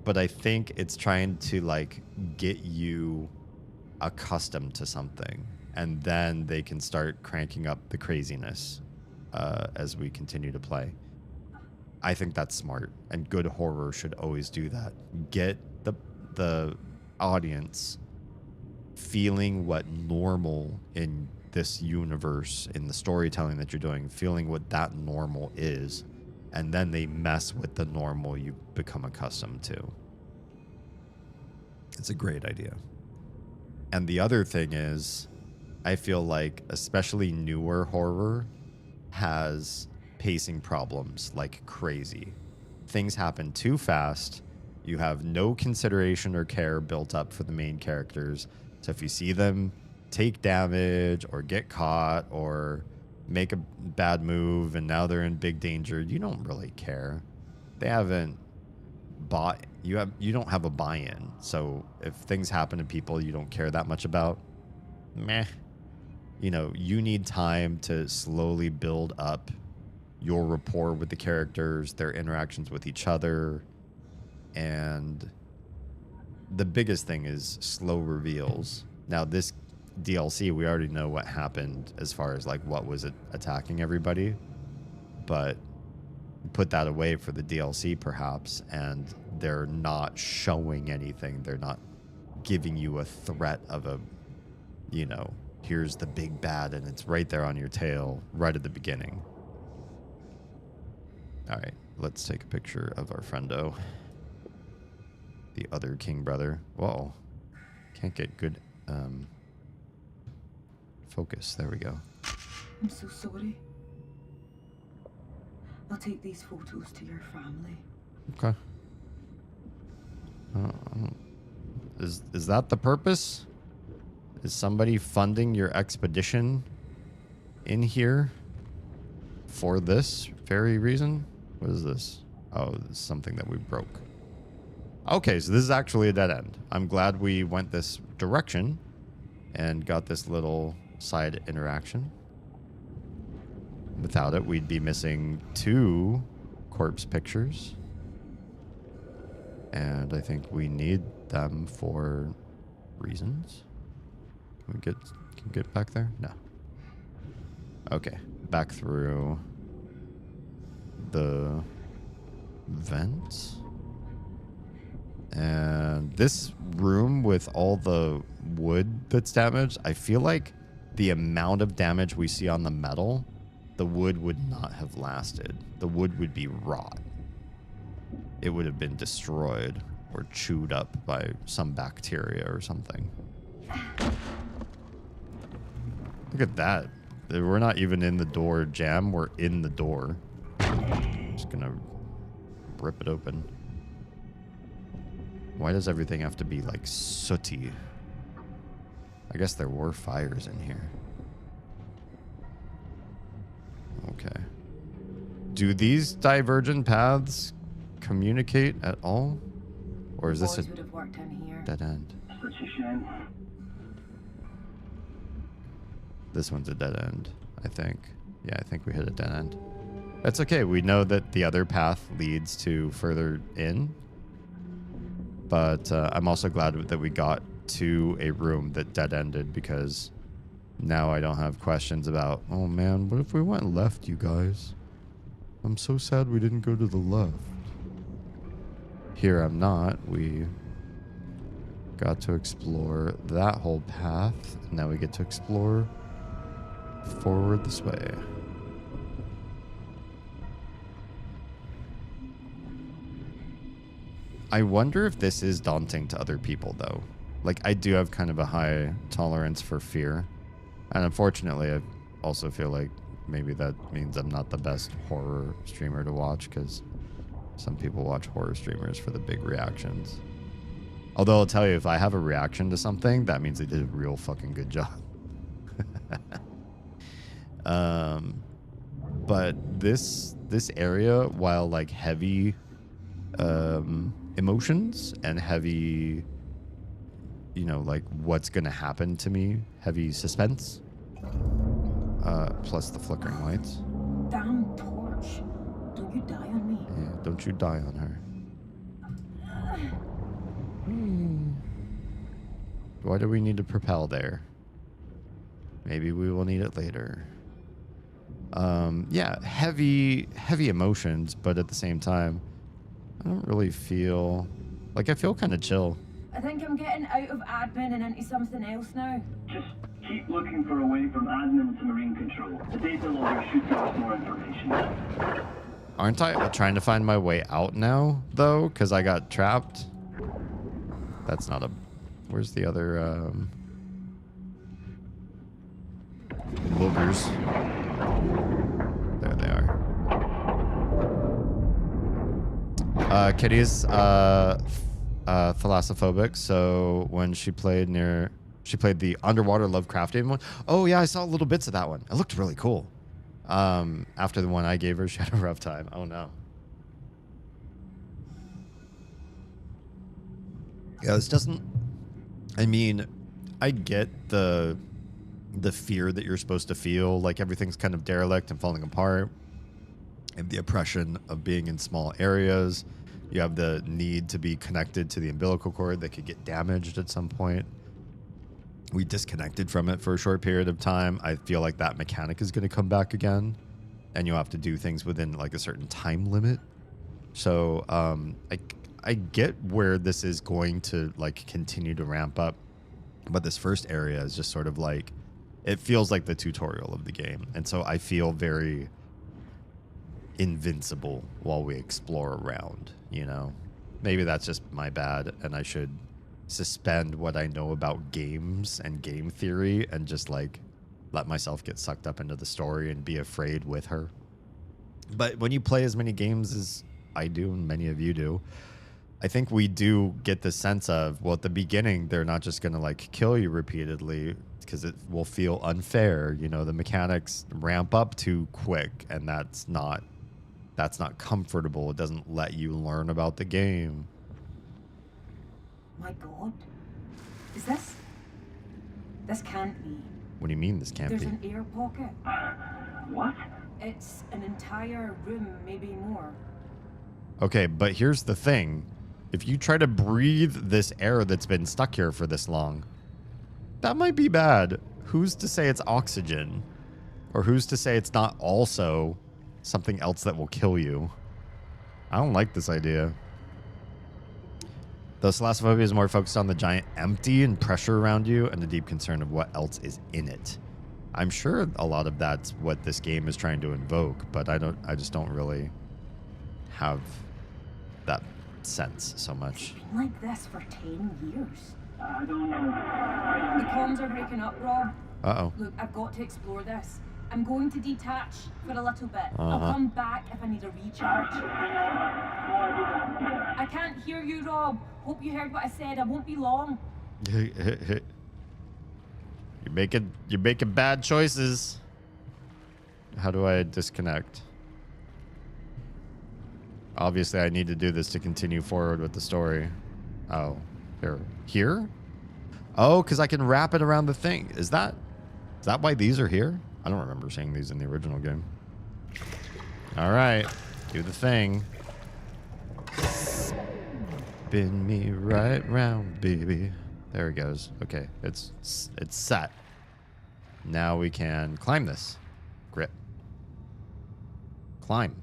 Speaker 1: but I think it's trying to like get you accustomed to something, and then they can start cranking up the craziness as we continue to play. I think that's smart, and good horror should always do that. Get the audience feeling what normal in this universe, in the storytelling that you're doing, feeling what that normal is, and then they mess with the normal you've become accustomed to. It's a great idea. And the other thing is, I feel like especially newer horror has pacing problems like crazy. Things happen too fast. You have no consideration or care built up for the main characters. So if you see them take damage or get caught or make a bad move and now they're in big danger, you don't really care. They haven't bought, you don't have a buy-in. So if things happen to people you don't care that much about, meh. You know, you need time to slowly build up your rapport with the characters, their interactions with each other, and the biggest thing is slow reveals. Now, this DLC, we already know what happened as far as like what was it attacking everybody, but put that away for the DLC perhaps, and they're not showing anything. They're not giving you a threat of a, you know, here's the big bad and it's right there on your tail right at the beginning. All right, let's take a picture of our friendo, the other king brother. Whoa, can't get good focus. There we go.
Speaker 4: I'm so sorry. I'll take these photos to your family.
Speaker 1: Okay. Is that the purpose? Is somebody funding your expedition in here for this very reason? What is this? Oh, this is something that we broke. Okay, so this is actually a dead end. I'm glad we went this direction and got this little side interaction. Without it, we'd be missing 2 corpse pictures. And I think we need them for reasons. Can we get back there? No. Okay, back through the vents. And this room with all the wood that's damaged, I feel like the amount of damage we see on the metal, the wood would not have lasted. The wood would be rot. It would have been destroyed or chewed up by some bacteria or something. Look at that. We're not even in the door jam. We're in the door. Just gonna rip it open. Why does everything have to be like sooty? I guess there were fires in here. Okay. Do these divergent paths communicate at all? Or is this a
Speaker 4: Boys would have worked in here.
Speaker 1: dead end?
Speaker 6: Such a shame.
Speaker 1: This one's a dead end, I think. Yeah, I think we hit a dead end. That's okay. We know that the other path leads to further in. But I'm also glad that we got to a room that dead ended, because now I don't have questions about, oh man, what if we went left, you guys? I'm so sad we didn't go to the left. Here I'm not. We got to explore that whole path. Now we get to explore forward this way. I wonder if this is daunting to other people, though. Like, I do have kind of a high tolerance for fear. And unfortunately, I also feel like maybe that means I'm not the best horror streamer to watch, because some people watch horror streamers for the big reactions. Although I'll tell you, if I have a reaction to something, that means they did a real fucking good job. But this area, while like heavy emotions and heavy, you know, like what's gonna happen to me, heavy suspense, plus the flickering lights.
Speaker 4: Damn torch. Don't you die on me.
Speaker 1: Yeah, don't you die on her. Why do we need to propel there? Maybe we will need it later. Yeah, heavy emotions, but at the same time, I don't really feel like I feel kind of chill.
Speaker 4: I think I'm getting out of admin and into something else now.
Speaker 6: Just keep looking for a way from admin to marine control. The data logger should give us more information.
Speaker 1: Aren't I trying to find my way out now, though? Because I got trapped. That's not a... Where's the other, boogers? There they are. Kitty's thalassophobic, so when she played the underwater Lovecraftian one. Oh yeah, I saw little bits of that one. It looked really cool. After the one I gave her, she had a rough time. Oh no. Yeah, this doesn't... I mean, I get the fear that you're supposed to feel, like everything's kind of derelict and falling apart, and the oppression of being in small areas. You have the need to be connected to the umbilical cord that could get damaged at some point. We disconnected from it for a short period of time. I feel like that mechanic is going to come back again, and you have to do things within like a certain time limit. So I get where this is going to like continue to ramp up, but this first area is just sort of like, it feels like the tutorial of the game, and so I feel very invincible while we explore around, you know. Maybe that's just my bad, and I should suspend what I know about games and game theory and just like let myself get sucked up into the story and be afraid with her. But when you play as many games as I do and many of you do, I think we do get the sense of, well, at the beginning, they're not just going to like kill you repeatedly because it will feel unfair. You know, the mechanics ramp up too quick, and that's not comfortable. It doesn't let you learn about the game.
Speaker 4: My God. Is this? This can't be.
Speaker 1: What do you mean this can't
Speaker 4: There's
Speaker 1: be?
Speaker 4: an air pocket.
Speaker 6: What?
Speaker 4: It's an entire room, maybe more.
Speaker 1: Okay, but here's the thing. If you try to breathe this air that's been stuck here for this long, that might be bad. Who's to say it's oxygen? Or who's to say it's not also something else that will kill you? I don't like this idea. Though Thalassophobia is more focused on the giant empty and pressure around you and the deep concern of what else is in it. I'm sure a lot of that's what this game is trying to invoke, but I just don't really have that sense so much.
Speaker 4: It's been like this for 10 years.
Speaker 6: I don't know.
Speaker 4: The comms are breaking up, Rob.
Speaker 1: Uh-oh.
Speaker 4: Look, I've got to explore this. I'm going to detach for a little bit. I'll come back if I need a recharge. I can't hear you, Rob. Hope you heard what I said. I won't be long.
Speaker 1: You're making bad choices. How do I disconnect? Obviously, I need to do this to continue forward with the story. Oh, here? Oh, because I can wrap it around the thing. Is that why these are here? I don't remember seeing these in the original game. All right, do the thing. Spin me right round, baby. There it goes. Okay, it's set. Now we can climb this. Grip. Climb.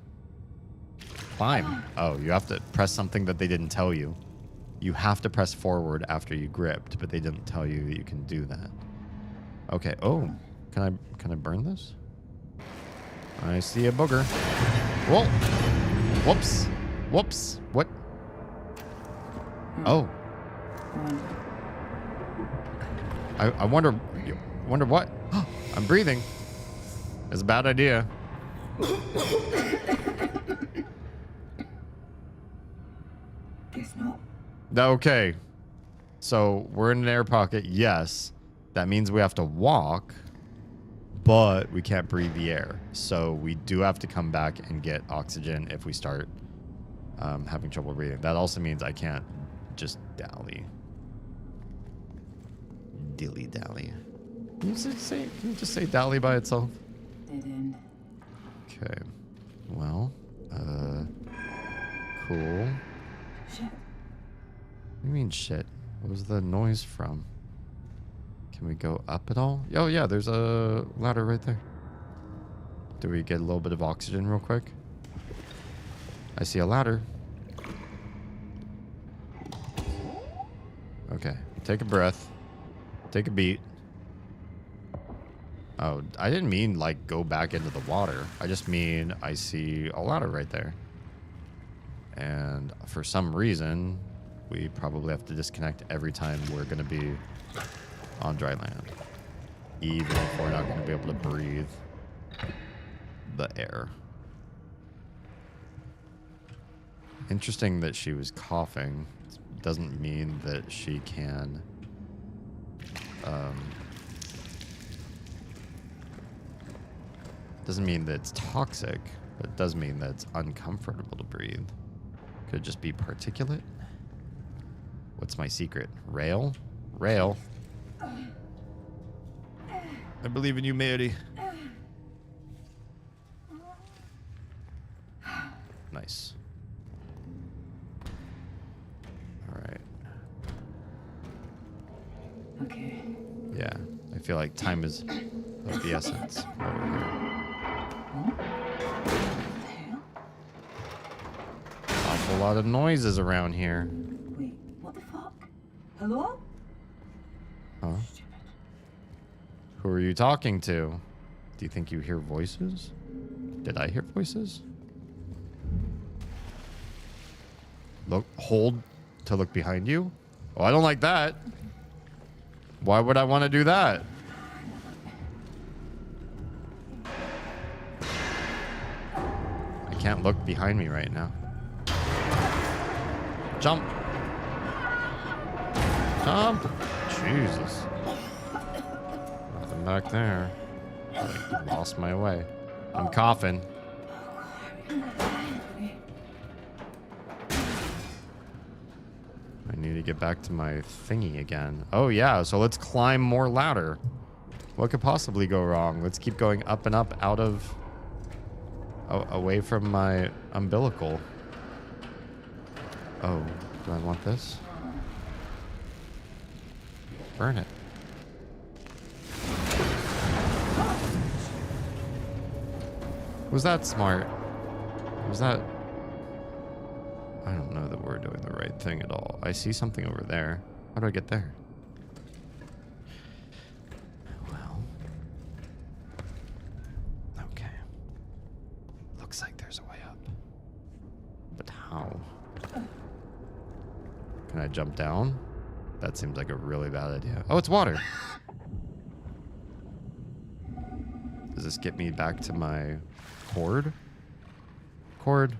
Speaker 1: Climb. Oh, you have to press something that they didn't tell you. You have to press forward after you gripped, but they didn't tell you that you can do that. Okay. Oh, can I burn this? I see a booger. Whoa. Whoops. Whoops. What? Oh. I wonder what? I'm breathing. It's a bad idea.
Speaker 4: Guess not.
Speaker 1: Okay. So we're in an air pocket. Yes. That means we have to walk, but we can't breathe the air. So we do have to come back and get oxygen if we start having trouble breathing. That also means I can't just dally. Dilly-dally. Can you just say dally by itself?
Speaker 4: Dead end.
Speaker 1: Okay. Well, cool.
Speaker 4: Shit.
Speaker 1: What do you mean shit? What was the noise from? Can we go up at all? Oh yeah, there's a ladder right there. Do we get a little bit of oxygen real quick? I see a ladder. Okay, take a breath. Take a beat. Oh, I didn't mean like go back into the water. I just mean I see a ladder right there. And for some reason, we probably have to disconnect every time we're going to be on dry land. Even if we're not going to be able to breathe the air. Interesting that she was coughing. Doesn't mean that she can... doesn't mean that it's toxic, but it does mean that it's uncomfortable to breathe. Could it just be particulate? What's my secret? Rail? Rail. I believe in you, Mary. Nice. All right.
Speaker 4: Okay.
Speaker 1: Yeah, I feel like time is of the essence over here. Awful lot of noises around here.
Speaker 4: Wait, what the fuck? Hello?
Speaker 1: Huh? Who are you talking to? Do you think you hear voices? Did I hear voices? Look, hold to look behind you? Oh, I don't like that. Why would I want to do that? I can't look behind me right now. Jump. Jump. Jesus. Nothing back there. I lost my way. I'm coughing. I need to get back to my thingy again. Oh yeah, so let's climb more ladder. What could possibly go wrong? Let's keep going up and up out of... away from my umbilical. Oh, do I want this? Burn it. Was that smart? Was that... I don't know that we're doing the right thing at all. I see something over there. How do I get there? Well... Okay. Looks like there's a way up. But how? Can I jump down? That seems like a really bad idea. Oh, it's water! Does this get me back to my cord? Cord.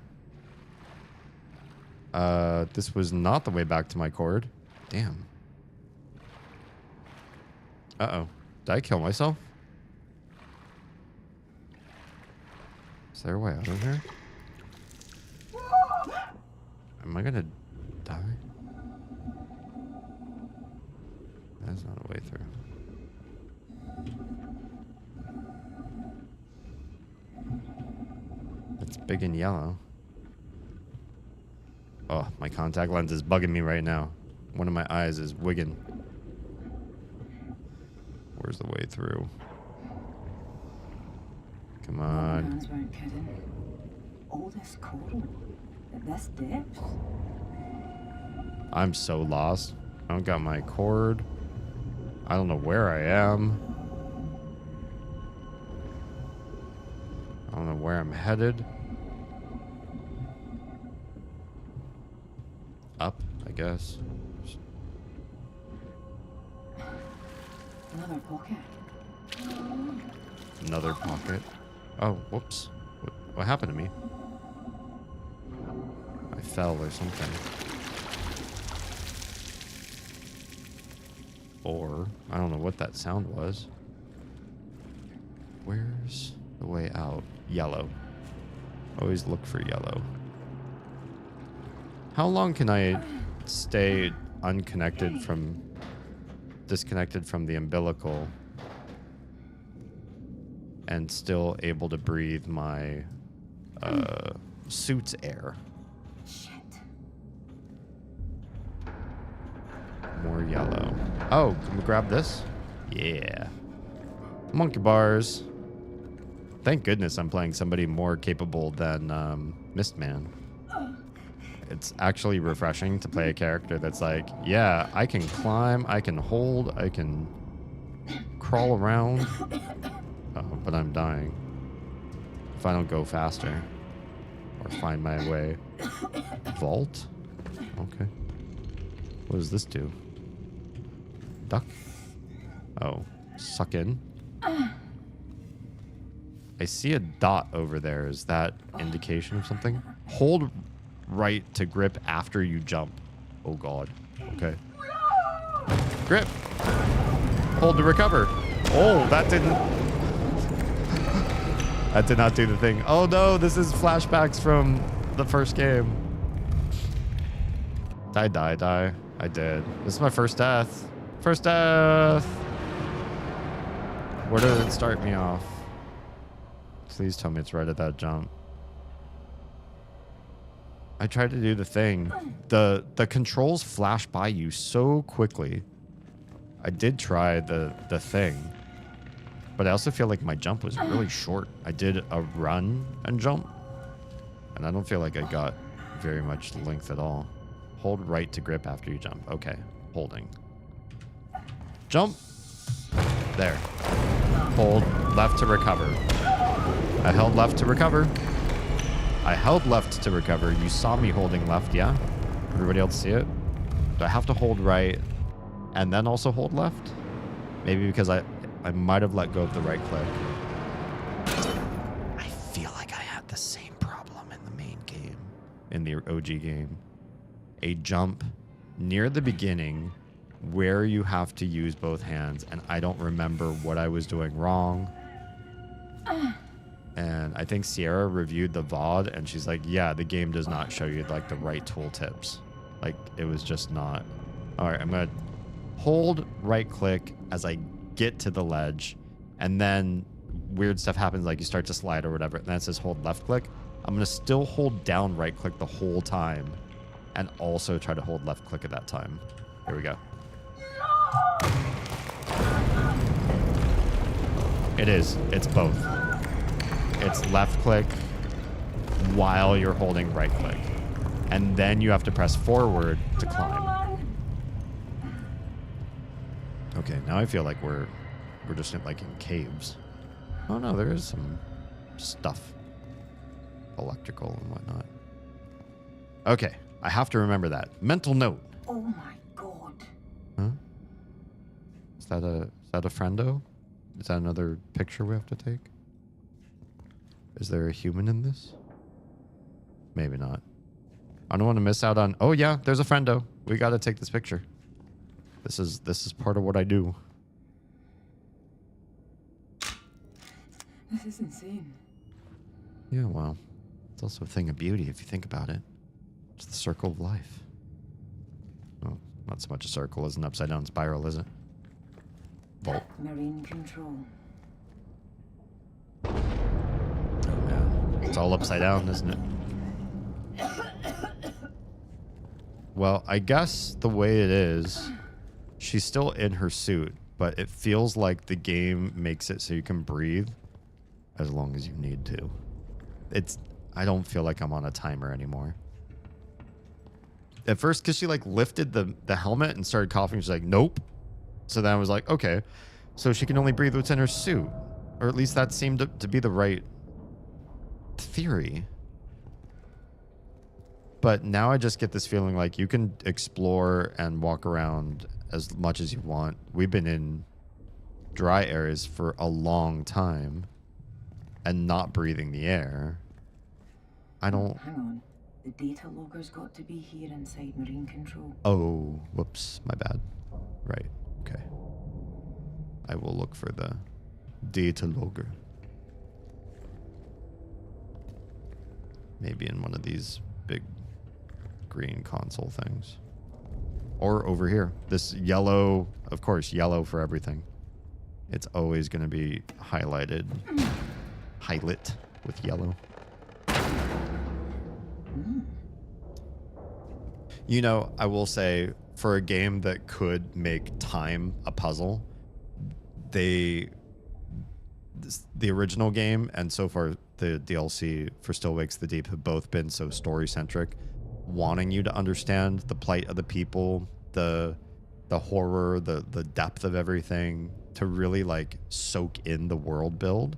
Speaker 1: This was not the way back to my cord. Damn. Uh-oh. Did I kill myself? Is there a way out of here? Am I gonna die? That's not a way through. It's big and yellow. Oh, my contact lens is bugging me right now. One of my eyes is wigging. Where's the way through? Come on.
Speaker 4: Hands weren't kidding. All this coral at this depth.
Speaker 1: I'm so lost. I don't got my cord. I don't know where I am. I don't know where I'm headed. Up, I guess.
Speaker 4: Another pocket.
Speaker 1: Another pocket. Oh, whoops. What happened to me? I fell or something. Or, I don't know what that sound was. Where's the way out? Yellow. Always look for yellow. How long can I stay disconnected from the umbilical and still able to breathe my suit's air?
Speaker 4: Shit.
Speaker 1: More yellow. Oh, can we grab this? Yeah. Monkey bars. Thank goodness I'm playing somebody more capable than Mistman. It's actually refreshing to play a character that's like, yeah, I can climb, I can hold, I can crawl around. Oh, but I'm dying. If I don't go faster or find my way. Vault? Okay. What does this do? Duck? Oh, suck in. I see a dot over there. Is that indication of something? Hold right to grip after you jump. Oh god. Okay. Grip. Hold to recover. Oh, that didn't. That did not do the thing. Oh no, this is flashbacks from the first game. Die. I did. This is my first death. First death. Where did it start me off? Please tell me it's right at that jump. I tried to do the thing. The controls flash by you so quickly. I did try the thing. But I also feel like my jump was really short. I did a run and jump. And I don't feel like I got very much length at all. Hold right to grip after you jump. Okay. Holding. Jump. There. Hold left to recover. I held left to recover. I held left to recover. You saw me holding left, yeah? Everybody else see it? Do I have to hold right and then also hold left? Maybe because I might have let go of the right click. I feel like I had the same problem in the main game, in the OG game. A jump near the beginning where you have to use both hands, and I don't remember what I was doing wrong. And I think Sierra reviewed the VOD, and she's like, yeah, the game does not show you like the right tooltips. Like, it was just not. All right, I'm going to hold right click as I get to the ledge, and then weird stuff happens, like you start to slide or whatever, and then it says hold left click. I'm going to still hold down right click the whole time, and also try to hold left click at that time. Here we go. It is. It's both. It's left click while you're holding right click. And then you have to press forward to climb. Okay, now I feel like we're just like in caves. Oh no, there is some stuff. Electrical and whatnot. Okay, I have to remember that. Mental note.
Speaker 4: Oh my god.
Speaker 1: Huh? Is that a friendo? Is that another picture we have to take? Is there a human in this? Maybe not. I don't want to miss out on... Oh yeah, there's a friendo. We got to take this picture. This is part of what I do.
Speaker 4: This is insane.
Speaker 1: Yeah, well, it's also a thing of beauty if you think about it. It's the circle of life. Oh, not so much a circle as an upside down spiral, is it? Vault.
Speaker 4: Marine control.
Speaker 1: Oh man. It's all upside down, isn't it? Well, I guess the way it is, she's still in her suit, but it feels like the game makes it so you can breathe as long as you need to. I don't feel like I'm on a timer anymore. At first, because she like lifted the helmet and started coughing, she's like, nope. So then I was like, okay, so she can only breathe what's in her suit. Or at least that seemed to be the right theory. But now I just get this feeling like you can explore and walk around as much as you want. We've been in dry areas for a long time and not breathing the air. I don't...
Speaker 4: Hang on. The data logger's got to be here inside marine control.
Speaker 1: Oh, whoops. My bad. Right. Okay. I will look for the data logger. Maybe in one of these big green console things. Or over here. This yellow, of course, yellow for everything. It's always going to be highlighted. Highlight with yellow. You know, I will say, for a game that could make time a puzzle, the original game and so far the DLC for Still Wakes the Deep have both been so story-centric, wanting you to understand the plight of the people, the horror, the depth of everything, to really like soak in the world build.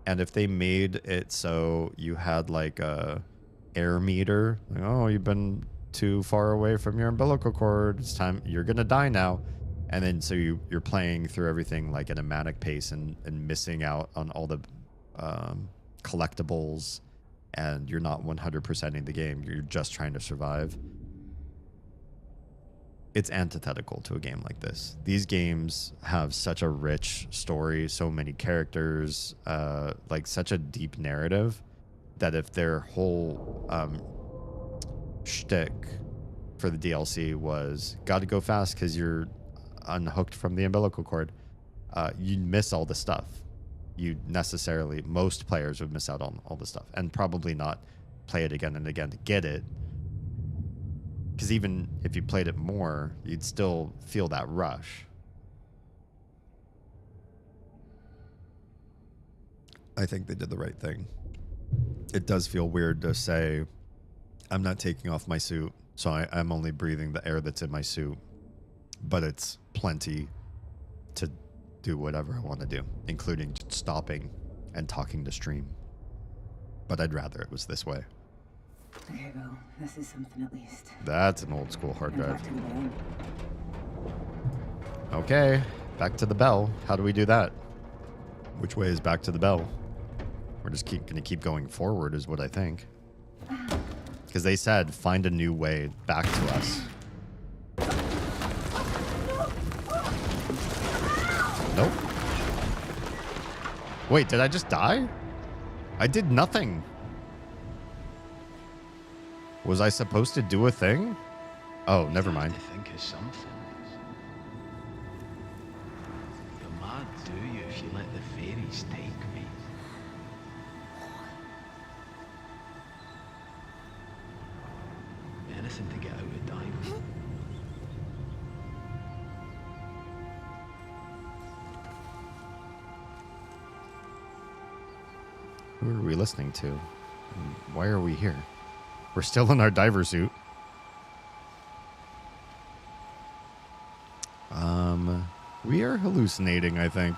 Speaker 1: And if they made it so you had like a air meter, like, oh, you've been too far away from your umbilical cord, it's time, you're gonna die now. And then so you're playing through everything like at a manic pace and missing out on all the collectibles, and you're not 100%ing the game, you're just trying to survive. It's antithetical to a game like this. These games have such a rich story, so many characters, like such a deep narrative, that if their whole shtick for the DLC was gotta go fast because you're unhooked from the umbilical cord, you'd miss all the stuff. Most players would miss out on all the stuff and probably not play it again and again to get it. Because even if you played it more, you'd still feel that rush. I think they did the right thing. It does feel weird to say, I'm not taking off my suit, so I'm only breathing the air that's in my suit. But it's plenty to do whatever I want to do, including just stopping and talking to stream. But I'd rather it was this way.
Speaker 4: Okay, well, this is something at least.
Speaker 1: That's an old school hard drive.
Speaker 4: Back to the bed.
Speaker 1: Okay, back to the bell. How do we do that? Which way is back to the bell? We're just gonna keep going forward is what I think. Because they said, find a new way back to us. Nope. Wait, did I just die? I did nothing. Was I supposed to do a thing? Oh, never mind.
Speaker 10: To think of something. You're mad, do you, if you let the fairies take me? Anything to get out of diving.
Speaker 1: Who are we listening to? And why are we here? We're still in our diver suit. We are hallucinating, I think.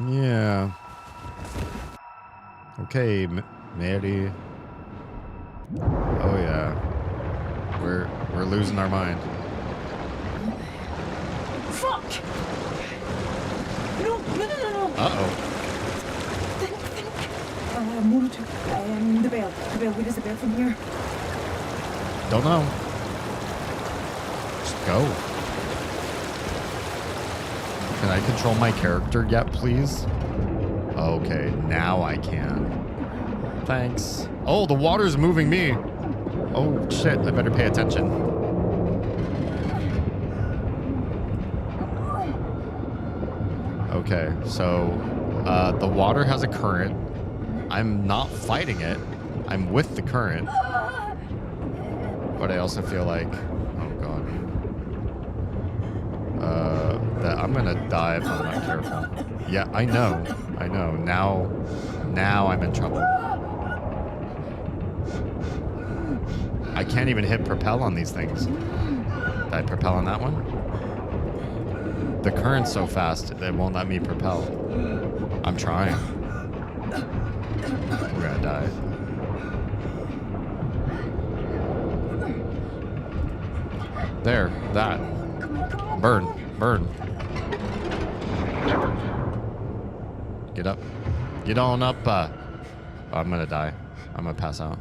Speaker 1: Yeah. Okay, Mary. Oh yeah. We're losing our mind.
Speaker 4: Fuck! No.
Speaker 1: Uh-oh.
Speaker 4: Monitor. The bell. Where is the bell from here?
Speaker 1: Don't know. Just go. Can I control my character yet, please? Okay, now I can. Thanks. Oh, the water's moving me. Oh, shit. I better pay attention. Okay, so the water has a current. I'm not fighting it. I'm with the current. But I also feel like, oh god, that I'm gonna die if I'm not careful. Yeah, I know. Now I'm in trouble. I can't even hit propel on these things. Did I propel on that one? The current's so fast, it won't let me propel. I'm trying. We're gonna die. There, that. Burn. Get up. Get on up. Oh, I'm gonna die. I'm gonna pass out.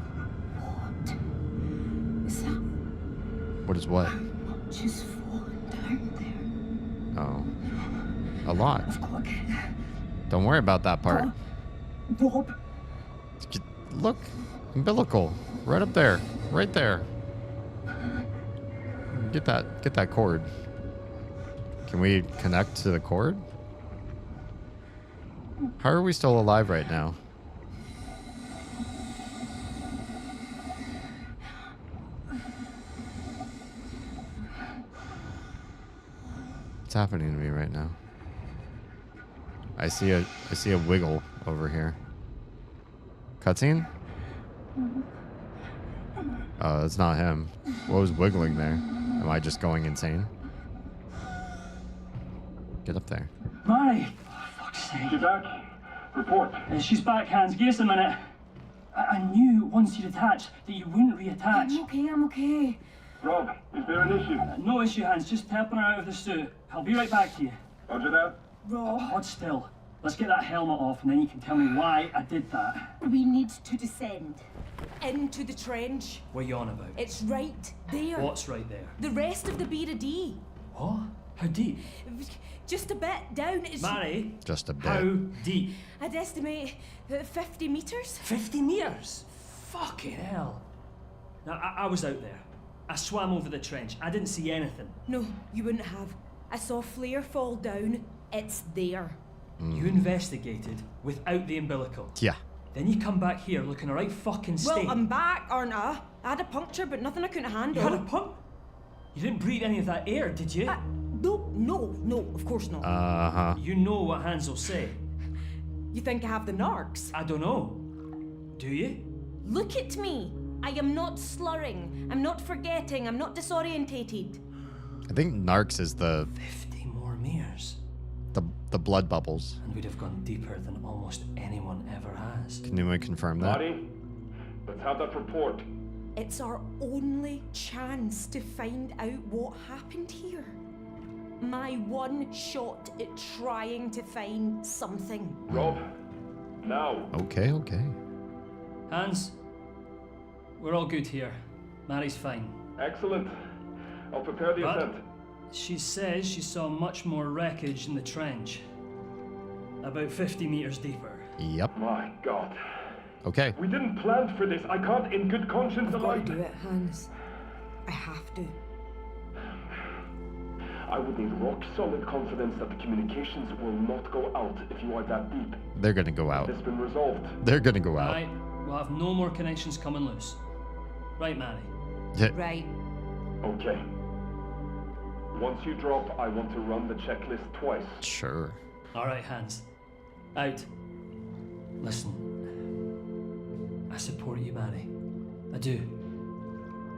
Speaker 1: What is what?
Speaker 4: Just falling down there.
Speaker 1: Oh. A lot. Don't worry about that part.
Speaker 4: Bob.
Speaker 1: Look. Umbilical. Right up there. Right there. Get that cord. Can we connect to the cord? How are we still alive right now? What's happening to me right now? I see a wiggle over here. Cutscene? Oh, that's not him. What was wiggling there? Am I just going insane? Get up there.
Speaker 6: Mary! Oh, fuck's sake.
Speaker 5: She's back. Report.
Speaker 6: She's back, Hans. Give us a minute. I knew once you'd attached that you wouldn't reattach.
Speaker 4: I'm okay.
Speaker 5: Rob, is there an issue?
Speaker 6: No issue, Hans. Just helping her out of the suit. I'll be right back to you.
Speaker 5: Roger that.
Speaker 4: Rob,
Speaker 6: Hold still. Let's get that helmet off and then you can tell me why I did that.
Speaker 11: We need to descend into the trench.
Speaker 6: What are you on about?
Speaker 11: It's right there.
Speaker 6: What's right there?
Speaker 11: The rest of the Beira D.
Speaker 6: What? How deep?
Speaker 11: Just a bit down. It's
Speaker 6: Mary?
Speaker 1: Just a bit.
Speaker 6: How deep?
Speaker 11: I'd estimate 50 meters.
Speaker 6: 50 meters? Fucking hell. Now, I was out there. I swam over the trench. I didn't see anything.
Speaker 11: No, you wouldn't have. I saw flare fall down. It's there.
Speaker 6: You investigated without the umbilical.
Speaker 1: Yeah.
Speaker 6: Then you come back here looking a right fucking state.
Speaker 11: Well, I'm back, aren't I? I had a puncture, but nothing I couldn't handle.
Speaker 6: You had a pump? You didn't breathe any of that air, did you?
Speaker 11: No, of course not.
Speaker 1: Uh-huh.
Speaker 6: You know what Hans will say.
Speaker 11: You think I have the narcs?
Speaker 6: I don't know. Do you?
Speaker 11: Look at me. I am not slurring. I'm not forgetting. I'm not disorientated.
Speaker 1: I think narcs is the
Speaker 6: 50 more meters.
Speaker 1: the blood bubbles.
Speaker 6: And we'd have gone deeper than almost anyone ever has.
Speaker 1: Can anyone confirm that?
Speaker 5: Marty, let's have that report.
Speaker 11: It's our only chance to find out what happened here. My one shot at trying to find something.
Speaker 5: Rob, now.
Speaker 1: Okay.
Speaker 6: Hans, we're all good here. Mary's fine.
Speaker 5: Excellent. I'll prepare the
Speaker 6: But
Speaker 5: ascent.
Speaker 6: she says she saw much more wreckage in the trench. About 50 meters deeper.
Speaker 1: Yep.
Speaker 5: My God.
Speaker 1: Okay.
Speaker 5: We didn't plan for this. I can't, in good conscience,
Speaker 11: I've got
Speaker 5: alive.
Speaker 11: to do it, Hans. I have to.
Speaker 5: I would need rock-solid confidence that the communications will not go out if you are that deep.
Speaker 1: They're gonna go out.
Speaker 5: It's been resolved.
Speaker 1: They're gonna go out.
Speaker 6: Right, we'll have no more connections coming loose. Right, Mary?
Speaker 1: Yeah.
Speaker 11: Right.
Speaker 5: Okay. Once you drop, I want to run the checklist twice.
Speaker 1: Sure.
Speaker 6: All right, Hans. Out. Listen. I support you, Mary. I do.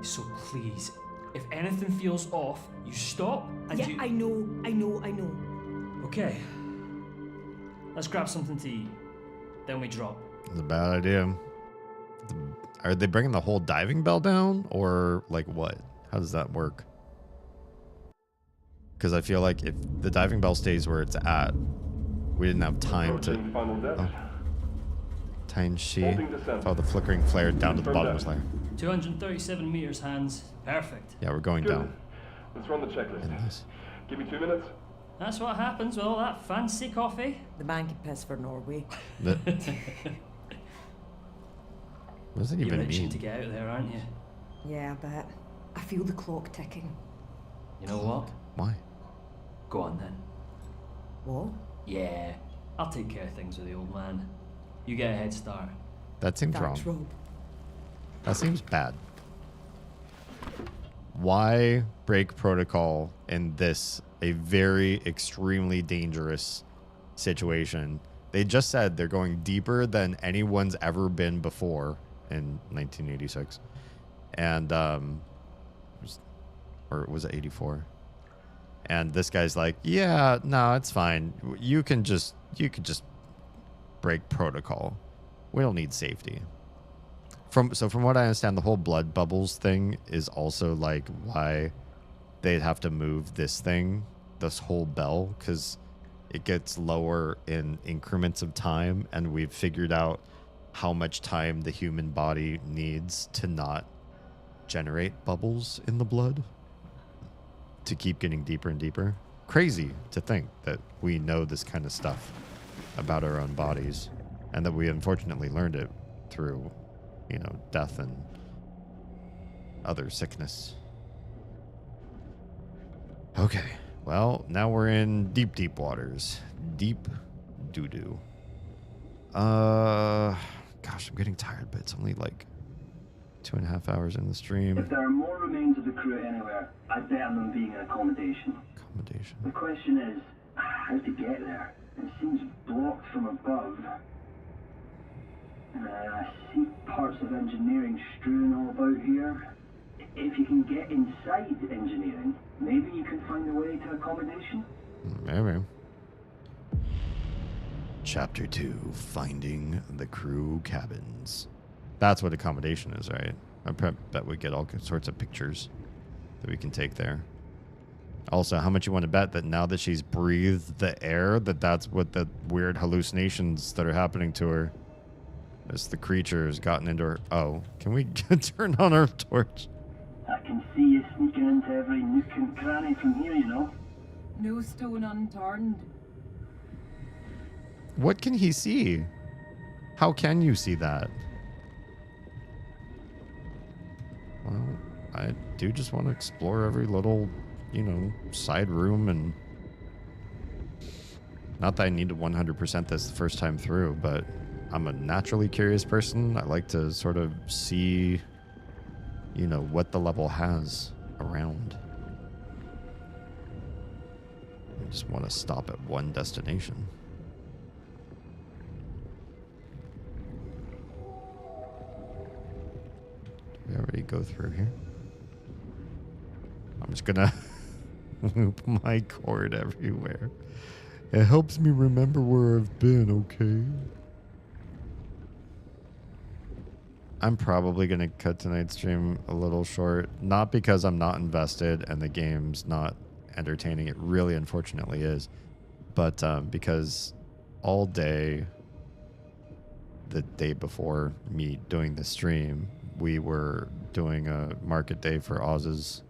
Speaker 6: So please, if anything feels off, you stop and
Speaker 11: Yeah,
Speaker 6: you...
Speaker 11: I know.
Speaker 6: Okay. Let's grab something to eat. Then we drop.
Speaker 1: It's a bad idea. Are they bringing the whole diving bell down, or like what? How does that work? Because I feel like if the diving bell stays where it's at, we didn't have time to.
Speaker 5: Approaching final depth.
Speaker 1: Oh. Time she.
Speaker 5: Holding descent.
Speaker 1: Oh, the flickering flare down to the bottommost layer.
Speaker 6: 237 meters, Hans. Perfect.
Speaker 1: Yeah, we're going
Speaker 5: Good.
Speaker 1: down.
Speaker 5: Let's run the checklist.
Speaker 1: And this.
Speaker 5: Give me 2 minutes.
Speaker 6: That's what happens with all that fancy coffee.
Speaker 11: The man can piss for Norway.
Speaker 1: The, What does it
Speaker 6: You're
Speaker 1: even
Speaker 6: itching
Speaker 1: mean?
Speaker 6: to get out of there, aren't you?
Speaker 11: Yeah, I bet. I feel the clock ticking.
Speaker 6: You know what?
Speaker 1: Why?
Speaker 6: Go on then.
Speaker 11: What?
Speaker 6: Yeah, I'll take care of things with the old man. You get a head start.
Speaker 1: That seems
Speaker 11: Thanks,
Speaker 1: wrong.
Speaker 11: Rob.
Speaker 1: That seems bad. Why break protocol in this, a very extremely dangerous situation? They just said they're going deeper than anyone's ever been before in 1986. And, or was it 84? And this guy's like, yeah, no, it's fine. You could just break protocol. We don't need safety. From what I understand, the whole blood bubbles thing is also like why they'd have to move this thing, this whole bell, because it gets lower in increments of time, and we've figured out how much time the human body needs to not generate bubbles in the blood to keep getting deeper and deeper. Crazy to think that we know this kind of stuff about our own bodies, and that we unfortunately learned it through, you know, death and other sickness. Okay, well, now we're in deep, deep waters. Deep doo-doo. Gosh, I'm getting tired, but it's only like 2.5 hours in the stream.
Speaker 5: If there are more remains of the crew anywhere, I'd bet on them being in accommodation.
Speaker 1: Accommodation.
Speaker 5: The question is, how to get there? It seems blocked from above. I see parts of engineering strewn all about here. If you can get inside engineering, maybe you can find a way to accommodation?
Speaker 1: Maybe. Chapter 2, Finding the Crew Cabins. That's what accommodation is, right? I bet we get all sorts of pictures that we can take there. Also, how much you want to bet that now that she's breathed the air, that's what the weird hallucinations that are happening to her, as the creature has gotten into her. Oh, can we turn on our torch?
Speaker 5: I can see you sneaking into every nook and cranny from here, you know.
Speaker 4: No stone unturned.
Speaker 1: What can he see? How can you see that? Well, I do just want to explore every little, you know, side room, and not that I need to 100% this the first time through, but I'm a naturally curious person. I like to sort of see, you know, what the level has around. I just want to stop at one destination. Did we already go through here? I'm just gonna loop my cord everywhere. It helps me remember where I've been, okay? I'm probably going to cut tonight's stream a little short. Not because I'm not invested and the game's not entertaining. It really, unfortunately, is. But because all day, the day before me doing the stream, we were doing a market day for Oz's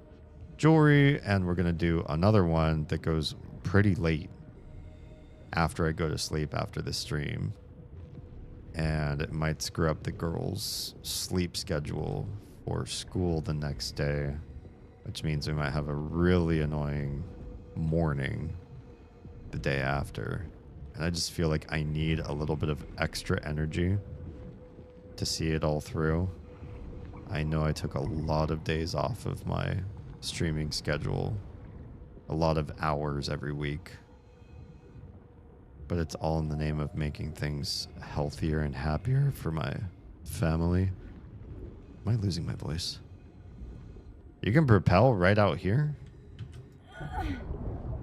Speaker 1: jewelry. And we're going to do another one that goes pretty late after I go to sleep after the stream. And it might screw up the girls' sleep schedule for school the next day, which means we might have a really annoying morning the day after. And I just feel like I need a little bit of extra energy to see it all through. I know I took a lot of days off of my streaming schedule, a lot of hours every week. But it's all in the name of making things healthier and happier for my family. Am I losing my voice? You can propel right out here?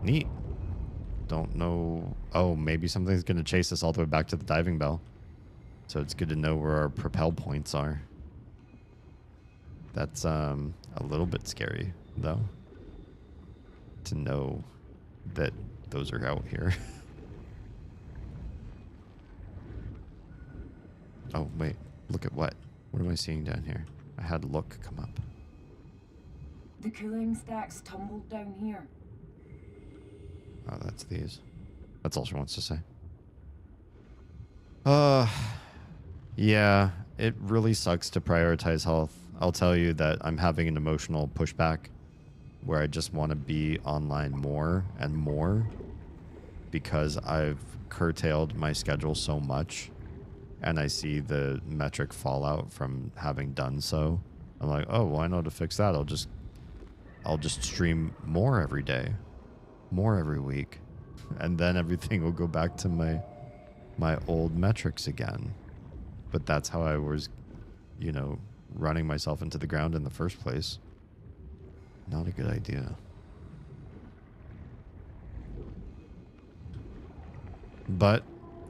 Speaker 1: Neat. Don't know. Oh, maybe something's going to chase us all the way back to the diving bell. So it's good to know where our propel points are. That's a little bit scary, though, to know that those are out here. Oh, wait. Look at what? What am I seeing down here? I had look come up.
Speaker 4: The cooling stacks tumbled down here.
Speaker 1: Oh, that's these. That's all she wants to say. Yeah. it really sucks to prioritize health. I'll tell you that I'm having an emotional pushback where I just want to be online more and more because I've curtailed my schedule so much and I see the metric fallout from having done so. I'm like, oh, well, I know how to fix that. I'll just stream more every day, more every week, and then everything will go back to my old metrics again. But that's how I was, running myself into the ground in the first place. Not a good idea. But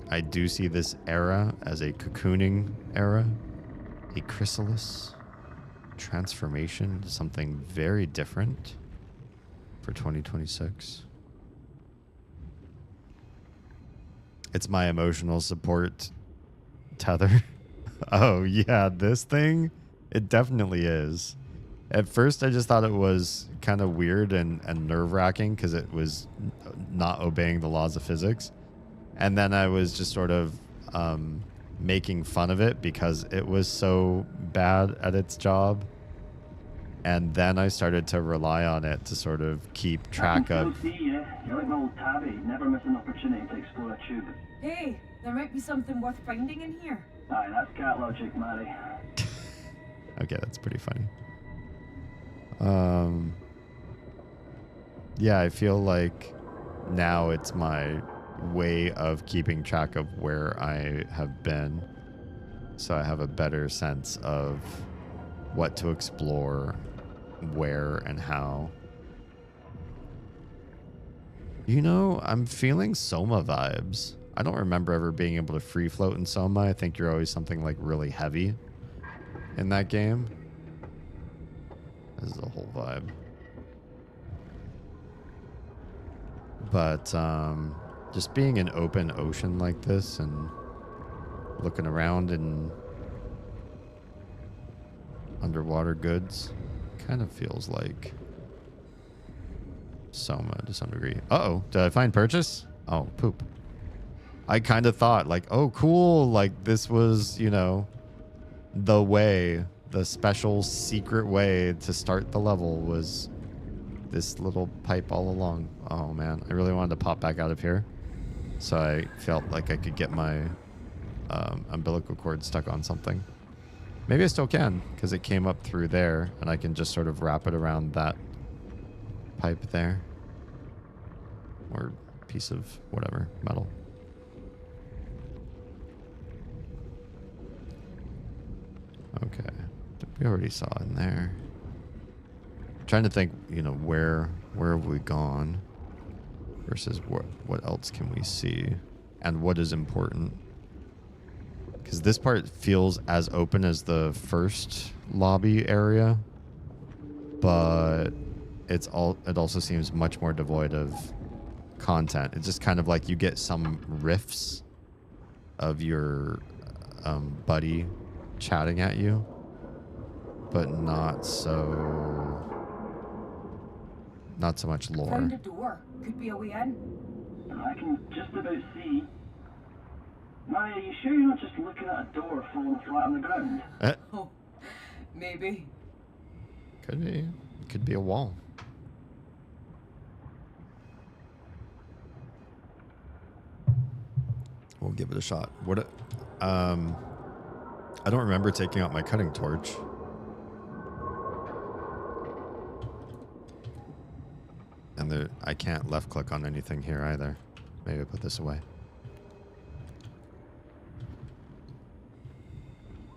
Speaker 1: I do see this era as a cocooning era, a chrysalis, transformation to something very different for 2026. It's my emotional support tether. Oh, yeah, this thing? It definitely is. At first, I just thought it was kind of weird and nerve-wracking because it was not obeying the laws of physics. And then I was just sort of making fun of it because it was so bad at its job. And then I started to rely on it to sort of keep track of...
Speaker 5: See you. You're like my old tabby. Never miss an opportunity to explore a tube.
Speaker 11: Hey, there might be something worth finding in here.
Speaker 5: Aye, that's cat logic, Mary.
Speaker 1: Okay, that's pretty funny. Yeah, I feel like now it's my way of keeping track of where I have been, so I have a better sense of what to explore, where and how. I'm feeling Soma vibes. I don't remember ever being able to free float in Soma. I think you're always something like really heavy in that game. This is a whole vibe. But just being in open ocean like this and looking around in underwater goods kind of feels like Soma to some degree. Uh-oh, did I find purchase? Oh, poop. I kind of thought like, oh, cool. Like this was, the way, the special secret way to start the level was this little pipe all along. Oh man, I really wanted to pop back out of here. So I felt like I could get my umbilical cord stuck on something. Maybe I still can because it came up through there and I can just sort of wrap it around that pipe there. Or piece of whatever, metal. Okay, we already saw in there. Trying to think, where have we gone versus what else can we see and what is important. Because this part feels as open as the first lobby area, but it also seems much more devoid of content. It's just kind of like you get some riffs of your buddy chatting at you, but not so much lore.
Speaker 11: Found a door. Could be a way in.
Speaker 5: I can just about see. Mary, are you sure you're not just looking at a door falling flat on the ground?
Speaker 11: Oh, maybe.
Speaker 1: Could be. It could be a wall. We'll give it a shot. I don't remember taking out my cutting torch. And I can't left click on anything here either. Maybe I put this away.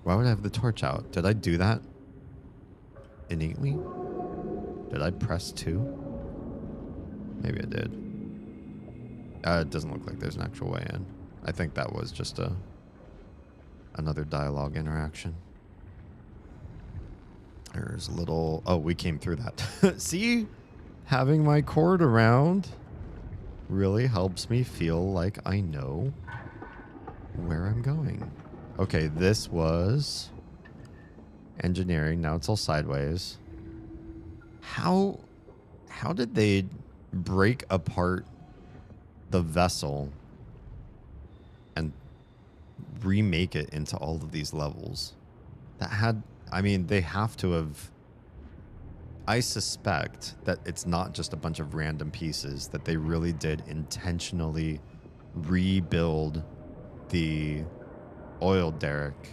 Speaker 1: Why would I have the torch out? Did I do that innately? Did I press 2? Maybe I did. It doesn't look like there's an actual way in. I think that was just another dialogue interaction. There's a little... Oh, we came through that. See? Having my cord around really helps me feel like I know where I'm going. Okay, this was engineering. Now it's all sideways. How did they break apart the vessel and remake it into all of these levels? That had, I mean, they have to have. I suspect that it's not just a bunch of random pieces, that they really did intentionally rebuild the oil derrick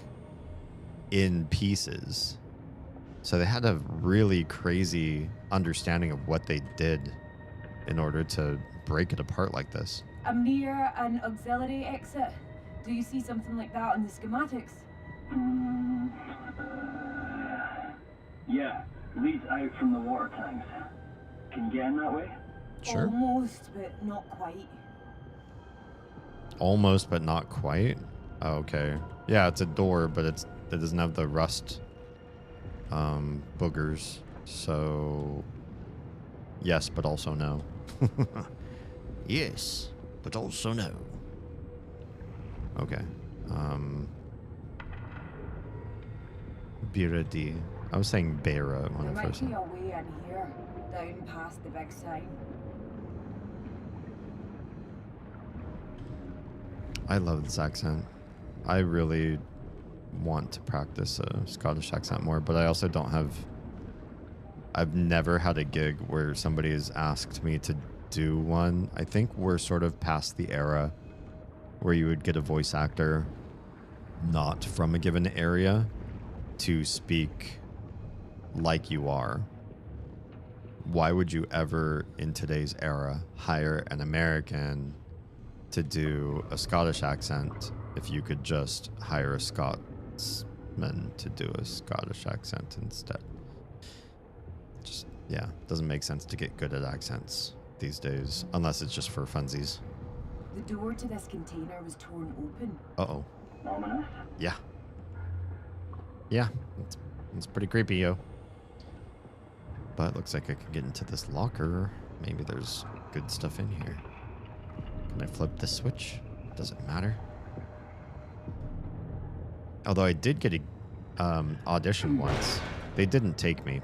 Speaker 1: in pieces. So they had a really crazy understanding of what they did in order to break it apart like this.
Speaker 4: I'm near an auxiliary exit. Do you see something like that on the schematics?
Speaker 5: Yeah, leads out from the water tanks. Can you get in that way?
Speaker 1: Sure.
Speaker 4: Almost, but not quite.
Speaker 1: Almost, but not quite. Oh, okay. Yeah, it's a door, but it doesn't have the rust boogers. So yes, but also no. Yes, but also no. Okay. Biradi. I was saying Beira when
Speaker 4: There
Speaker 1: I first
Speaker 4: might be
Speaker 1: said.
Speaker 4: a way in here, down past the big sign.
Speaker 1: I love this accent. I really want to practice a Scottish accent more, but I also don't have. I've never had a gig where somebody has asked me to do one. I think we're sort of past the era where you would get a voice actor not from a given area to speak like you are. Why would you ever, in today's era, hire an American to do a Scottish accent if you could just hire a Scotsman to do a Scottish accent instead? Just, yeah, doesn't make sense to get good at accents these days, unless it's just for funsies.
Speaker 4: The door to this container was torn open.
Speaker 1: Uh-oh.
Speaker 5: Ominous?
Speaker 1: Yeah. Yeah, it's pretty creepy, yo. But it looks like I can get into this locker. Maybe there's good stuff in here. Can I flip the switch? Does it matter? Although I did get a audition once. They didn't take me.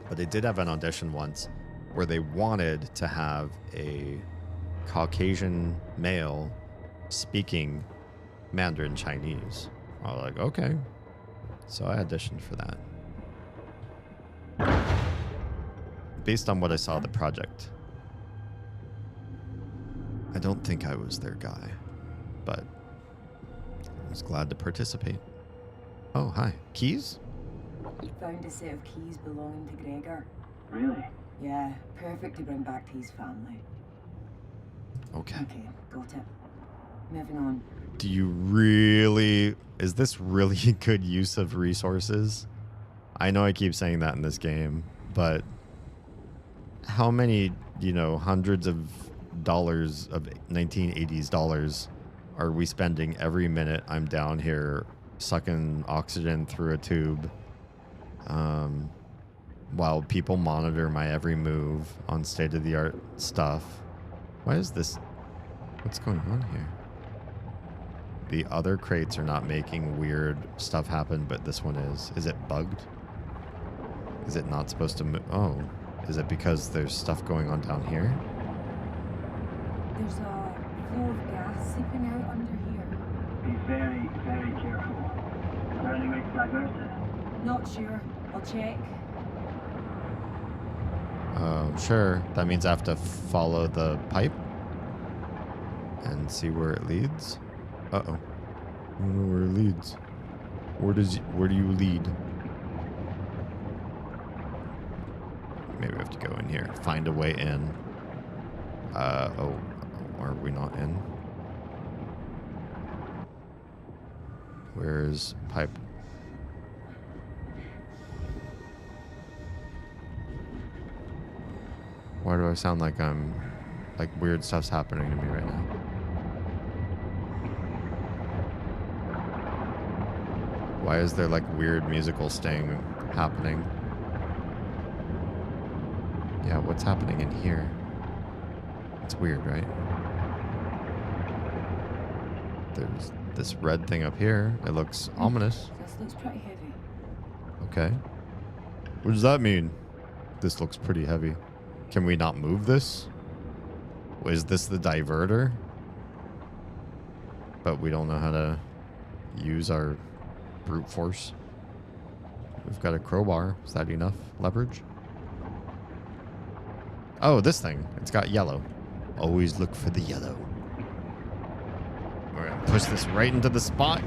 Speaker 1: But they did have an audition once where they wanted to have a Caucasian male speaking Mandarin Chinese. I was like, okay. So I auditioned for that. Based on what I saw of the project, I don't think I was their guy, but I was glad to participate. Oh, hi. Keys?
Speaker 4: Found a set of keys belonging to Gregor.
Speaker 5: Really?
Speaker 4: Yeah, perfect to bring back to his family.
Speaker 1: Okay.
Speaker 4: Okay, got it. Moving on.
Speaker 1: Do you really... Is this really good use of resources? I know I keep saying that in this game, but how many, hundreds of dollars of 1980s dollars are we spending every minute I'm down here sucking oxygen through a tube while people monitor my every move on state-of-the-art stuff? Why is this... What's going on here? The other crates are not making weird stuff happen, but this one is. Is it bugged? Is it not supposed to move? Oh, is it because there's stuff going on down here?
Speaker 4: There's a flow of gas seeping out under here.
Speaker 5: Be very, very careful. Is there any way to divert it?
Speaker 4: Not sure. I'll check.
Speaker 1: Sure. That means I have to follow the pipe and see where it leads. Uh-oh. I don't know where it leads. Where do you lead? Maybe we have to go in here. Find a way in. Oh. Are we not in? Where's pipe? Why do I sound like I'm... Like weird stuff's happening to me right now? Why is there like weird musical sting happening? Yeah, what's happening in here? It's weird, right? There's this red thing up here. It looks ominous.
Speaker 4: This looks pretty heavy.
Speaker 1: Okay. What does that mean? This looks pretty heavy. Can we not move this? Is this the diverter? But we don't know how to
Speaker 12: use our brute force. We've got a crowbar. Is that enough leverage? Oh, this thing. It's got yellow. Always look for the yellow. We're gonna push this right into the spot.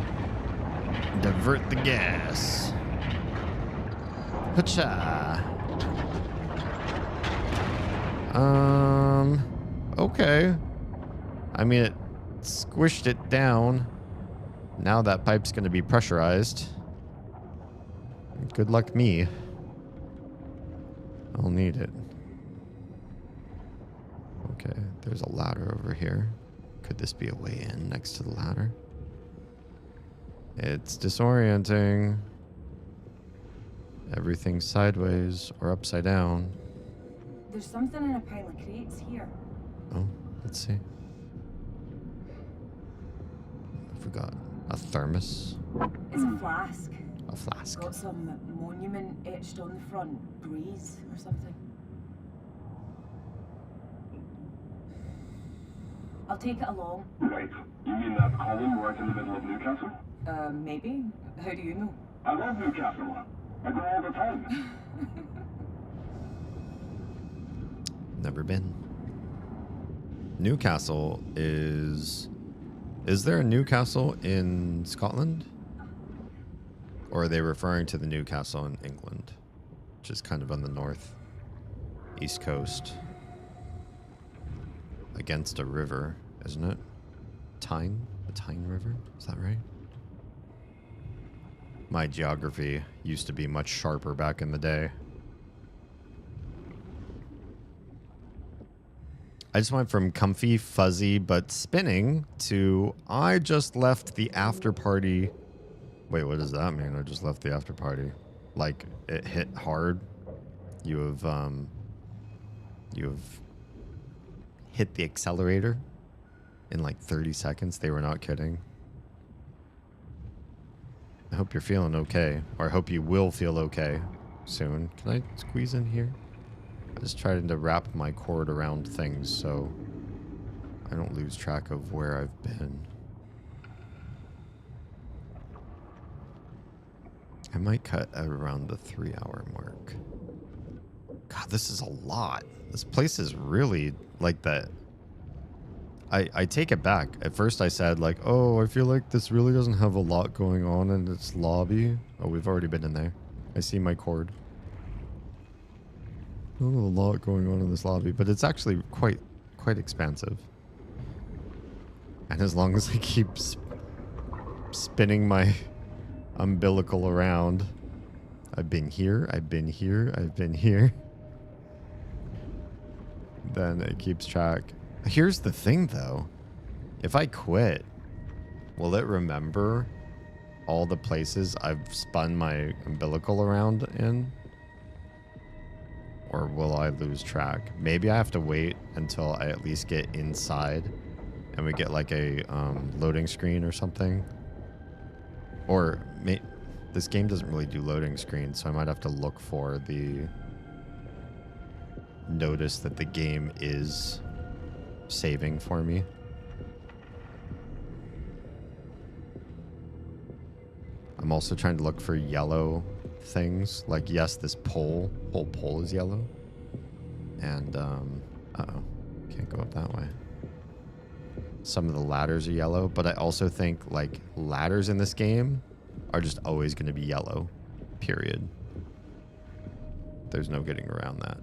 Speaker 12: Divert the gas. Hacha. Okay. I mean, it squished it down. Now that pipe's gonna be pressurized. Good luck me. I'll need it. Okay, there's a ladder over here. Could this be a way in next to the ladder? It's disorienting. Everything's sideways or upside down.
Speaker 4: There's something in a pile of crates here.
Speaker 12: Oh, let's see. I forgot. A thermos.
Speaker 4: It's a flask.
Speaker 12: A flask.
Speaker 4: Got some monument etched on the front. Breeze or something. I'll take it along.
Speaker 5: Right. You mean that column right in the middle of Newcastle?
Speaker 4: Maybe. How do you know?
Speaker 5: I love Newcastle. I go all the time.
Speaker 12: Never been. Newcastle is... Is there a Newcastle in Scotland? Or are they referring to the Newcastle in England? Which is kind of on the north. East coast. Against a river, isn't it? Tyne? The Tyne River? Is that right? My geography used to be much sharper back in the day. I just went from comfy, fuzzy, but spinning to I just left the after party. Wait, what does that mean? I just left the after party. Like it hit hard. You have hit the accelerator in like 30 seconds. They were not kidding. I hope you're feeling okay, or I hope you will feel okay soon. Can I squeeze in here? I just tried to wrap my cord around things so I don't lose track of where I've been. I might cut out around the 3-hour mark. God, this is a lot. This place is really like that. I take it back. At first I said like, oh, I feel like this really doesn't have a lot going on in its lobby. Oh, we've already been in there. I see my cord. Not a lot going on in this lobby, but it's actually quite expansive. And as long as I keep spinning my umbilical around, I've been here, I've been here, I've been here. Then it keeps track. Here's the thing though. If I quit, will it remember all the places I've spun my umbilical around in? Or will I lose track? Maybe I have to wait until I at least get inside and we get like a loading screen or something. Or this game doesn't really do loading screens, so I might have to look for the notice that the game is saving for me. I'm also trying to look for yellow things. Like, yes, this whole pole is yellow. And, uh-oh. Can't go up that way. Some of the ladders are yellow, but I also think, like, ladders in this game are just always going to be yellow. Period. There's no getting around that.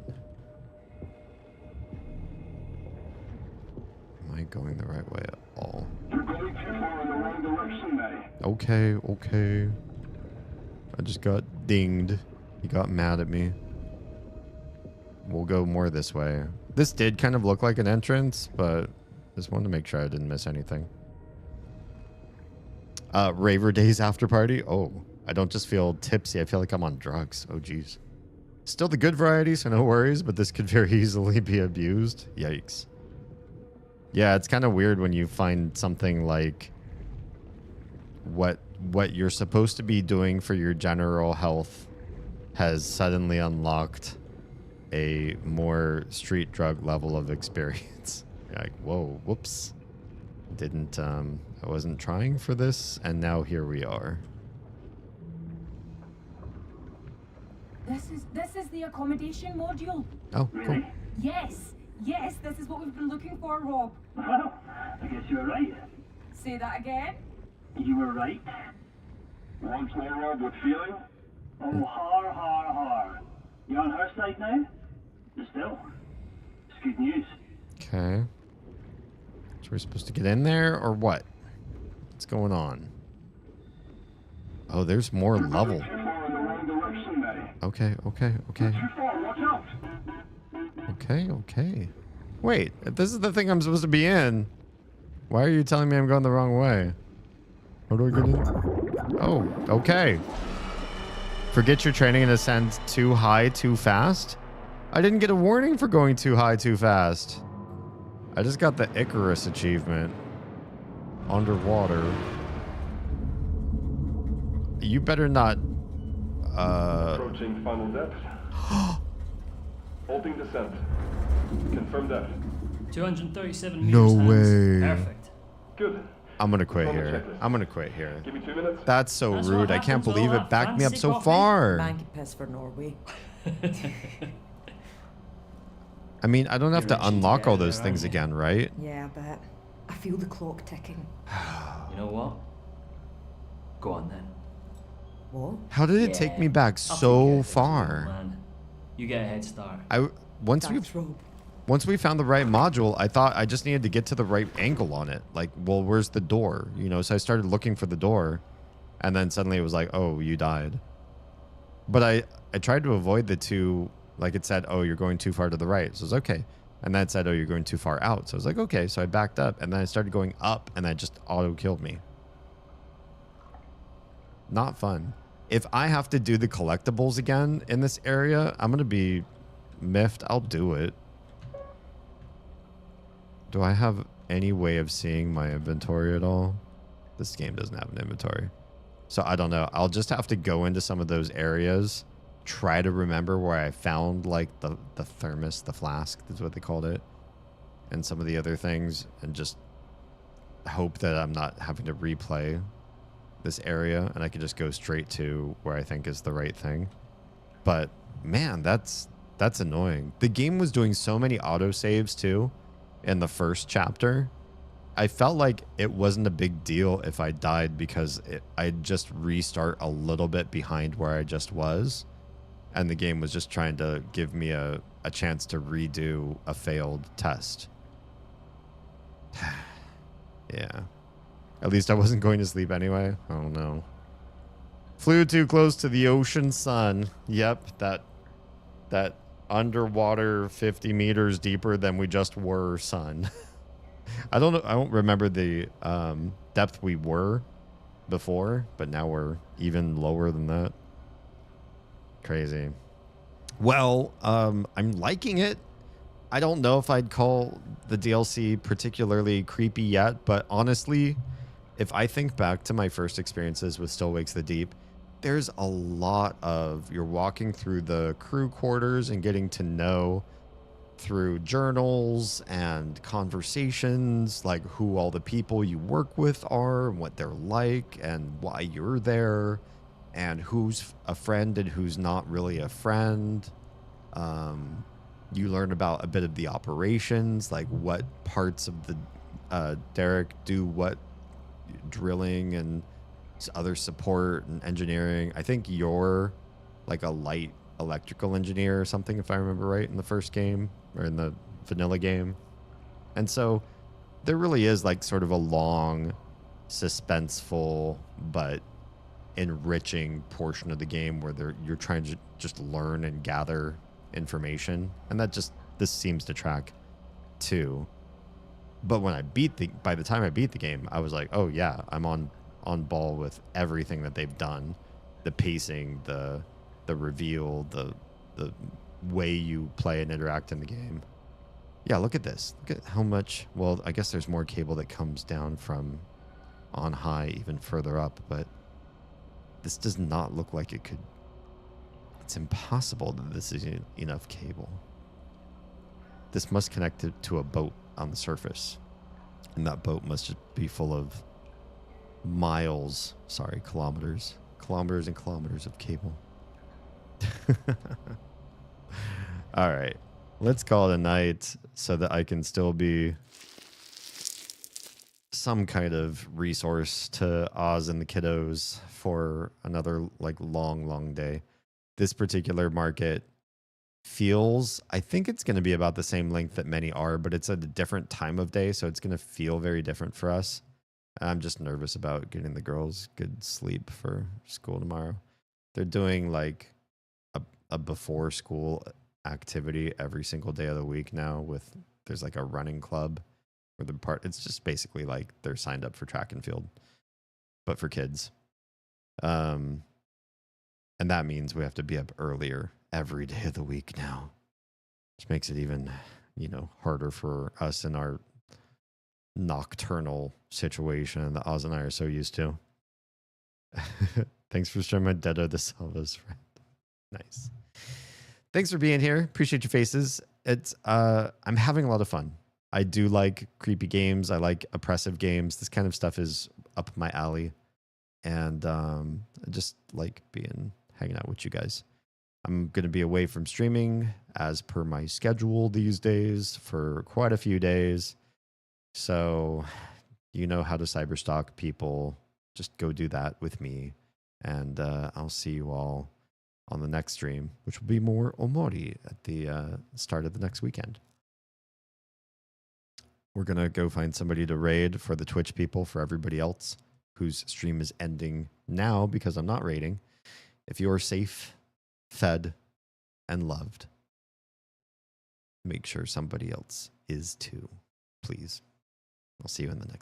Speaker 12: Am I going the right way at all?
Speaker 5: You're going too far in the wrong direction, Matty.
Speaker 12: Okay. I just got dinged. He got mad at me. We'll go more this way. This did kind of look like an entrance, but just wanted to make sure I didn't miss anything. Raver Days after party. Oh, I don't just feel tipsy. I feel like I'm on drugs. Oh, geez. Still the good variety, so no worries, but this could very easily be abused. Yikes. Yeah, it's kind of weird when you find something like what you're supposed to be doing for your general health has suddenly unlocked a more street drug level of experience. You're like, whoa, whoops. Didn't, I wasn't trying for this, and now here we are.
Speaker 4: This is the accommodation module.
Speaker 12: Oh, cool.
Speaker 4: Yes, this is what we've been looking for, Rob.
Speaker 5: Well, I guess you were right.
Speaker 4: Say that again.
Speaker 5: You were right. Once more, Rob, with feeling. Oh, har. You on her side now? But still, it's good news.
Speaker 12: Okay. So we're supposed to get in there, or what? What's going on? Oh, there's more level.
Speaker 5: Too far in the wrong direction, Mary.
Speaker 12: Okay.
Speaker 5: Too far, watch out.
Speaker 12: Okay. Wait, if this is the thing I'm supposed to be in, why are you telling me I'm going the wrong way? How do I get in? Oh, okay. Forget your training and ascend too high too fast? I didn't get a warning for going too high too fast. I just got the Icarus achievement. Underwater. You better not...
Speaker 13: Approaching final depth. Halting descent. Confirm depth.
Speaker 6: 237 meters.
Speaker 12: No
Speaker 6: hands.
Speaker 12: way.
Speaker 6: Perfect.
Speaker 13: Good.
Speaker 12: I'm gonna quit here.
Speaker 13: checklist.
Speaker 12: I'm gonna quit here.
Speaker 13: Give me 2 minutes.
Speaker 12: That's so
Speaker 6: That's
Speaker 12: rude.
Speaker 6: what
Speaker 12: I can't
Speaker 6: happens with
Speaker 12: believe
Speaker 6: all
Speaker 12: it
Speaker 6: that
Speaker 12: backed me up
Speaker 6: fancy
Speaker 12: so
Speaker 6: coffee.
Speaker 12: far.
Speaker 11: Banky piss for Norway.
Speaker 12: I mean, I don't have
Speaker 6: You're
Speaker 12: to
Speaker 6: itching to
Speaker 12: unlock
Speaker 6: get
Speaker 12: all
Speaker 6: out of
Speaker 12: those
Speaker 6: there,
Speaker 12: things
Speaker 6: aren't you?
Speaker 12: again, right?
Speaker 11: Yeah, but I feel the clock ticking.
Speaker 6: You know what? Go on then.
Speaker 11: What?
Speaker 12: How did it take
Speaker 6: Yeah,
Speaker 12: me back
Speaker 6: I'll
Speaker 12: so
Speaker 6: take it.
Speaker 12: far?
Speaker 6: Man. You get a head start.
Speaker 12: Once we found the right module, I thought I just needed to get to the right angle on it. Like, well, where's the door? You know, so I started looking for the door, and then suddenly it was like, oh, you died. But I tried to avoid the two, like it said, oh, you're going too far to the right. So it was okay. And then it said, oh, you're going too far out. So I was like, okay. So I backed up, and then I started going up, and that just auto-killed me. Not fun. If I have to do the collectibles again in this area, I'm going to be miffed. I'll do it. Do I have any way of seeing my inventory at all? This game doesn't have an inventory. So I don't know. I'll just have to go into some of those areas, try to remember where I found like the thermos, the flask, is what they called it, and some of the other things, and just hope that I'm not having to replay this area and I can just go straight to where I think is the right thing. But man, that's annoying. The game was doing so many autosaves too in the first chapter. I felt like it wasn't a big deal if I died because I'd just restart a little bit behind where I just was, and the game was just trying to give me a chance to redo a failed test. Yeah. At least I wasn't going to sleep anyway. Oh no. Flew too close to the ocean sun. Yep, that underwater 50 meters deeper than we just were sun. I don't know. I don't remember the depth we were before, but now we're even lower than that. Crazy. Well, I'm liking it. I don't know if I'd call the DLC particularly creepy yet, but honestly, if I think back to my first experiences with Still Wakes the Deep, there's a lot of you're walking through the crew quarters and getting to know through journals and conversations, like who all the people you work with are and what they're like and why you're there and who's a friend and who's not really a friend. You learn about a bit of the operations, like what parts of the Derek do what drilling and other support and engineering. I think you're like a light electrical engineer or something, if I remember right, in the first game or in the vanilla game. And so there really is like sort of a long, suspenseful but enriching portion of the game where you're trying to just learn and gather information, and this seems to track too. But when by the time I beat the game, I was like, oh yeah, I'm on ball with everything that they've done, the pacing, the reveal, the way you play and interact in the game. Yeah, look at this. Look at how much, well, I guess there's more cable that comes down from on high even further up, but this does not look like it could. It's impossible that this is enough cable. This must connect it to a boat on the surface, and that boat must just be full of miles. Sorry, kilometers. Kilometers and kilometers of cable. All right. Let's call it a night so that I can still be some kind of resource to Oz and the kiddos for another like long day. This particular market feels, I think it's going to be about the same length that many are, but it's at a different time of day, so it's going to feel very different for us. I'm just nervous about getting the girls good sleep for school tomorrow. They're doing like a before school activity every single day of the week now. With there's like a running club where the part, it's just basically like they're signed up for track and field, but for kids. And that means we have to be up earlier every day of the week now, which makes it even, harder for us in our nocturnal situation that Oz and I are so used to. Thanks for sharing my Dedo the Salva's friend. Nice. Thanks for being here. Appreciate your faces. It's I'm having a lot of fun. I do like creepy games. I like oppressive games. This kind of stuff is up my alley. And I just like hanging out with you guys. I'm going to be away from streaming as per my schedule these days for quite a few days. So you know how to cyberstalk people. Just go do that with me. And I'll see you all on the next stream, which will be more Omori at the start of the next weekend. We're going to go find somebody to raid for the Twitch people, for everybody else whose stream is ending now because I'm not raiding. If you're safe, fed, and loved, make sure somebody else is too, please. I'll see you in the next.